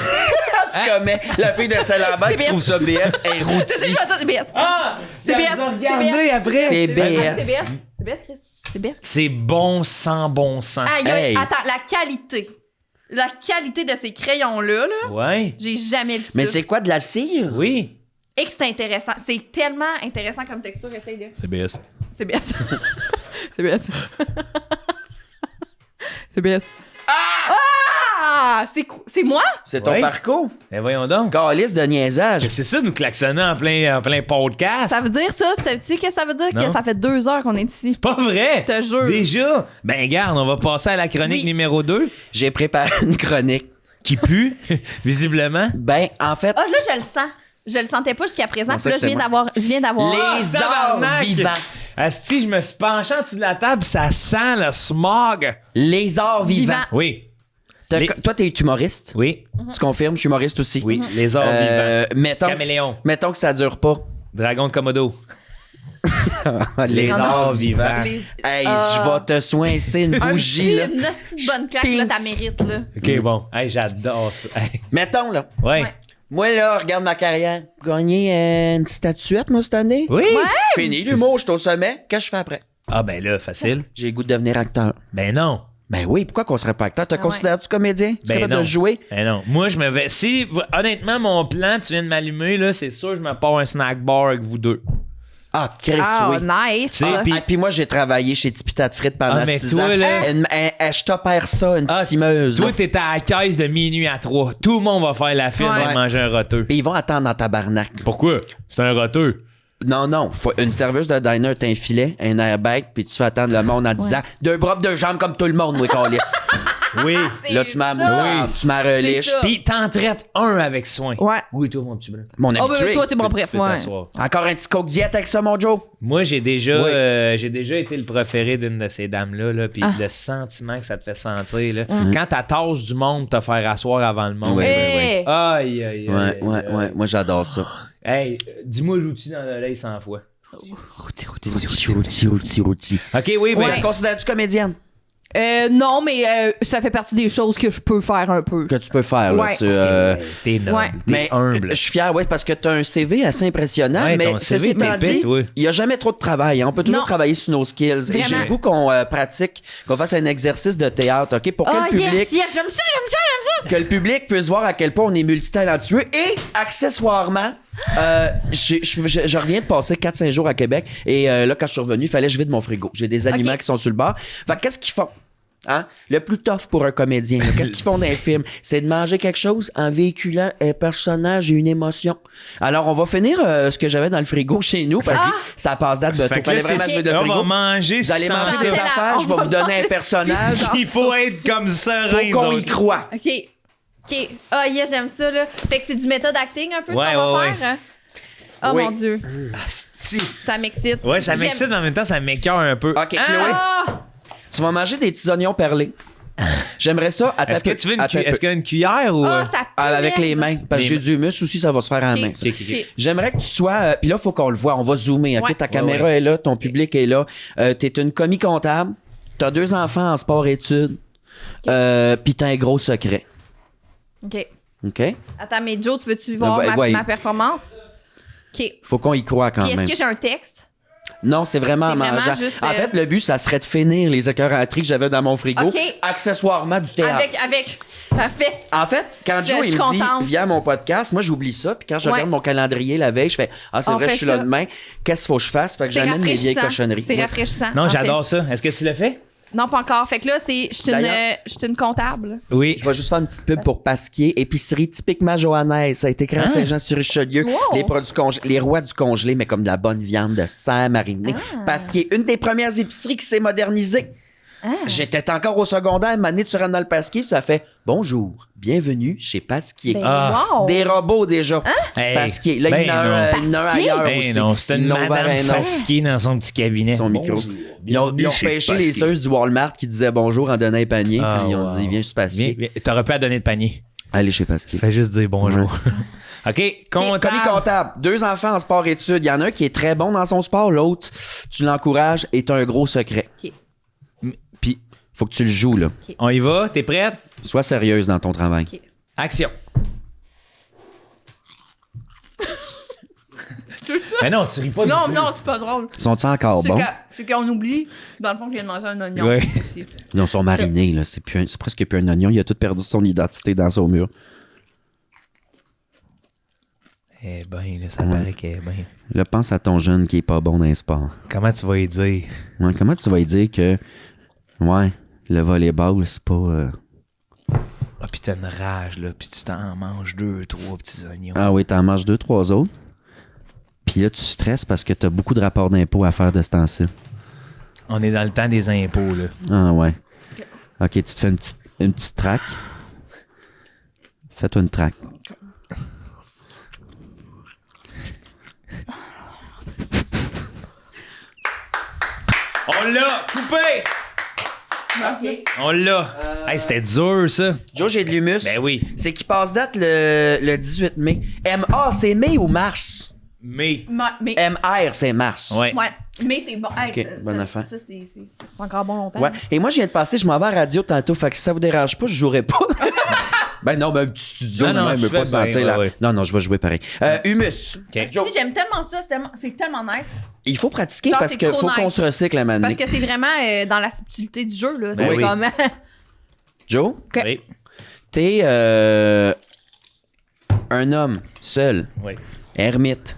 Tu commets la fille de Saint-Lambert qui CBS. trouve ça BS, un rôti. C'est BS. Ah! CBS. Regardez après! C'est CBS. BS. CBS, Chris. CBS. C'est bon sans bon sens. Aïe, Hey. attends, la qualité. La qualité de ces crayons-là, là, Ouais. j'ai jamais vu Mais ça. c'est quoi de la cire? Oui. Et que c'est intéressant. C'est tellement intéressant comme texture. Essaye-le. CBS. CBS. CBS. CBS. Ah! C'est moi? C'est ton Ouais. parcours? Ben voyons donc. Calice de niaisage. C'est ça, nous klaxonner en plein podcast. Ça veut dire ça? Tu sais qu'est-ce que ça veut dire? Non. Que ça fait 2 heures qu'on est ici. C'est pas vrai. Je te jure. Déjà. Ben garde, on va passer à la chronique Oui. numéro 2 J'ai préparé une chronique. qui pue, visiblement. Ben, en fait, Ah, là, je le sens. Je le sentais pas jusqu'à présent. On Puis sait là, que je viens d'avoir. les arts tabarnak! vivants. Asti, je me suis penché en dessous de la table, ça sent le smog. Les arts vivants. Vivant. Oui. T'as- Les- Toi, t'es humoriste? Oui. Tu confirmes? Je suis humoriste aussi. Oui. Les arts vivants. Mettons, Caméléon. mettons que ça dure pas. Dragon de Komodo. Les arts vivants. Les- Hey, Ah. je vais te soincer une Un bougie, là. petit, une petite bonne claque, là, Pinks. t'as mérite, là. OK, bon. Hey, j'adore ça. Hey. Mettons, là. Ouais. Ouais. Moi, là, regarde ma carrière. Gagné une statuette, moi, cette année. Oui. Fini l'humour, je suis au sommet. Qu'est-ce que je fais après? Ah, ben là, facile. J'ai le goût de devenir acteur. Ben non. Ben oui, pourquoi qu'on serait pas acteur? Te Ah ouais. considères-tu comédien? Tu es Ben capable non. de jouer? Ben non. Moi, je me vais. Si, honnêtement, mon plan, tu viens de m'allumer, là, c'est sûr, je me pars un snack bar avec vous deux. Ah, Chris, Ah, oui. nice. Tu sais, ça. puis- Puis moi, j'ai travaillé chez Tipitat de frites pendant Ah, mais 6 toi, ans. là- Je t'opère ça, une Ah, stimeuse. Toi, là. t'es à la caisse de minuit à 3. Tout le monde va faire la file Ouais. pour manger un roteux. Puis ils vont attendre dans tabarnak. Pourquoi? C'est un roteux. Non, faut une serveuse de diner, t'as un filet, un airbag, puis tu fais attendre le monde en disant « Deux bras, deux jambes comme tout le monde, moi, câlisse. Oui. C'est Là, tu m'as ça. tu m'as reliche. ça. Puis t'en traites un avec soin. Ouais. Oui, toi, mon petit blanc. Mon Oh, habitué. ben, toi, t'es mon bref, Fais ouais. t'asseoir. Encore un petit coke diète avec ça, mon Joe? Moi, j'ai déjà, Oui. j'ai déjà été le préféré d'une de ces dames-là, là, puis le sentiment que ça te fait sentir. Là. Quand ta tasse du monde te faire asseoir avant le monde. Oui, Hey! Aïe, aïe, aïe. Ouais, aïe, ouais, aïe. ouais. Moi, j'adore ça. Hey, dis-moi l'outil dans l'oreille 100 fois. Routi. OK, oui, ben. Ouais. Te considères-tu comédienne? Non, mais ça fait partie des choses que je peux faire un peu. Que tu peux faire, là. Ouais. T'es noble, Ouais. t'es Mais humble. je suis fier, ouais, parce que t'as un CV assez impressionnant, Ouais, mais ton CV, ceci étant t'es fit, dit, ouais. il n'y a jamais trop de travail. Hein. On peut toujours Non. travailler sur nos skills. Et j'ai Vraiment. le goût qu'on pratique, qu'on fasse un exercice de théâtre, OK? Pour que Ah, le public... yes, yes, j'aime ça, j'aime ça, j'aime ça. Que le public puisse voir à quel point on est multitalentueux et accessoirement, je reviens de passer 4-5 jours à Québec et là, quand je suis revenu, il fallait que je vide mon frigo. J'ai des aliments Ok. qui sont sur le bord. Fait que qu'est-ce qu'ils font? Hein? Le plus tough pour un comédien, là, qu'est-ce qu'ils font dans un film? C'est de manger quelque chose en véhiculant un personnage et une émotion. Alors, on va finir ce que j'avais dans le frigo chez nous parce que ça passe date de tout. Fait que là, Fallait vraiment c'est mettre de on va frigo. manger Vous ce allez qui manger s'en des C'est la- affaires, je vais on va vous donner manger un ce personnage. qui- Il faut être comme ça, Faut qu'on y autres. croit. OK. OK. Ah, yes, j'aime ça, là. Fait que c'est du méthode acting un peu, Ouais, ce qu'on va ouais, faire. Hein? Oh, Oui. mon Dieu. Asti. Ça m'excite. Ouais, ça J'aime- m'excite, mais en même temps, ça m'écoeure un peu. OK, Chloé, Ah! tu vas manger des petits oignons perlés. J'aimerais ça à ta Est-ce que peu- tu veux à ta peu- est-ce qu'il y a une cuillère ou. Ah, ça pue, avec les mains. Parce que Les j'ai du humus aussi, ça va se faire à la main. Ok. ça. Ok, ok, ok. OK. J'aimerais que tu sois. Puis là, il faut qu'on le voit. On va zoomer. OK? Ouais. Ta caméra est là, ton public est là. T'es une commis comptable. T'as 2 enfants en sport-études. Puis t'as un gros secret. OK. OK? Attends, mais Joe, tu veux-tu voir Ouais. ma performance? OK. Faut qu'on y croie quand Puis est-ce même. que j'ai un texte? Non, c'est vraiment C'est vraiment mangeant. juste, En fait, le but, ça serait de finir les écœuranteries que j'avais dans mon frigo. OK. Accessoirement du théâtre. Avec. Parfait. En fait, quand Je Joe il suis me dit contente. viens à mon podcast, moi j'oublie ça. Puis quand je Ouais. regarde mon calendrier la veille, je fais c'est On vrai, fait je suis là ça. demain. Qu'est-ce qu'il faut que je fasse? Fait que C'est j'amène mes vieilles rafraîchissant. cochonneries. C'est Ouais. rafraîchissant. Non, en j'adore fait. ça. Est-ce que tu l'as fait? Non, pas encore. Fait que là, je suis D'ailleurs- une comptable. Oui. Je vais juste faire une petite pub pour Pasquier. Épicerie typiquement johanaise. Ça a été créé à Ah. Saint-Jean-sur-Richelieu. Wow. Les produits les rois du congelé, mais comme de la bonne viande de sang marinée. Pasquier, une des premières épiceries qui s'est modernisée. J'étais encore au secondaire. Une année, tu rentres dans le Pasquier, puis ça fait bonjour, bienvenue chez Pasquier. Ben, Ah. wow. Des robots déjà. Hey, Pasquier. Là, ben il y en a non. un ailleurs Ben aussi. non, c'était Ils une l'ont ouvert madame un autre. fatiguée dans son petit cabinet. Son micro. Bonjour. Ils ont Bienvenue chez pêché les Pasquier. seuses du Walmart qui disaient bonjour en donnant un panier. Ah, puis ils ont wow. dit viens chez Pasquier. Viens, t'aurais pu à donner de panier. Allez chez Pasquier. Fais juste dire bonjour. OK, Commis comptable. comptable, 2 enfants en sport-études. Il y en a un qui est très bon dans son sport, l'autre, tu l'encourages et t'as un gros secret. OK. Puis, Faut que tu le joues, là. on y va? T'es prête? Sois sérieuse dans ton travail. OK. Action. Mais non, tu ris pas Non, du tout. non, c'est pas drôle. Sont-ils encore bons? C'est qu'on oublie, dans le fond, qu'il vient de manger un oignon. Ouais. aussi. Ils sont marinés, là. C'est presque plus un oignon. Il a tout perdu son identité dans son mur. Eh ben, là, ça paraît qu'elle est bien. Là, pense à ton jeune qui est pas bon dans les sports. Comment tu vas y dire? Ouais, comment tu vas lui dire que, ouais, le volleyball, c'est pas... Ah, pis t'as une rage, là, pis tu t'en manges 2, 3 petits oignons. Ah oui, t'en manges 2, 3 autres. Puis là, tu stresses parce que t'as beaucoup de rapports d'impôts à faire de ce temps-ci. On est dans le temps des impôts, là. Ah ouais. OK, tu te fais une petite traque. Fais-toi une traque. On l'a! Coupé! On l'a! Hey, c'était dur, ça. Joe, j'ai de l'humus. Ben oui. C'est qui passe date le 18 mai. MA, c'est mai ou mars? Mais. Mais, MR, c'est mars. Ouais. ouais, mais t'es bon. Hey, Ok, bonne affaire. Ça, c'est encore bon longtemps. Ouais. Et moi, je viens de passer, je m'en vais à la radio tantôt. Fait que si ça vous dérange pas, je jouerai pas. Ben non, ben un petit studio, Non, non, même, tu me fais pas bien, sentir là. ouais. Non, non, je vais jouer pareil. Humus. OK. Joe, Si, j'aime tellement ça, c'est tellement nice. il faut pratiquer Genre, parce c'est qu'il trop faut nice. qu'on se recycle à un moment Parce donné. que c'est vraiment dans la subtilité du jeu, là. C'est Ben oui. comme. Joe, OK. Oui. t'es un homme seul, Oui. ermite.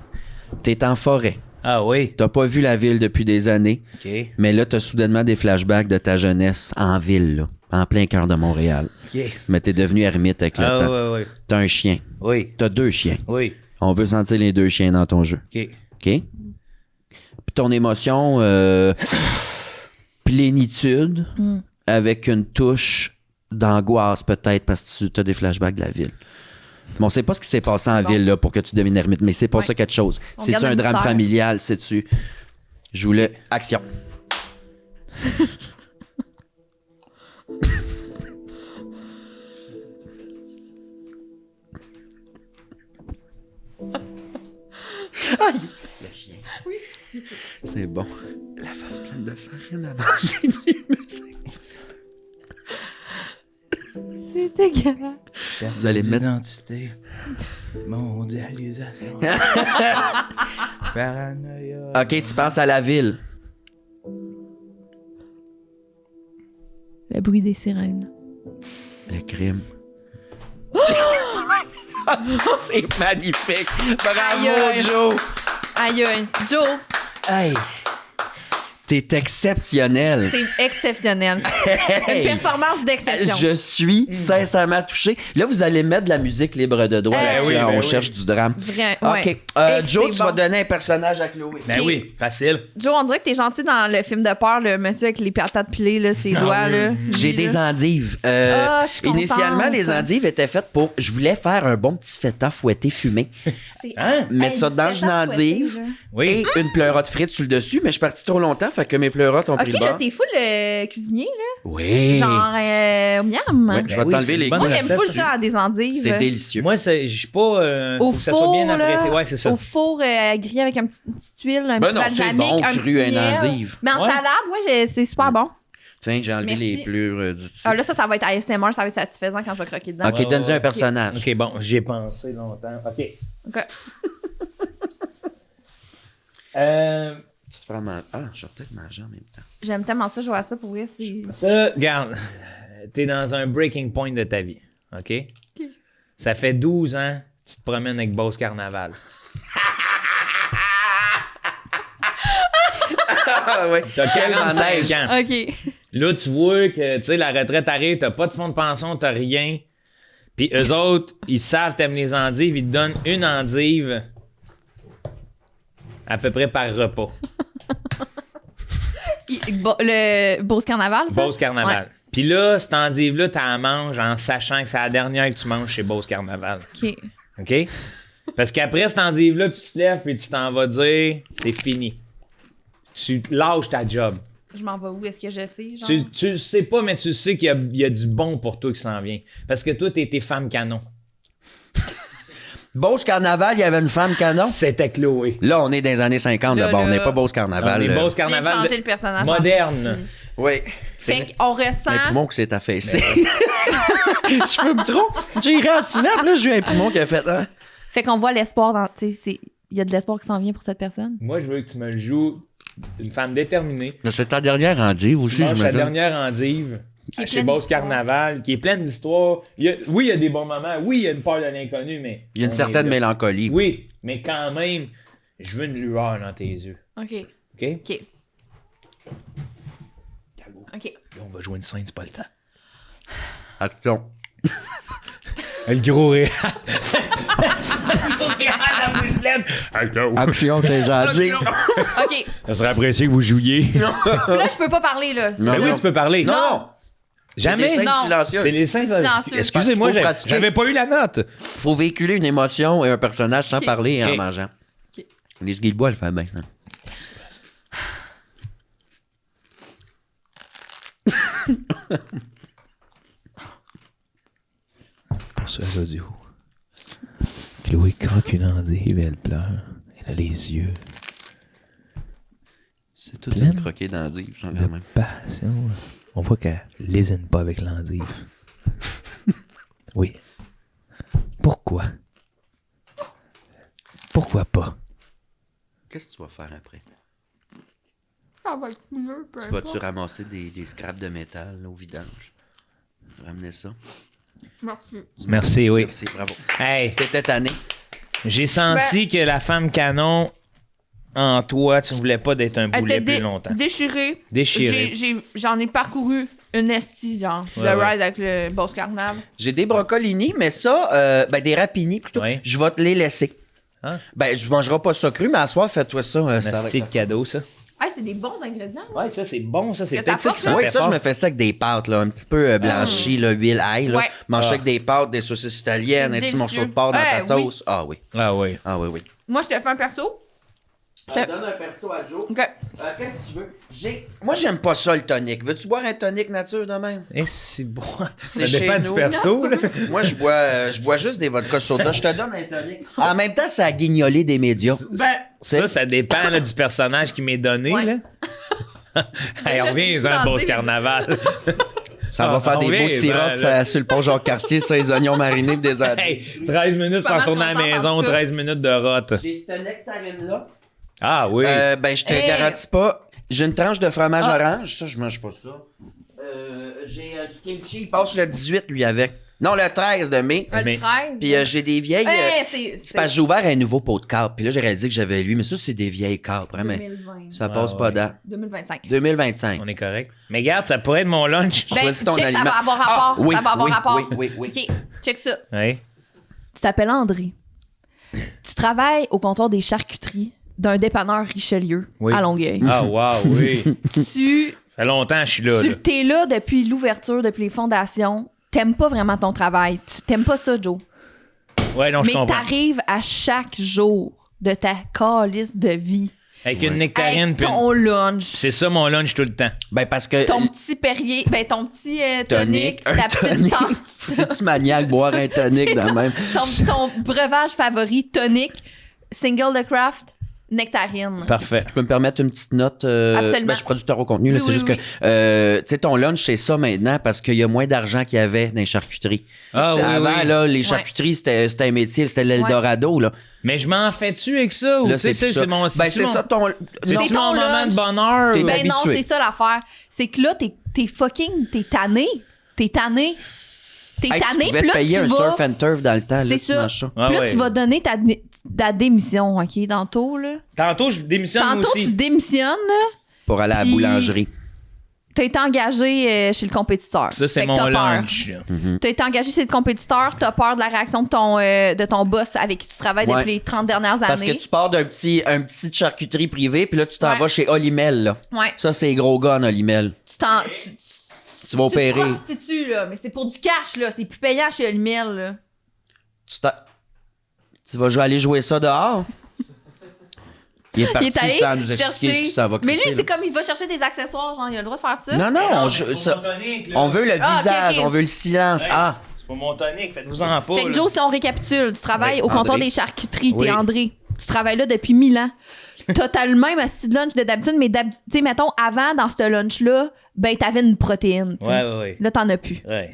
T'es en forêt. Ah oui. T'as pas vu la ville depuis des années. OK. Mais là, t'as soudainement des flashbacks de ta jeunesse en ville, là, en plein cœur de Montréal. OK. Mais t'es devenu ermite avec le Ah temps. oui, oui. T'as un chien. Oui. T'as 2 chiens. Oui. On veut sentir les 2 chiens dans ton jeu. OK. OK? Puis ton émotion, plénitude, avec une touche d'angoisse peut-être parce que tu as des flashbacks de la ville. Bon, on sait pas ce qui s'est passé en ville là, pour que tu deviennes ermite, mais c'est pas Ouais. ça quelque chose. On C'est-tu garde un le drame mystère. familial? C'est-tu... Je voulais... Action. Aïe! Le chien. Oui. C'est bon. La face pleine de farine à manger du musée. C'est dégueulasse. Vous allez mettre... Identité. Mondialisation. Paranoïa. OK, tu penses à la ville. Le bruit des sirènes. Le crime. Ah, c'est magnifique. Bravo, Aïe, aïe. Joe. Aïe, aïe. Joe, Hey, t'es exceptionnel. c'est exceptionnel. Une Hey, performance d'exception. je suis sincèrement touché. Là, vous allez mettre de la musique libre de droit. Ben là, oui, on ben oui. cherche du drame. Vrai, OK. ouais. Joe, c'est tu bon. vas donner un personnage à Chloé. Ben Ok. oui, facile. Joe, on dirait que t'es gentil dans le film de peur, le monsieur avec les patates pilées, là, ses doigts, là. J'ai Lui, des là. endives. Ah, je suis contente. Initialement, les endives étaient faites pour... Je voulais faire un bon petit feta fouetté fumé. C'est- Hein? Mettre Hey, ça du dans feta une endive. fouetté, là. Oui. Et une pleurote frite sur le dessus, mais je suis parti trop longtemps, fait que mes pleurotes ont pris Ok, le là, bord. t'es full cuisinier, là. Oui. Genre, miam. Ouais, je vais oui, t'enlever c'est les une bonne Moi, couches. j'aime full recette. ça à des endives. C'est délicieux. Moi, je suis pas. Au faut que ça soit bien four, apprêté. là, Ouais, c'est ça. au four grillé avec une petite huile, un Ben petit non, c'est balsamique, bon, un cru, petit un miel. endive. Mais en Ouais. salade, ouais, c'est super bon. Tiens, j'ai enlevé Merci. les pleurs du dessus. Ah, là, ça va être ASMR, ça va être satisfaisant quand je vais croquer dedans. OK, Ouais, donne-y ouais. un personnage. OK, bon, j'y ai pensé longtemps. OK. Ok. petite fromage. Ah, je vais peut-être manger en même temps. J'aime tellement ça, jouer à ça pour vrai. Ça, regarde, t'es dans un breaking point de ta vie, OK? Ça fait 12 ans que tu te promènes avec Beauce Carnaval. Ah ouais. T'as 45 ans. OK. Là, tu vois que, tu sais, la retraite arrive, t'as pas de fonds de pension, t'as rien. Puis eux autres, ils savent t'aimes les endives, ils te donnent une endive à peu près par repas. Le Beauce Carnaval, ça? Beauce Carnaval. Ouais. Puis là, cette endive-là, tu la manges en sachant que c'est la dernière que tu manges chez Beauce Carnaval. OK. OK? Parce qu'après cette endive-là, tu te lèves et tu t'en vas dire c'est fini. Tu lâches ta job. Je m'en vais où? Est-ce que je sais? Genre? Tu le sais pas, mais tu sais qu'il y a du bon pour toi qui s'en vient. Parce que toi, t'es femme canon. Beauce Carnaval, il y avait une femme canon. C'était Chloé. Là, on est dans les années 50. Là, là. Bon, on là. n'est pas Beauce Carnaval. On est là. Beauce Tu viens de Carnaval changer le personnage. moderne. Oui. Fait qu'on ressent... Un poumon qui s'est affaissé. Je fume trop. J'irai en synapse, là, j'ai eu un poumon qui a fait... Hein? Fait qu'on voit l'espoir dans... Tu sais, il y a de l'espoir qui s'en vient pour cette personne. Moi, je veux que tu me le joues une femme déterminée. C'est ta dernière endive aussi, Mange la j'imagine. dernière endive Qui est chez pleine Beauce d'histoires. Carnaval, qui est pleine d'histoires. Oui, il y a des bons moments. Oui, il y a une peur de l'inconnu, mais... Il y a une on certaine est là. mélancolie. Oui, mais quand même, je veux une lueur dans tes yeux. OK. OK? OK. OK. Là, on va jouer une scène, c'est pas le temps. Action. Le gros rire. Le gros rire à la bouche pleine. Action, c'est gentil. OK. Ça serait apprécié que vous jouiez. Là, je peux pas parler, là. Non. Ben oui, tu peux parler. Non! Jamais. C'est des scènes Non. silencieuses. C'est les scènes... C'est silencieux. Excusez-moi, Parce qu'il faut pratiquer. j'avais pas eu la note. Faut véhiculer une émotion et un personnage sans Ok. parler et Ok. en mangeant. Ok. Les Guilbois le fait bien. Hein? Bonsoir, audio. Chloé croque une endive et elle pleure. Elle a les yeux C'est tout Pleine. une croquée d'endive, sans de quand même. passion. On voit qu'elle lésine pas avec l'endive. Oui. Pourquoi? Pourquoi pas? Qu'est-ce que tu vas faire après? Ça va être mieux, peu Tu vas-tu ramasser des scraps de métal là, au vidange? Ramener ça. Merci. Merci, oui. Merci, bravo. Hey, T'étais tanné. j'ai senti que la femme canon en toi, tu voulais pas d'être un Elle boulet était plus longtemps. déchirée. Déchirée. J'en ai parcouru une esti, genre. Ouais, le ouais. ride avec le Beauce Carnaval. J'ai des brocolini, mais ça, des rapini plutôt. Ouais. Je vais te les laisser. Hein? Ben, je mangerai pas ça cru, mais à soir, fais-toi ça. ça va Merci être- de cadeau, ça. Ah, c'est des bons ingrédients. Ouais, ça, c'est bon. Ça, c'est Que peut-être ça qui t'apportes, là? sentait Oui, ça, fort. je me fais ça avec des pâtes, là, un petit peu blanchies, là, huile, ail. Là. Ouais. Mange ça Ah. avec des pâtes, des saucisses italiennes, C'est un petit délicieux. morceau de porc dans ta Ouais, sauce. Ah oui. Ah oui. Ah oui, oui. Moi, je te fais un perso. Donne un perso à Joe. OK. Qu'est-ce que tu veux? Moi, j'aime pas ça, le tonic. Veux-tu boire un tonic nature de même? Et c'est bon. Ça C'est dépend chez du nous. perso, là. Moi, je bois juste des vodka soda. Je te donne un tonic. En même temps, ça a guignolé des médias. Ben, ça dépend là, du personnage qui m'est donné, Ouais. là. Hey, on revient j'ai à un tenté, Beauce mais- Carnaval. Ça va faire on des beaux vient, tirottes ben, sur le pont Jacques-Cartier, sur les oignons marinés pis des adultes. Hey, 13 minutes Pas sans mal retourner à la contente, en maison, tout cas. 13 minutes de rote. J'ai cette nectarine-là. Ah oui. Ben, je te Hey. garantis pas. J'ai une tranche de fromage Ah. orange. Ça, je mange pas ça. J'ai du kimchi. Il passe le 18, lui, avec. Non, le 13 de mai. Un Mais- 13. Puis j'ai des vieilles... c'est parce que j'ai ouvert un nouveau pot de câble. Puis là, j'ai réalisé que j'avais lui. Mais ça, c'est des vieilles câbles. Hein, mais 2020. ça passe Ah, pas ouais. dans. 2025. 2025. On est correct. Mais regarde, ça pourrait être mon lunch. Ben, Choisis ton check, aliment. ça va avoir rapport. Ah, oui, ça va avoir oui, rapport. oui, oui, oui. OK, check ça. Oui. Tu t'appelles André. Tu travailles au comptoir des charcuteries d'un dépanneur Richelieu Oui. à Longueuil. Ah, wow, oui. Tu Ça fait longtemps que je suis là. là. t'es là depuis l'ouverture, depuis les fondations. T'aimes pas vraiment ton travail. Tu t'aimes pas ça, Joe. Ouais, non, je Mais comprends. t'arrives à chaque jour de ta calice de vie. Avec une nectarine, Hey, puis ton lunch. c'est ça mon lunch tout le temps. Ben, parce que. Ton petit Perrier, ben ton petit tonic, Un ta petite tonic. tente, C'est-tu maniaque boire un tonic de même? ton breuvage favori, tonic, single de craft, nectarine. Parfait. Je peux me permettre une petite note? Absolument. Ben, je suis producteur au contenu. Là, Oui, c'est oui, juste oui. que, tu sais, ton lunch, c'est ça maintenant parce qu'il y a moins d'argent qu'il y avait dans les charcuteries. Ah oui, Avant, oui. là, les charcuteries, c'était un métier, c'était l'Eldorado. Là. Mais je m'en fais-tu avec ça? Ou Là, tu sais, c'est c'est mon... Ben, c'est ça ton... C'est ton mon moment lunch. de bonheur. T'es Ben non, habitué. c'est ça l'affaire. C'est que là, t'es fucking... T'es tanné. T'es tanné. T'es Hey, tu tanné, pouvais puis te là, payer tu un vas... surf and turf dans le temps. Là, C'est tu ça. manges ça. Ah Puis là, ouais. tu vas donner ta démission, OK, tantôt, là. Tantôt, je démissionne moi Tantôt, tu aussi. démissionnes, là. Pour aller à la Puis- boulangerie. T'as été engagé chez le compétiteur. Ça, c'est Fait que mon t'as peur. lunch. là. T'as été engagé chez le compétiteur, t'as peur de la réaction de ton boss avec qui tu travailles Ouais. depuis les 30 dernières Parce que années. tu pars un petit charcuterie privée, puis là, tu t'en Ouais. vas chez Olimel, là. Ouais. Ça, c'est les gros gars en Olimel. Tu Tu vas te opérer. prostitues, là, mais c'est pour du cash, là. C'est plus payant chez Olimel, là. Tu vas aller jouer ça dehors? Il est parti Il est allé sans nous expliquer chercher... ce que ça va coûter. Mais lui, là. c'est comme il va chercher des accessoires, genre, il a le droit de faire ça. Non, non, on veut le Ah, ok, visage, ok. on veut le silence. Hey, Ah, C'est pas mon tonic, faites-vous-en pas. Fait que là. Joe, si on récapitule, tu travailles Oui, au comptoir André. des charcuteries, Oui. t'es André. Tu travailles là depuis 1000 ans. T'as le même style de lunch de d'habitude, mais tu sais, mettons, avant, dans ce lunch-là, ben, t'avais une protéine. tu sais. Ouais. Là, t'en as plus. Ouais.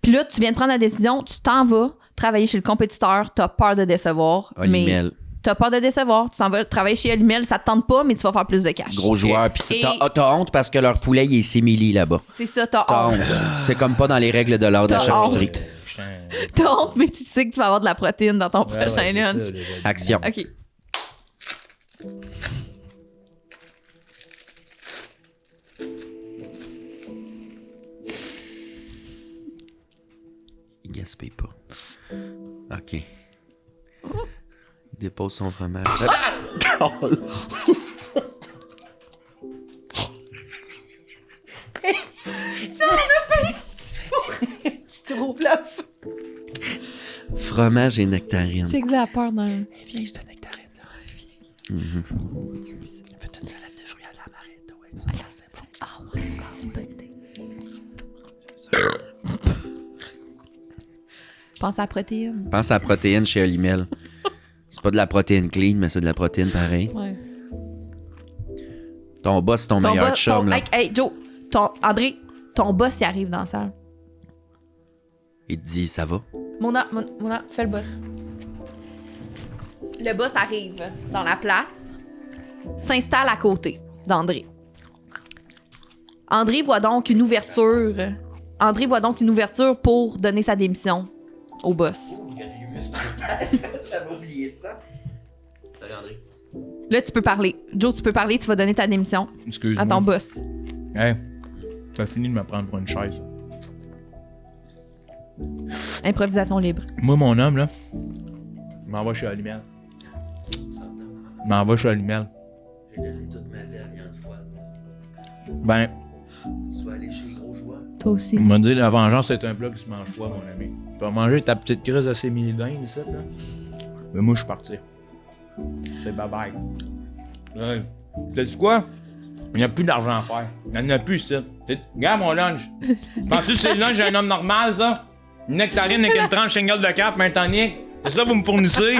Puis là, tu viens de prendre la décision, tu t'en vas travailler chez le compétiteur, t'as peur de décevoir. Olimel. Mais t'as peur de décevoir. Tu t'en vas travailler chez Olimel, ça te tente pas, mais tu vas faire plus de cash. gros joueur. Puis Et- t'as honte parce que leur poulet, il est simili là-bas. C'est ça, t'as T'as honte. honte. C'est comme pas dans les règles de l'art de la T'as charcuterie. honte. Putain. T'as honte, mais tu sais que tu vas avoir de la protéine dans ton Ouais, prochain ouais, c'est lunch. ça, les- Action. OK. Il gaspille pas. OK. Il dépose son fromage. C'est trop bluff. Fromage et nectarine. C'est que ça a peur dans le... Viens, cette nectarine-là. Faites une salade de fruits à la marette. Ouais, ça, c'est bon. Ah ouais, ça, c'est une bonne idée. Pense à la protéine. Pense à la protéine chez Olimel. C'est pas de la protéine clean, mais c'est de la protéine pareil. Ouais. Ton boss, c'est ton meilleur boss, chum, là. Hey, Joe, André, ton boss, il arrive dans la salle. Il te dit, ça va? Mona, fais le boss. Le boss arrive dans la place, s'installe à côté d'André. André voit donc une ouverture. André voit donc une ouverture pour donner sa démission au boss. J'avais oublié ça. Salut, André. Là, tu peux parler. Joe, tu peux parler, tu vas donner ta démission Excuse-moi. à ton boss. Hey, t'as fini de me prendre pour une chaise. Improvisation libre. Moi, mon homme, là, je m'en vais chez Olimel. Je m'en vais chez Olimel. J'ai donné toute ma vie à viande froide. Ben, Tu vas aller chez les gros joueurs. Toi aussi. on m'a dit la vengeance, c'est un plat qui se mange froid, mon ami. Tu vas manger ta petite crise de sémilidine, ici, là. Mais moi, je suis parti. C'est bye-bye. Ouais. T'as dit quoi? Il n'y a plus d'argent à faire. Il n'y en a plus, ça. Regarde mon lunch. Penses-tu que c'est le lunch d'un homme normal, ça? Une nectarine avec une tranche single de cap, un tonic. C'est ça que vous me fournissez?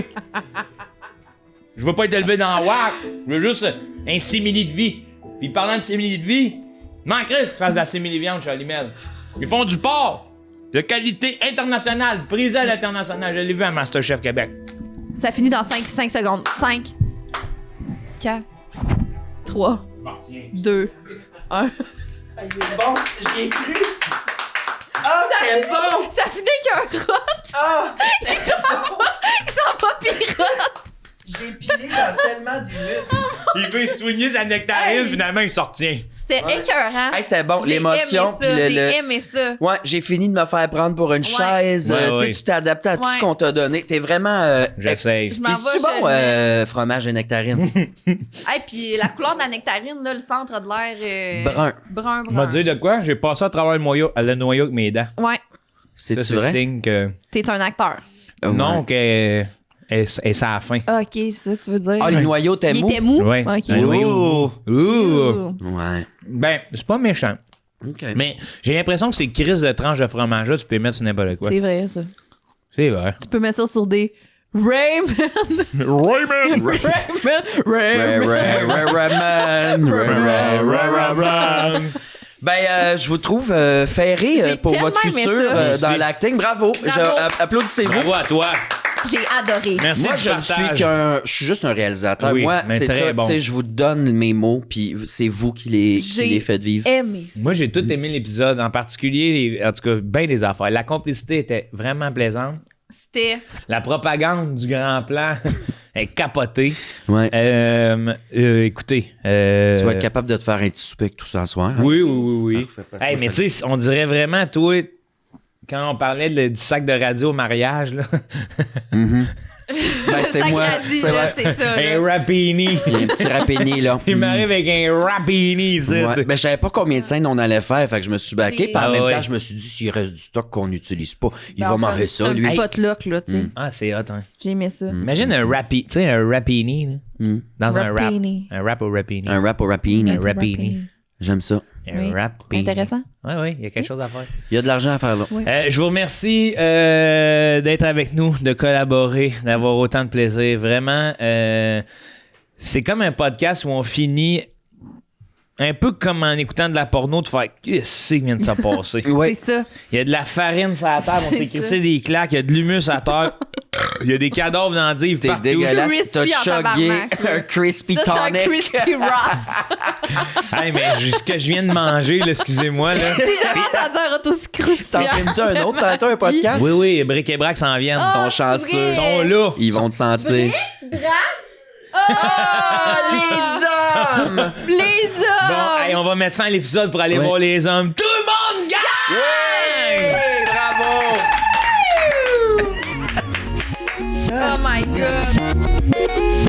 Je veux pas être élevé dans la WAC. Je veux juste un simili de vie. Puis parlant de simili de vie, manquerait qu'ils fassent de la simili-viande chez Olimel. Ils font du porc de qualité internationale, prisé à l'international. Je l'ai vu à Masterchef Québec. Ça finit dans 5 secondes. 5, 4, 3, 2, 1. Ah, il est bon, j'y ai cru. Ah, c'était bon. Ça finit avec un rot. Ah, Il s'en va pirote. j'ai pilé dans tellement d'humus. Il veut soigner sa nectarine, Hey. finalement, il s'en retient. C'était écœurant. Hey, c'était bon, J'ai l'émotion. aimé Puis ça, le. J'ai aimé ça. Ouais, j'ai fini de me faire prendre pour une chaise. Ouais, Tu sais, ouais. tu t'es adapté à tout Ouais. ce qu'on t'a donné. T'es vraiment. J'essaye. Je m'en Puis vais c'est-tu bon, chez fromage et nectarine? Hey, puis la couleur de la nectarine, là, le centre a de l'air... Brun. Brun. Tu m'as dit de quoi? J'ai passé à travers le noyau avec mes dents. Ouais, C'est-tu Ça, c'est vrai? signe que... t'es un acteur. Non, Ouais. qu'elle c'est à la fin. Ah, OK, c'est ça que tu veux dire. Ah, le noyau, t'es Il mou? était mou? Ouais. OK. Un noyau. Ouh. Ouais. Ben, c'est pas méchant. OK. Mais j'ai l'impression que ces crises de tranches de fromage-là, tu peux les mettre sur n'importe quoi. C'est vrai, ça. C'est vrai. Tu peux mettre ça sur des... Raymond! Raymond! Raymond! Ben, je vous trouve ferré J'ai pour votre tellement aimé futur ça. Merci. dans l'acting. Bravo. Bravo. Applaudissez-vous. Bravo à toi. J'ai adoré. Merci Moi, du je ne partage. je suis juste un réalisateur. Oui, Moi, mais c'est très ça. bon. Tu sais, je vous donne mes mots, puis c'est vous qui les faites vivre. Aimé ça. Moi, j'ai tout aimé l'épisode, en particulier, en tout cas, bien des affaires. La complicité était vraiment plaisante. C'était. La propagande du grand plan est capotée. Ouais. Écoutez. Tu vas être capable de te faire un petit souper avec tout ça ce soir. Hein? Oui. Parfait. Hey, mais tu sais, on dirait vraiment, toi, quand on parlait du sac de radio au mariage, là, Ben, c'est Ça moi. gradit, C'est là, vrai. c'est ça. un Là. rapini. Il y a un petit rapéni, là. Il m'arrive avec un rapini ici. Ouais. Ben, je savais pas combien de scènes on allait faire, fait que je me suis baqué. J'ai- Puis en Ah même ouais. temps, je me suis dit, s'il reste du stock qu'on n'utilise pas, il Ben, va enfin, manger ça, un lui. petit potluck, là, tu sais. Ah, c'est hot, hein. J'ai aimé ça. Imagine un rapini, tu sais, un rapini, là, dans un rap. Rapini. Un rap au rapini. Un rap au rapine. Un rapini. J'aime ça. Un Oui. rapini. Intéressant. Oui, il y a quelque chose à faire. Il y a de l'argent à faire là. Oui. Je vous remercie d'être avec nous, de collaborer, d'avoir autant de plaisir. Vraiment, c'est comme un podcast où on finit un peu comme en écoutant de la porno, de faire qu'est-ce qui vient de se passer. Ouais. C'est ça. Il y a de la farine sur la table, on C'est s'est ça. crissé des claques, il y a de l'humus à terre, il y a des cadavres dans le dive T'es partout. dégueulasse. Crispy T'as en chuggé tabarnak, là. un crispy Ça, c'est un tonic. crispy rock. Hey, mais ce que je viens de manger, là, excusez-moi. Là. J'ai jamais entendu un retour aussi T'en croustillant. filmes-tu un autre tantôt, un podcast? Oui, Bric et Brac s'en viennent. Ah, Ils sont chanceux. c'est vrai. Ils sont là. Ils vont te sentir. Les hommes! Les hommes! Bon, hey, on va mettre fin à l'épisode pour aller Ouais. voir les hommes. Tout le monde gagne! Ouais! Bravo! Oh my god!